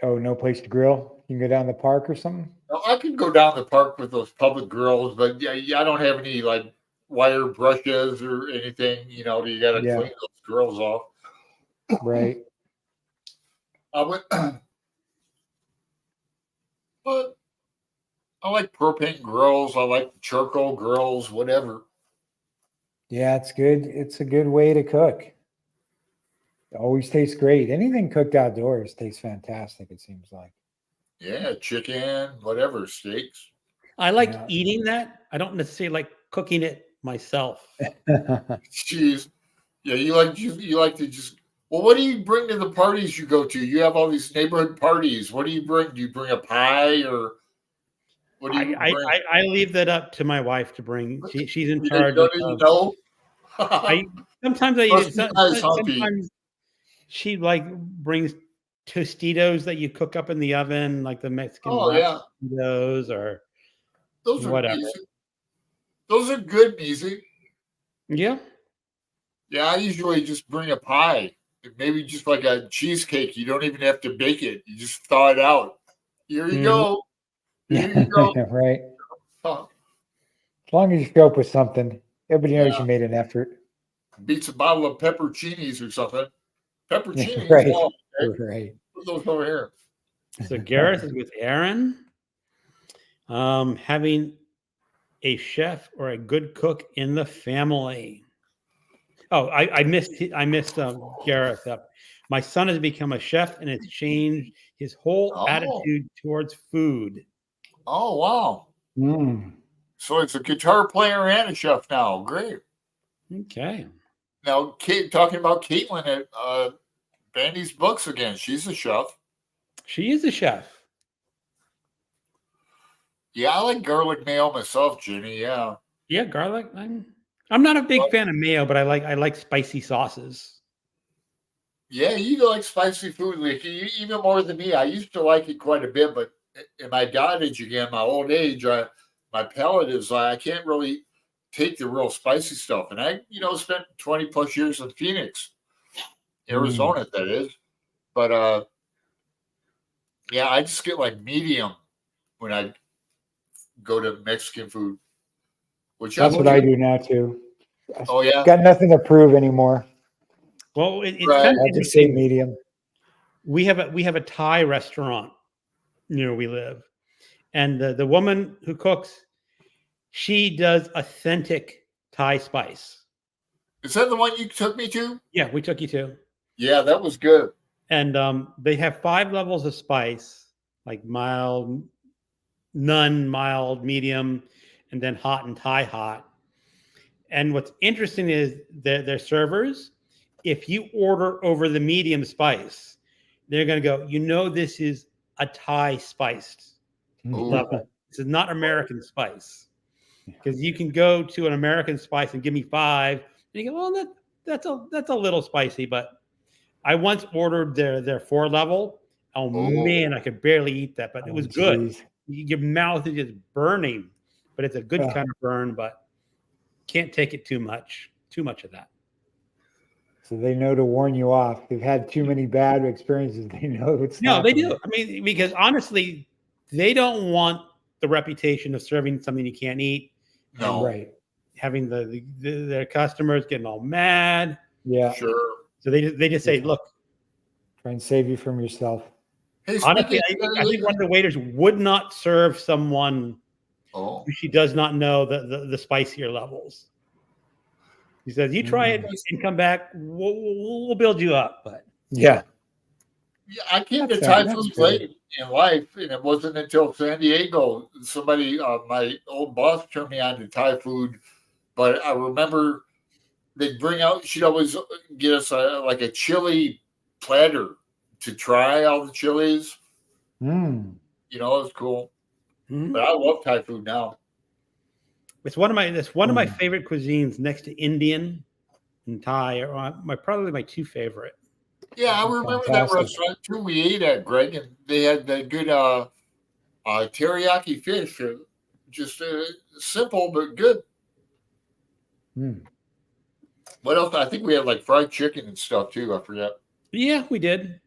B: Oh, no place to grill? You can go down the park or something?
C: no, I could go down the park with those public grills, but yeah, I don't have any like wire brushes or anything. You know, you got to
B: Yeah.
C: clean those grills off.
B: Right.
C: I would, but I like propane grills. I like charcoal grills, whatever.
B: Yeah, it's good. It's a good way to cook. It always tastes great. Anything cooked outdoors tastes fantastic, it seems like.
C: Yeah, chicken, whatever, steaks.
A: I like
B: Yeah.
A: eating that. I don't necessarily like cooking it myself.
C: Jeez, yeah, you like to just. Well, what do you bring to the parties you go to? You have all these neighborhood parties. What do you bring? Do you bring a pie or what do you bring?
A: I leave that up to my wife to bring. She's in
C: You
A: charge
C: don't even
A: of.
C: know.
A: Sometimes I eat
C: Must
A: it.
C: be nice, huh, Pete?
A: Sometimes she like brings Tostitos that you cook up in the oven, like the Mexican
C: Oh
A: wrap
C: yeah,
A: Tostitos or
C: those are
A: whatever.
C: easy. Those are good and easy.
A: Yeah.
C: Yeah, I usually just bring a pie. Maybe just like a cheesecake. You don't even have to bake it. You just thaw it out. Here you
A: Mhm.
C: go. Here you go.
B: Right.
C: Huh.
B: As long as you show up with something, everybody knows
C: Yeah.
B: you made an effort.
C: Beats a bottle of pepperoncinis or something. Pepperoncinis.
B: Right.
C: Oh, okay.
B: Right.
C: Put those over here.
A: So Gareth is with Aaron. Having a chef or a good cook in the family. Oh, I missed Gareth up. My son has become a chef and it's changed his whole
C: Oh.
A: attitude towards food.
C: Oh, wow.
B: Mm.
C: So it's a guitar player and a chef now. Great.
A: Okay.
C: Now, talking about Caitlin at Bandy's Books again. She's a chef.
A: She is a chef.
C: Yeah, I like garlic mayo myself, Jimmy. Yeah.
A: Yeah, garlic. I'm not a big fan of mayo, but I like spicy sauces.
C: Yeah, you like spicy food, like even more than me. I used to like it quite a bit, but in my dotage again, my old age, my palate is I can't really take the real spicy stuff. And I, spent 20 plus years in Phoenix, Arizona, that is. But yeah, I just get like medium when I go to Mexican food.
B: That's what I do now too.
C: Oh yeah,
B: Got nothing to prove anymore.
A: Well, it's
C: Right.
A: kind of
B: I just say
A: interesting.
B: medium.
A: We have a Thai restaurant near where we live, and the woman who cooks, she does authentic Thai spice.
C: is that the one you took me to?
A: Yeah, we took you to.
C: Yeah, that was good.
A: And they have 5 levels of spice, like mild, none, mild, medium, and then hot and Thai hot. And what's interesting is their servers, if you order over the medium spice, they're going to go, this is a Thai spiced level. This is not American spice. Because you can go to an American spice and give me 5, and you go, well, that's a little spicy, but I once ordered their 4 level. Oh man, I could barely eat that, but it was good.
B: Geez.
A: Your mouth is just burning, but it's a good kind of burn, but can't take it too much of that.
B: So they know to warn you off. They've had too many bad experiences. They know what's
A: No, they
B: happening.
A: do. I mean, because honestly, they don't want the reputation of serving something you can't eat.
C: No,
B: Right.
A: Having their customers getting all mad.
B: Yeah.
C: sure.
A: So they just say, look,
B: Try and save you from yourself.
C: Hey,
A: honestly,
C: speaking
A: I think one of the waiters would not serve someone
C: oh,
A: who she does not know the spicier levels. He says, you try it and come back, we'll build you up. But
B: Yeah.
C: yeah, I came to
B: That's
C: Thai
B: that's
C: food
B: fair.
C: late in life, and it wasn't until San Diego somebody, my old boss, turned me on to Thai food. But I remember they'd bring out. She'd always get us like a chili platter to try all the chilies.
B: Mm.
C: You know, it was cool.
A: Mhm.
C: But I love Thai food now.
A: It's one of my favorite cuisines next to Indian and Thai are probably my two favorite.
C: Yeah, I remember that
B: Fantastic.
C: restaurant too. We ate at Greg, and they had that good teriyaki fish. Just simple but good.
B: Mm.
C: What else? I think we had like fried chicken and stuff too. I forget.
A: Yeah, we did.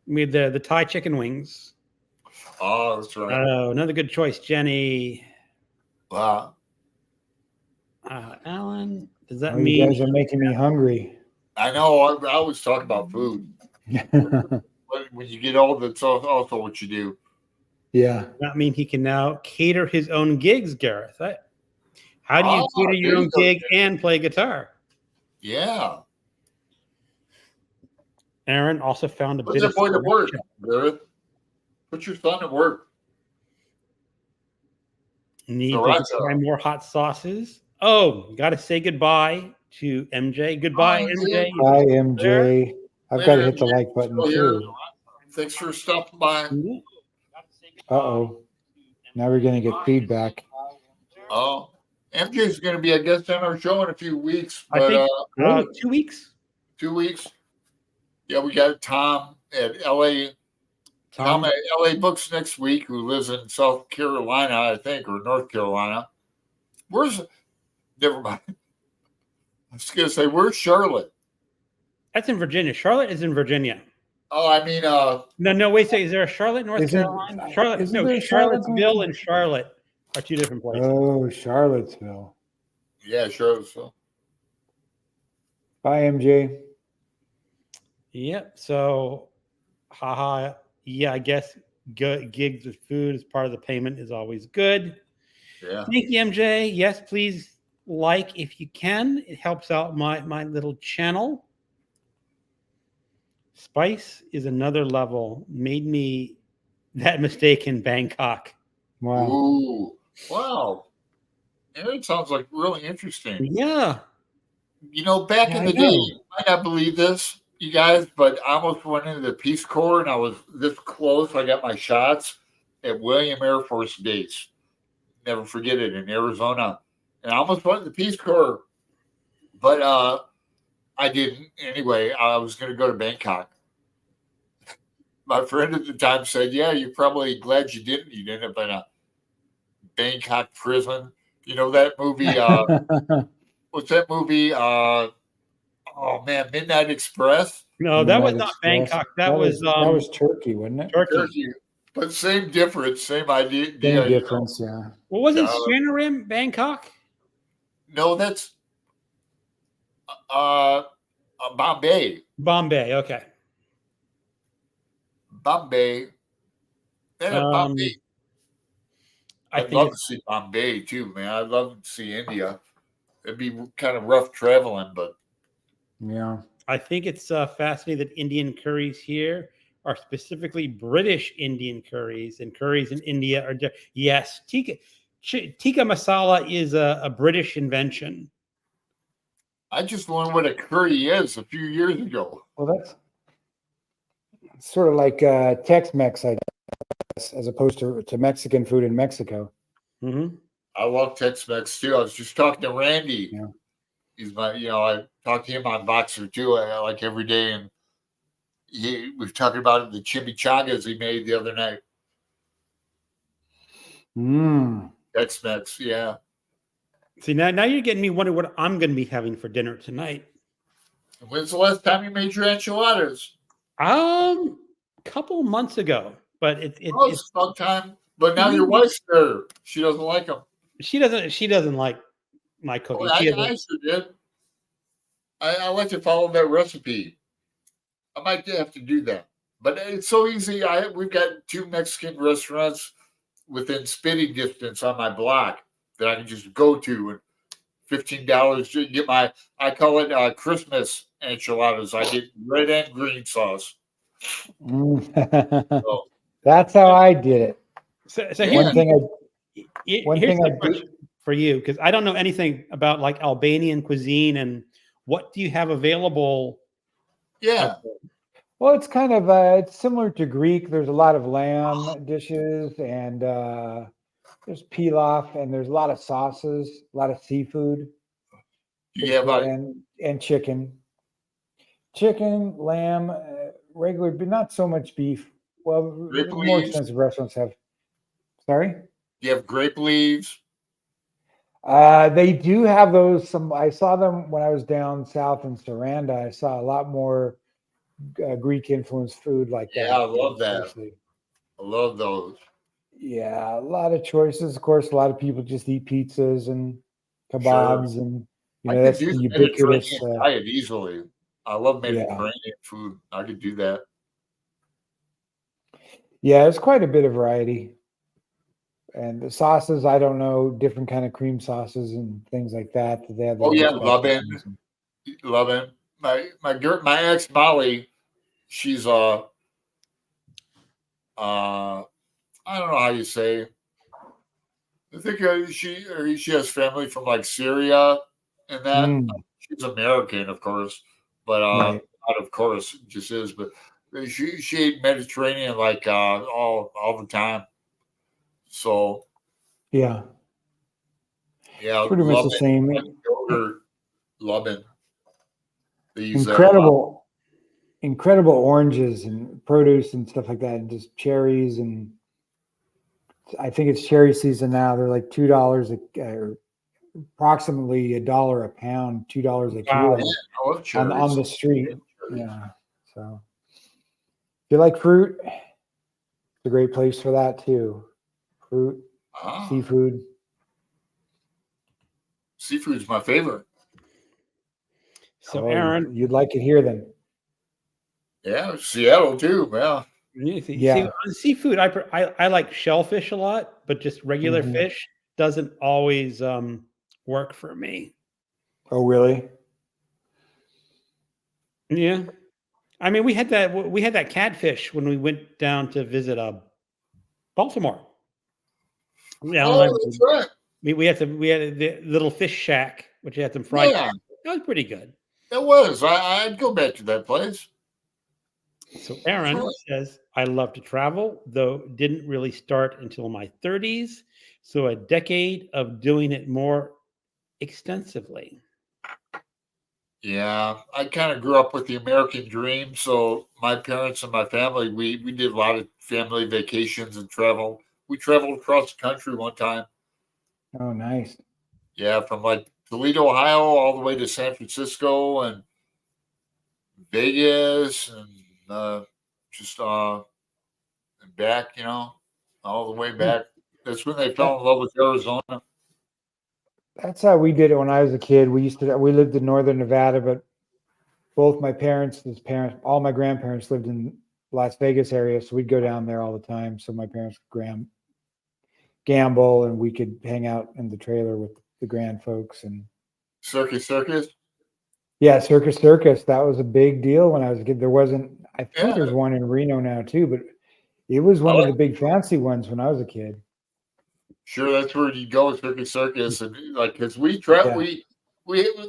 A: We had the Thai chicken wings.
C: Oh, that's right.
A: Oh, another good choice, Jenny.
C: Wow.
A: Alan, does that
B: Oh, you
A: mean
B: guys are making me hungry.
C: I know. I always talk about food. But when you get old, that's also what you do.
B: Yeah.
A: that mean he can now cater his own gigs, Gareth? How do you cater your
C: there you
A: own
C: go.
A: gig and play guitar?
C: Yeah.
A: Aaron also found a
C: Put
A: bit
C: that
A: of
C: boy to work,
A: selection.
C: Gareth. Put your son to work.
A: Need
C: So
A: to
C: that's
A: try more hot sauces. Oh, got to say goodbye to MJ. Goodbye,
C: Bye,
A: MJ.
B: Hi,
A: There.
B: MJ. I've got to
C: Later,
B: hit the
C: MJ.
B: like button
C: Still here.
B: too.
C: Thanks for stopping by.
B: Uh-oh. Now we're going to get feedback.
C: Oh, MJ is going to be a guest on our show in a few weeks,
A: I
C: but
A: think 2 weeks.
C: 2 weeks. Yeah, we got Tom at LA. Tom
A: Tom,
C: at LA Books next week, who lives in South Carolina, I think, or North Carolina. Never mind. I was going to say, where's Charlotte?
A: that's in Virginia. Charlotte is in Virginia.
C: Oh, I mean,
A: No, wait. Say, is there a Charlotte, North
B: Isn't-
A: Carolina? Charlotte,
B: isn't
A: no,
B: there a Charlotte,
A: Charlottesville
B: North-
A: and Charlotte are two different places.
B: Oh, Charlottesville.
C: yeah, Charlotte. So.
B: Bye, MJ.
A: Yep. So, haha. Yeah, I guess gigs with food as part of the payment is always good.
C: Yeah.
A: Thank you, MJ. Yes, please like if you can. It helps out my little channel. Spice is another level. Made me that mistake in Bangkok.
B: Wow.
C: Ooh. Wow. Yeah, it sounds like really interesting.
A: Yeah.
C: You know, back
B: Yeah,
C: in
B: I
C: the day,
B: know.
C: you might not believe this, you guys, but I almost went into the Peace Corps and I was this close. I got my shots at William Air Force Base. Never forget it, in Arizona. And I almost went to the Peace Corps, but I didn't. Anyway, I was going to go to Bangkok. My friend at the time said, "Yeah, you're probably glad you didn't. You'd end up in a Bangkok prison." You know that movie? What's that movie? Oh man, Midnight Express.
A: No, that was
B: Midnight
A: not
B: Express.
A: Bangkok. That was
B: Turkey, wasn't it?
A: Turkey.
C: Turkey. But same difference, same idea.
B: Same difference, yeah.
A: What wasn't
C: Uh,
A: Stranarim Bangkok?
C: No, that's Bombay.
A: Bombay. Okay.
C: Bombay. Yeah, Bombay.
A: I
C: I'd
A: think
C: love to see Bombay too, man. I'd love to see India. It'd be kind of rough traveling, but
B: Yeah.
A: I think it's fascinating that Indian curries here are specifically British Indian curries, and curries in India are yes, tikka masala is a British invention.
C: I just learned what a curry is a few years ago.
B: Well, that's sort of like Tex-Mex, I guess, as opposed to Mexican food in Mexico.
A: Mm-hmm.
C: I love Tex-Mex too. I was just talking to Randy.
B: Yeah.
C: He's my, I talk to him on Boxer too, like every day, and we've talking about the chimichangas he made the other night. Tex-Mex, yeah.
A: See, now you're getting me wondering what I'm going to be having for dinner tonight.
C: When's the last time you made your enchiladas?
A: Couple months ago, but it's
C: a long time. But now your wife's there. She doesn't like them.
A: She doesn't like my cooking.
C: Well, I sure did. I like to follow that recipe. I might have to do that. But it's so easy. We've got 2 Mexican restaurants within spitting distance on my block that I can just go to, and $15 to get I call it Christmas enchiladas. I get red and green sauce.
B: Mm.
C: So
B: That's how I did it.
A: So
C: yeah,
B: One
A: here's
B: thing
A: the
B: I do.
A: question for you, because I don't know anything about like Albanian cuisine, and what do you have available
C: yeah,
A: out there?
B: Well, it's kind of it's similar to Greek. There's a lot of lamb dishes, and there's pilaf, and there's a lot of sauces, a lot of seafood.
C: you have
B: And chicken, lamb, regular, but not so much beef. Well,
C: grape
B: the more
C: leaves.
B: expensive restaurants have. Sorry.
C: You have grape leaves.
B: They do have those. I saw them when I was down south in Saranda. I saw a lot more Greek influenced food like
C: Yeah,
B: that.
C: I love that.
B: Especially.
C: I love those.
B: Yeah, a lot of choices. Of course, a lot of people just eat pizzas and
C: Sure.
B: kebabs, and
C: I could
B: that's
C: do
B: the
C: the
B: ubiquitous.
C: Mediterranean diet easily. I love
B: Yeah,
C: Mediterranean food. I could do that.
B: yeah, it's quite a bit of variety. And the sauces, I don't know, different kind of cream sauces and things like that. They have their
C: Oh
B: own
C: yeah,
B: specialties.
C: love it. My ex Molly, she's I don't know how you say. I think she has family from like Syria and that.
B: Mm,
C: She's American, of course, but
B: right.
C: not of course, just is. But she ate Mediterranean like all the time. So
B: Yeah,
C: yeah,
B: pretty much
C: love
B: the
C: it. Like
B: same.
C: yogurt, love it. They use that a lot.
B: Incredible oranges and produce and stuff like that, and just cherries. And I think it's cherry season now. They're like $2 or approximately $1 a pound, $2 a
A: Wow.
C: Yeah,
B: kilo
C: I love
B: on
C: cherries.
B: the street.
C: Cherries.
B: Yeah. So if you like fruit, it's a great place for that too. Fruit,
C: Ah,
B: seafood.
C: seafood's my favorite.
A: So
B: Oh,
A: Aaron,
B: you'd like it here then.
C: Yeah, Seattle too. Yeah.
A: you see
B: Yeah.
A: on seafood, I like shellfish a lot, but just regular
B: Mhm.
A: fish doesn't always work for me.
B: Oh, really?
A: Yeah. I mean, we had that catfish when we went down to visit Baltimore. Yeah,
C: Oh, that's right.
A: we had the little fish shack, which had some fried.
C: Yeah,
A: That was pretty good.
C: that was. I'd go back to that place.
A: So Aaron
C: Sure.
A: says, I love to travel, though didn't really start until my 30s. So a decade of doing it more extensively.
C: Yeah, I kind of grew up with the American dream. So my parents and my family, we did a lot of family vacations and travel. We traveled across the country one time.
B: Oh, nice.
C: Yeah, from like Toledo, Ohio, all the way to San Francisco and Vegas, and just and back. All the way
B: Hmm.
C: back. That's when they fell
B: That,
C: in love with Arizona.
B: that's how we did it when I was a kid. We lived in northern Nevada, but both my parents, his parents, all my grandparents lived in Las Vegas area, so we'd go down there all the time. So my parents could gamble, and we could hang out in the trailer with the grand folks. And
C: Circus.
B: yeah, Circus. That was a big deal when I was a kid. There wasn't. I think
C: Yeah,
B: there's one in Reno now too, but it was
C: I
B: one of
C: like.
B: the big fancy ones when I was a kid.
C: Sure, that's where you go, Circus, and like because we tra-
B: Yeah.
C: we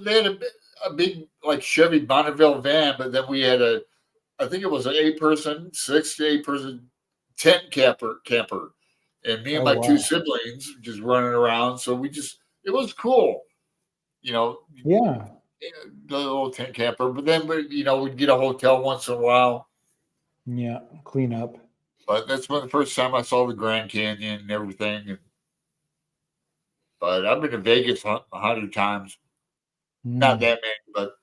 C: they had a big like Chevy Bonneville van, but then we had I think it was an 8 person, 6 to 8 person tent camper, and me and
B: Oh
C: my two
B: wow.
C: siblings just running around. So it was cool, you know,
B: Yeah.
C: the little tent camper. But then we'd get a hotel once in a while.
B: Yeah. Clean up.
C: But that's when the first time I saw the Grand Canyon and everything. But I've been to Vegas 100 times. Not
B: Mm.
C: that many, but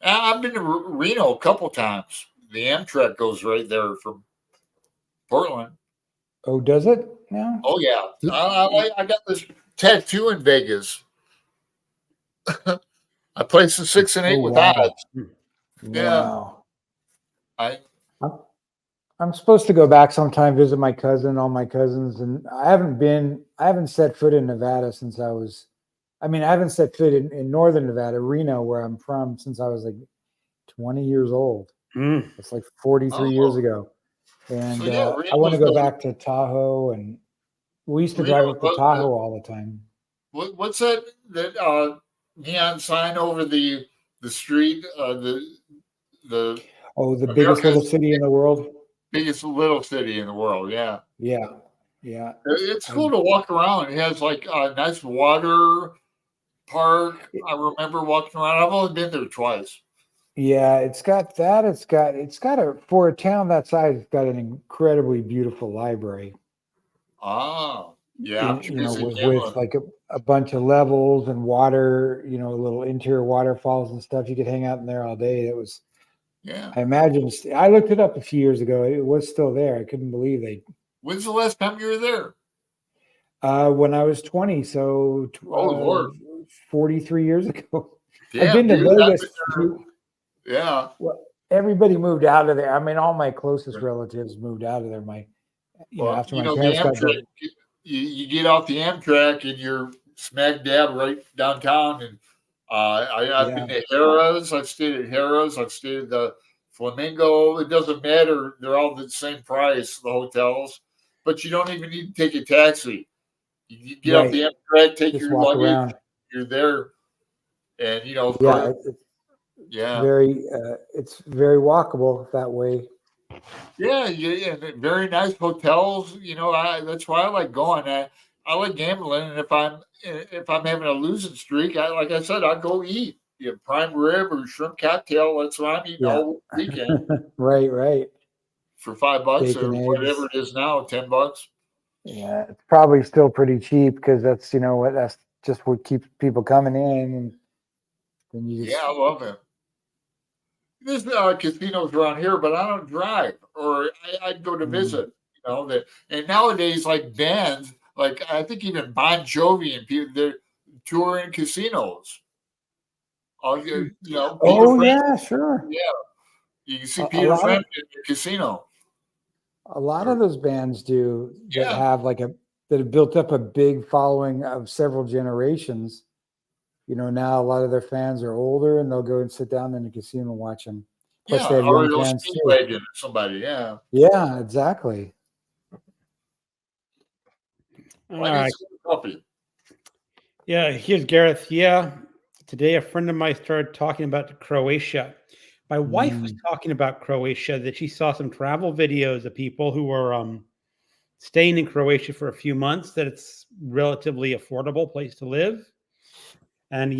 C: I've been to Reno a couple times. The Amtrak goes right there from Portland.
B: Oh, does it now?
C: Oh yeah, I got this tattoo in Vegas. I played some 6 and 8
B: Oh,
C: with
B: wow.
C: odds. Yeah.
B: Wow.
C: I
B: I'm supposed to go back sometime, visit my cousin, all my cousins, and I haven't set foot in Nevada since I haven't set foot in northern Nevada, Reno, where I'm from, since I was like 20 years old.
A: Mm.
B: It's like 43 years ago. And
C: So yeah,
B: I want to
C: Reno's
B: go back to Tahoe, and we used to drive
C: Reno.
B: up to Tahoe all the time.
C: What's that neon sign over the street? The
B: Oh, the biggest little
C: America's
B: city in the world.
C: biggest little city in the world. Yeah.
B: Yeah. Yeah.
C: It's cool to walk around. It has like a nice water park. I remember walking around. I've only been there twice.
B: Yeah, it's got that. For a town that size, it's got an incredibly beautiful library.
C: Ah, yeah. I'm too busy
B: With
C: gambling.
B: like a bunch of levels and water, little interior waterfalls and stuff. You could hang out in there all day.
C: Yeah.
B: I imagine, I looked it up a few years ago. It was still there. I couldn't believe
C: When's the last time you were there?
B: when I was 20, so
C: Oh Lord,
B: 43 years ago.
C: damn,
B: I've been to
C: dude, I've
B: Vegas.
C: been there. Yeah.
B: Well, everybody moved out of there. I mean, all my closest relatives moved out of there. After my
C: the
B: parents got
C: Amtrak.
B: divorced.
C: You get off the Amtrak and you're smack dab right downtown. And I've been to Harrah's. I've stayed at Harrah's. I've stayed at the Flamingo. It doesn't matter. They're all the same price, the hotels. But you don't even need to take a taxi. You get off the Amtrak, take
B: Just
C: your
B: walk
C: luggage.
B: around.
C: You're there. And,
B: it's very walkable that way.
C: Yeah, very nice hotels. That's why I like going. I like gambling, and if I'm having a losing streak, like I said, I go eat. Prime rib or shrimp cocktail. That's what I'm eating all weekend.
B: Right.
C: For $5
B: Bacon,
C: or whatever it is now, $10.
B: Yeah, it's probably still pretty cheap because that's that's just what keeps people coming in, and then you just
C: I love it. There's casinos around here, but I don't drive, or I'd go to visit. And nowadays, like bands, like I think even Bon Jovi and people, they're touring casinos. Peter Frampton,
B: yeah, sure.
C: Yeah, you can see Peter Frampton in the casino.
B: A lot of those bands do that have that have built up a big following of several generations. Now a lot of their fans are older, and they'll go and sit down in the casino and watch them. Plus, they have young fans too.
C: Speedwagon or somebody, yeah.
B: Yeah, exactly.
A: All right. Yeah, here's Gareth. Yeah, today a friend of mine started talking about Croatia. My wife was talking about Croatia, that she saw some travel videos of people who were staying in Croatia for a few months, that it's relatively affordable place to live. And,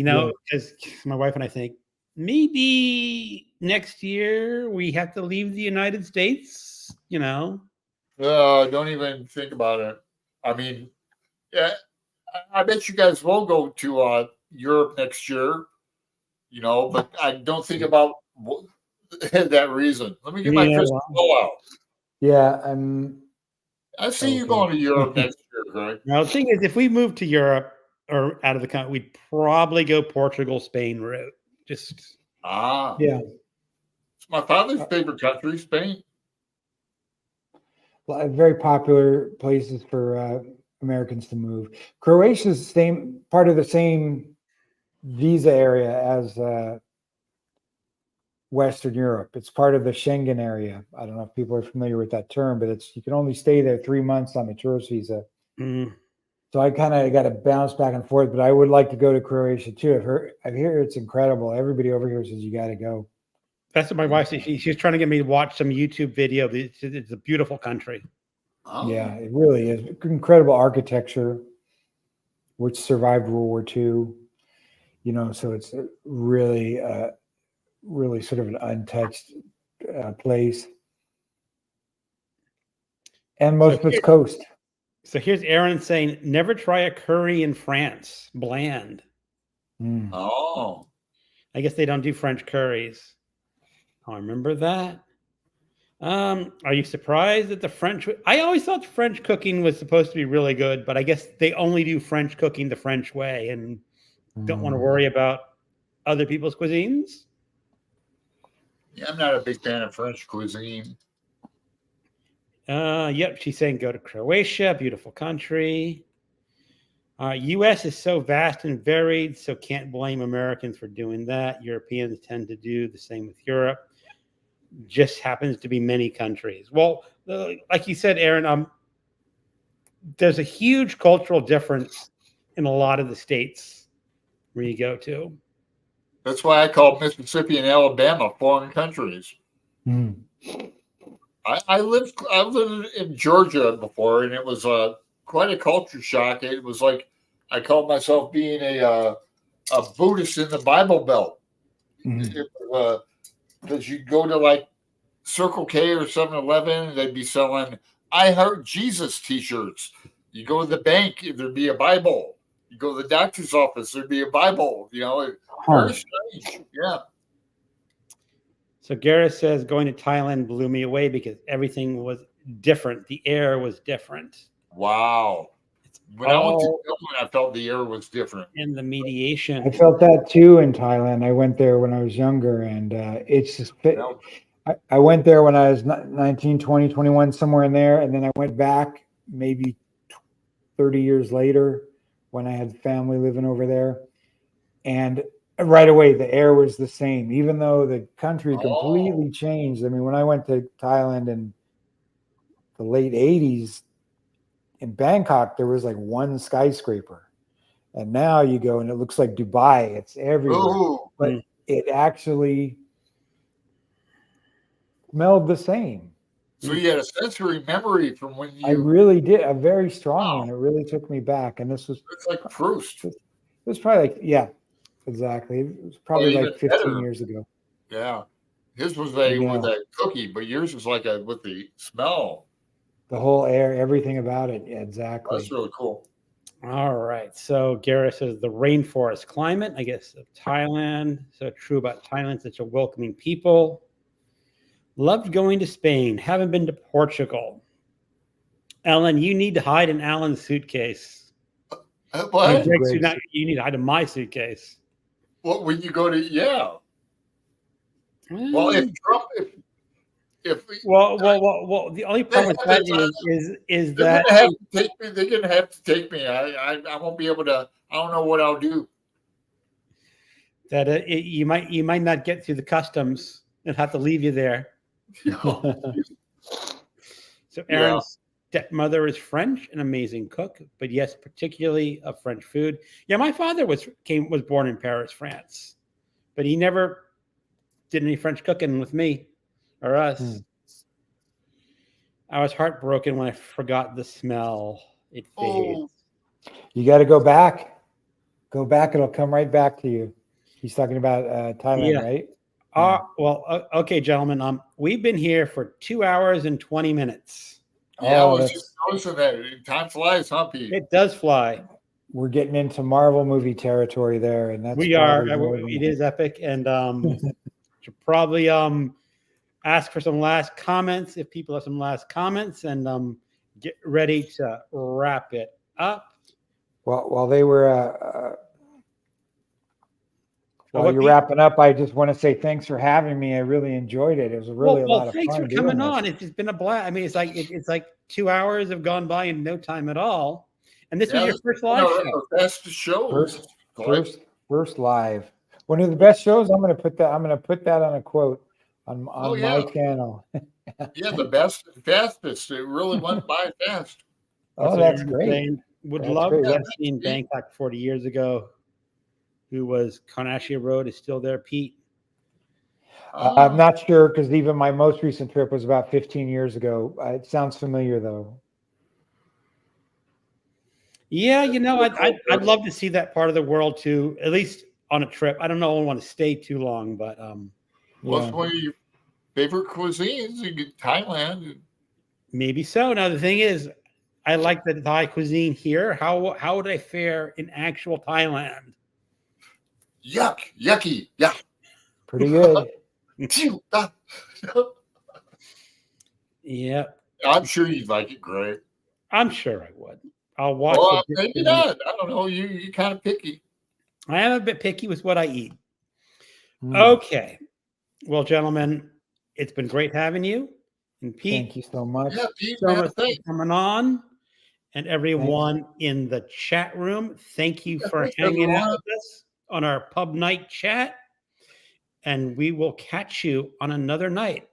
A: as my wife and I think, maybe next year we have to leave the United States,
C: Don't even think about it. I mean, I bet you guys will go to Europe next year, but I don't think about that reason. Let me get my crystal ball out.
B: Yeah,
C: I see you going to Europe next year, Greg.
A: Now, the thing is, if we move to Europe or out of the country, we'd probably go Portugal, Spain route.
C: It's my father's favorite country, Spain.
B: Very popular places for Americans to move. Croatia's part of the same visa area as Western Europe. It's part of the Schengen area. I don't know if people are familiar with that term, but you can only stay there 3 months on a tourist visa. So I kind of got to bounce back and forth, but I would like to go to Croatia too. I hear it's incredible. Everybody over here says you got to go.
A: That's what my wife said. She's trying to get me to watch some YouTube video. It's a beautiful country.
C: Oh.
B: Yeah, it really is. Incredible architecture, which survived World War II. So it's really, really sort of an untouched place. And most of its coast.
A: So here's Aaron saying, never try a curry in France. Bland.
C: Oh.
A: I guess they don't do French curries. I remember that. Are you surprised that the French... I always thought French cooking was supposed to be really good, but I guess they only do French cooking the French way and don't want to worry about other people's cuisines?
C: Yeah, I'm not a big fan of French cuisine.
A: Yep, she's saying go to Croatia, beautiful country. U.S. is so vast and varied, so can't blame Americans for doing that. Europeans tend to do the same with Europe. Just happens to be many countries. Well, like you said, Aaron, there's a huge cultural difference in a lot of the states where you go to.
C: That's why I call Mississippi and Alabama foreign countries.
B: Hmm.
C: I lived in Georgia before, and it was quite a culture shock. It was like I called myself being a Buddhist in the Bible Belt.
B: Mhm.
C: Because you'd go to like Circle K or 7-Eleven, they'd be selling "I Heart Jesus" T-shirts. You go to the bank, there'd be a Bible. You go to the doctor's office, there'd be a Bible. You know, very strange. Yeah.
A: So Gareth says going to Thailand blew me away because everything was different. The air was different.
C: Wow. When I went to Dublin, I felt the air was different.
A: In the mediation.
B: I felt that too in Thailand. I went there when I was younger, and it's just. I went there when I was 19, 20, 21, somewhere in there, and then I went back maybe 30 years later when I had family living over there, and right away the air was the same, even though the country completely changed. I mean, when I went to Thailand in the late 80s in Bangkok, there was like one skyscraper, and now you go and it looks like Dubai. It's everywhere, but it actually smelled the same.
C: So you had a sensory memory from when you.
B: I really did, a very strong one. It really took me back, and this was.
C: It's like Proust.
B: It was probably like exactly. It was probably like 15 years ago.
C: Yeah, his was with a cookie, but yours was like with the smell.
B: The whole air, everything about it. Yeah, exactly.
C: That's really cool.
A: All right. So Gareth says the rainforest climate, I guess, of Thailand. So true about Thailand, such a welcoming people. Loved going to Spain. Haven't been to Portugal. Ellen, you need to hide in Alan's suitcase.
C: What?
A: You need to hide in my suitcase.
C: Well, when you go to Well, if Trump,
A: well, the only problem with that is that
C: they're gonna have to take me. I won't be able to. I don't know what I'll do.
A: That you might not get through the customs and have to leave you there. So Aaron's stepmother is French, an amazing cook, but yes, particularly of French food. Yeah, my father was born in Paris, France, but he never did any French cooking with me or us. I was heartbroken when I forgot the smell. It fades.
B: You got to go back. Go back. It'll come right back to you. He's talking about Thailand, right?
A: Well, okay, gentlemen. We've been here for 2 hours and 20 minutes.
C: Yeah, I was just noticing that. Time flies, huh, Pete?
A: It does fly.
B: We're getting into Marvel movie territory there, and that's
A: we are. It is epic, and should probably ask for some last comments if people have some last comments, and get ready to wrap it up.
B: Well, while they were while you're wrapping up, I just want to say thanks for having me. I really enjoyed it. It was really a lot of fun.
A: Thanks for coming on. It's just been a blast. I mean, it's like 2 hours have gone by in no time at all. And this was your first live show.
C: Best show.
B: First live. One of the best shows. I'm going to put that on a quote on my channel.
C: Yeah, the best, fastest. It really went by fast.
B: That's great.
A: Would love to have seen Bangkok 40 years ago. Who was Carnaccia Road is still there, Pete?
B: I'm not sure because even my most recent trip was about 15 years ago. It sounds familiar though.
A: Yeah, I'd love to see that part of the world too, at least on a trip. I don't know, I don't want to stay too long, but
C: well, it's one of your favorite cuisines in Thailand.
A: Maybe so. Now the thing is, I like the Thai cuisine here. How would I fare in actual Thailand?
C: Yucky. Yeah.
B: Pretty good.
A: Yeah.
C: I'm sure you'd like it great.
A: I'm sure I would. I'll watch.
C: Well, maybe not. I don't know. You kind of picky.
A: I am a bit picky with what I eat. Okay. Well, gentlemen, it's been great having you. And Pete,
B: Thank you so much.
C: Yeah, Pete,
A: so
C: man,
A: much for
C: thanks.
A: coming on. And everyone in the chat room, thank you for
C: Thanks,
A: hanging out
C: everyone.
A: with us on our pub night chat. And we will catch you on another night.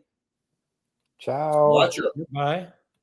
B: Ciao.
C: Watch it.
A: Goodbye.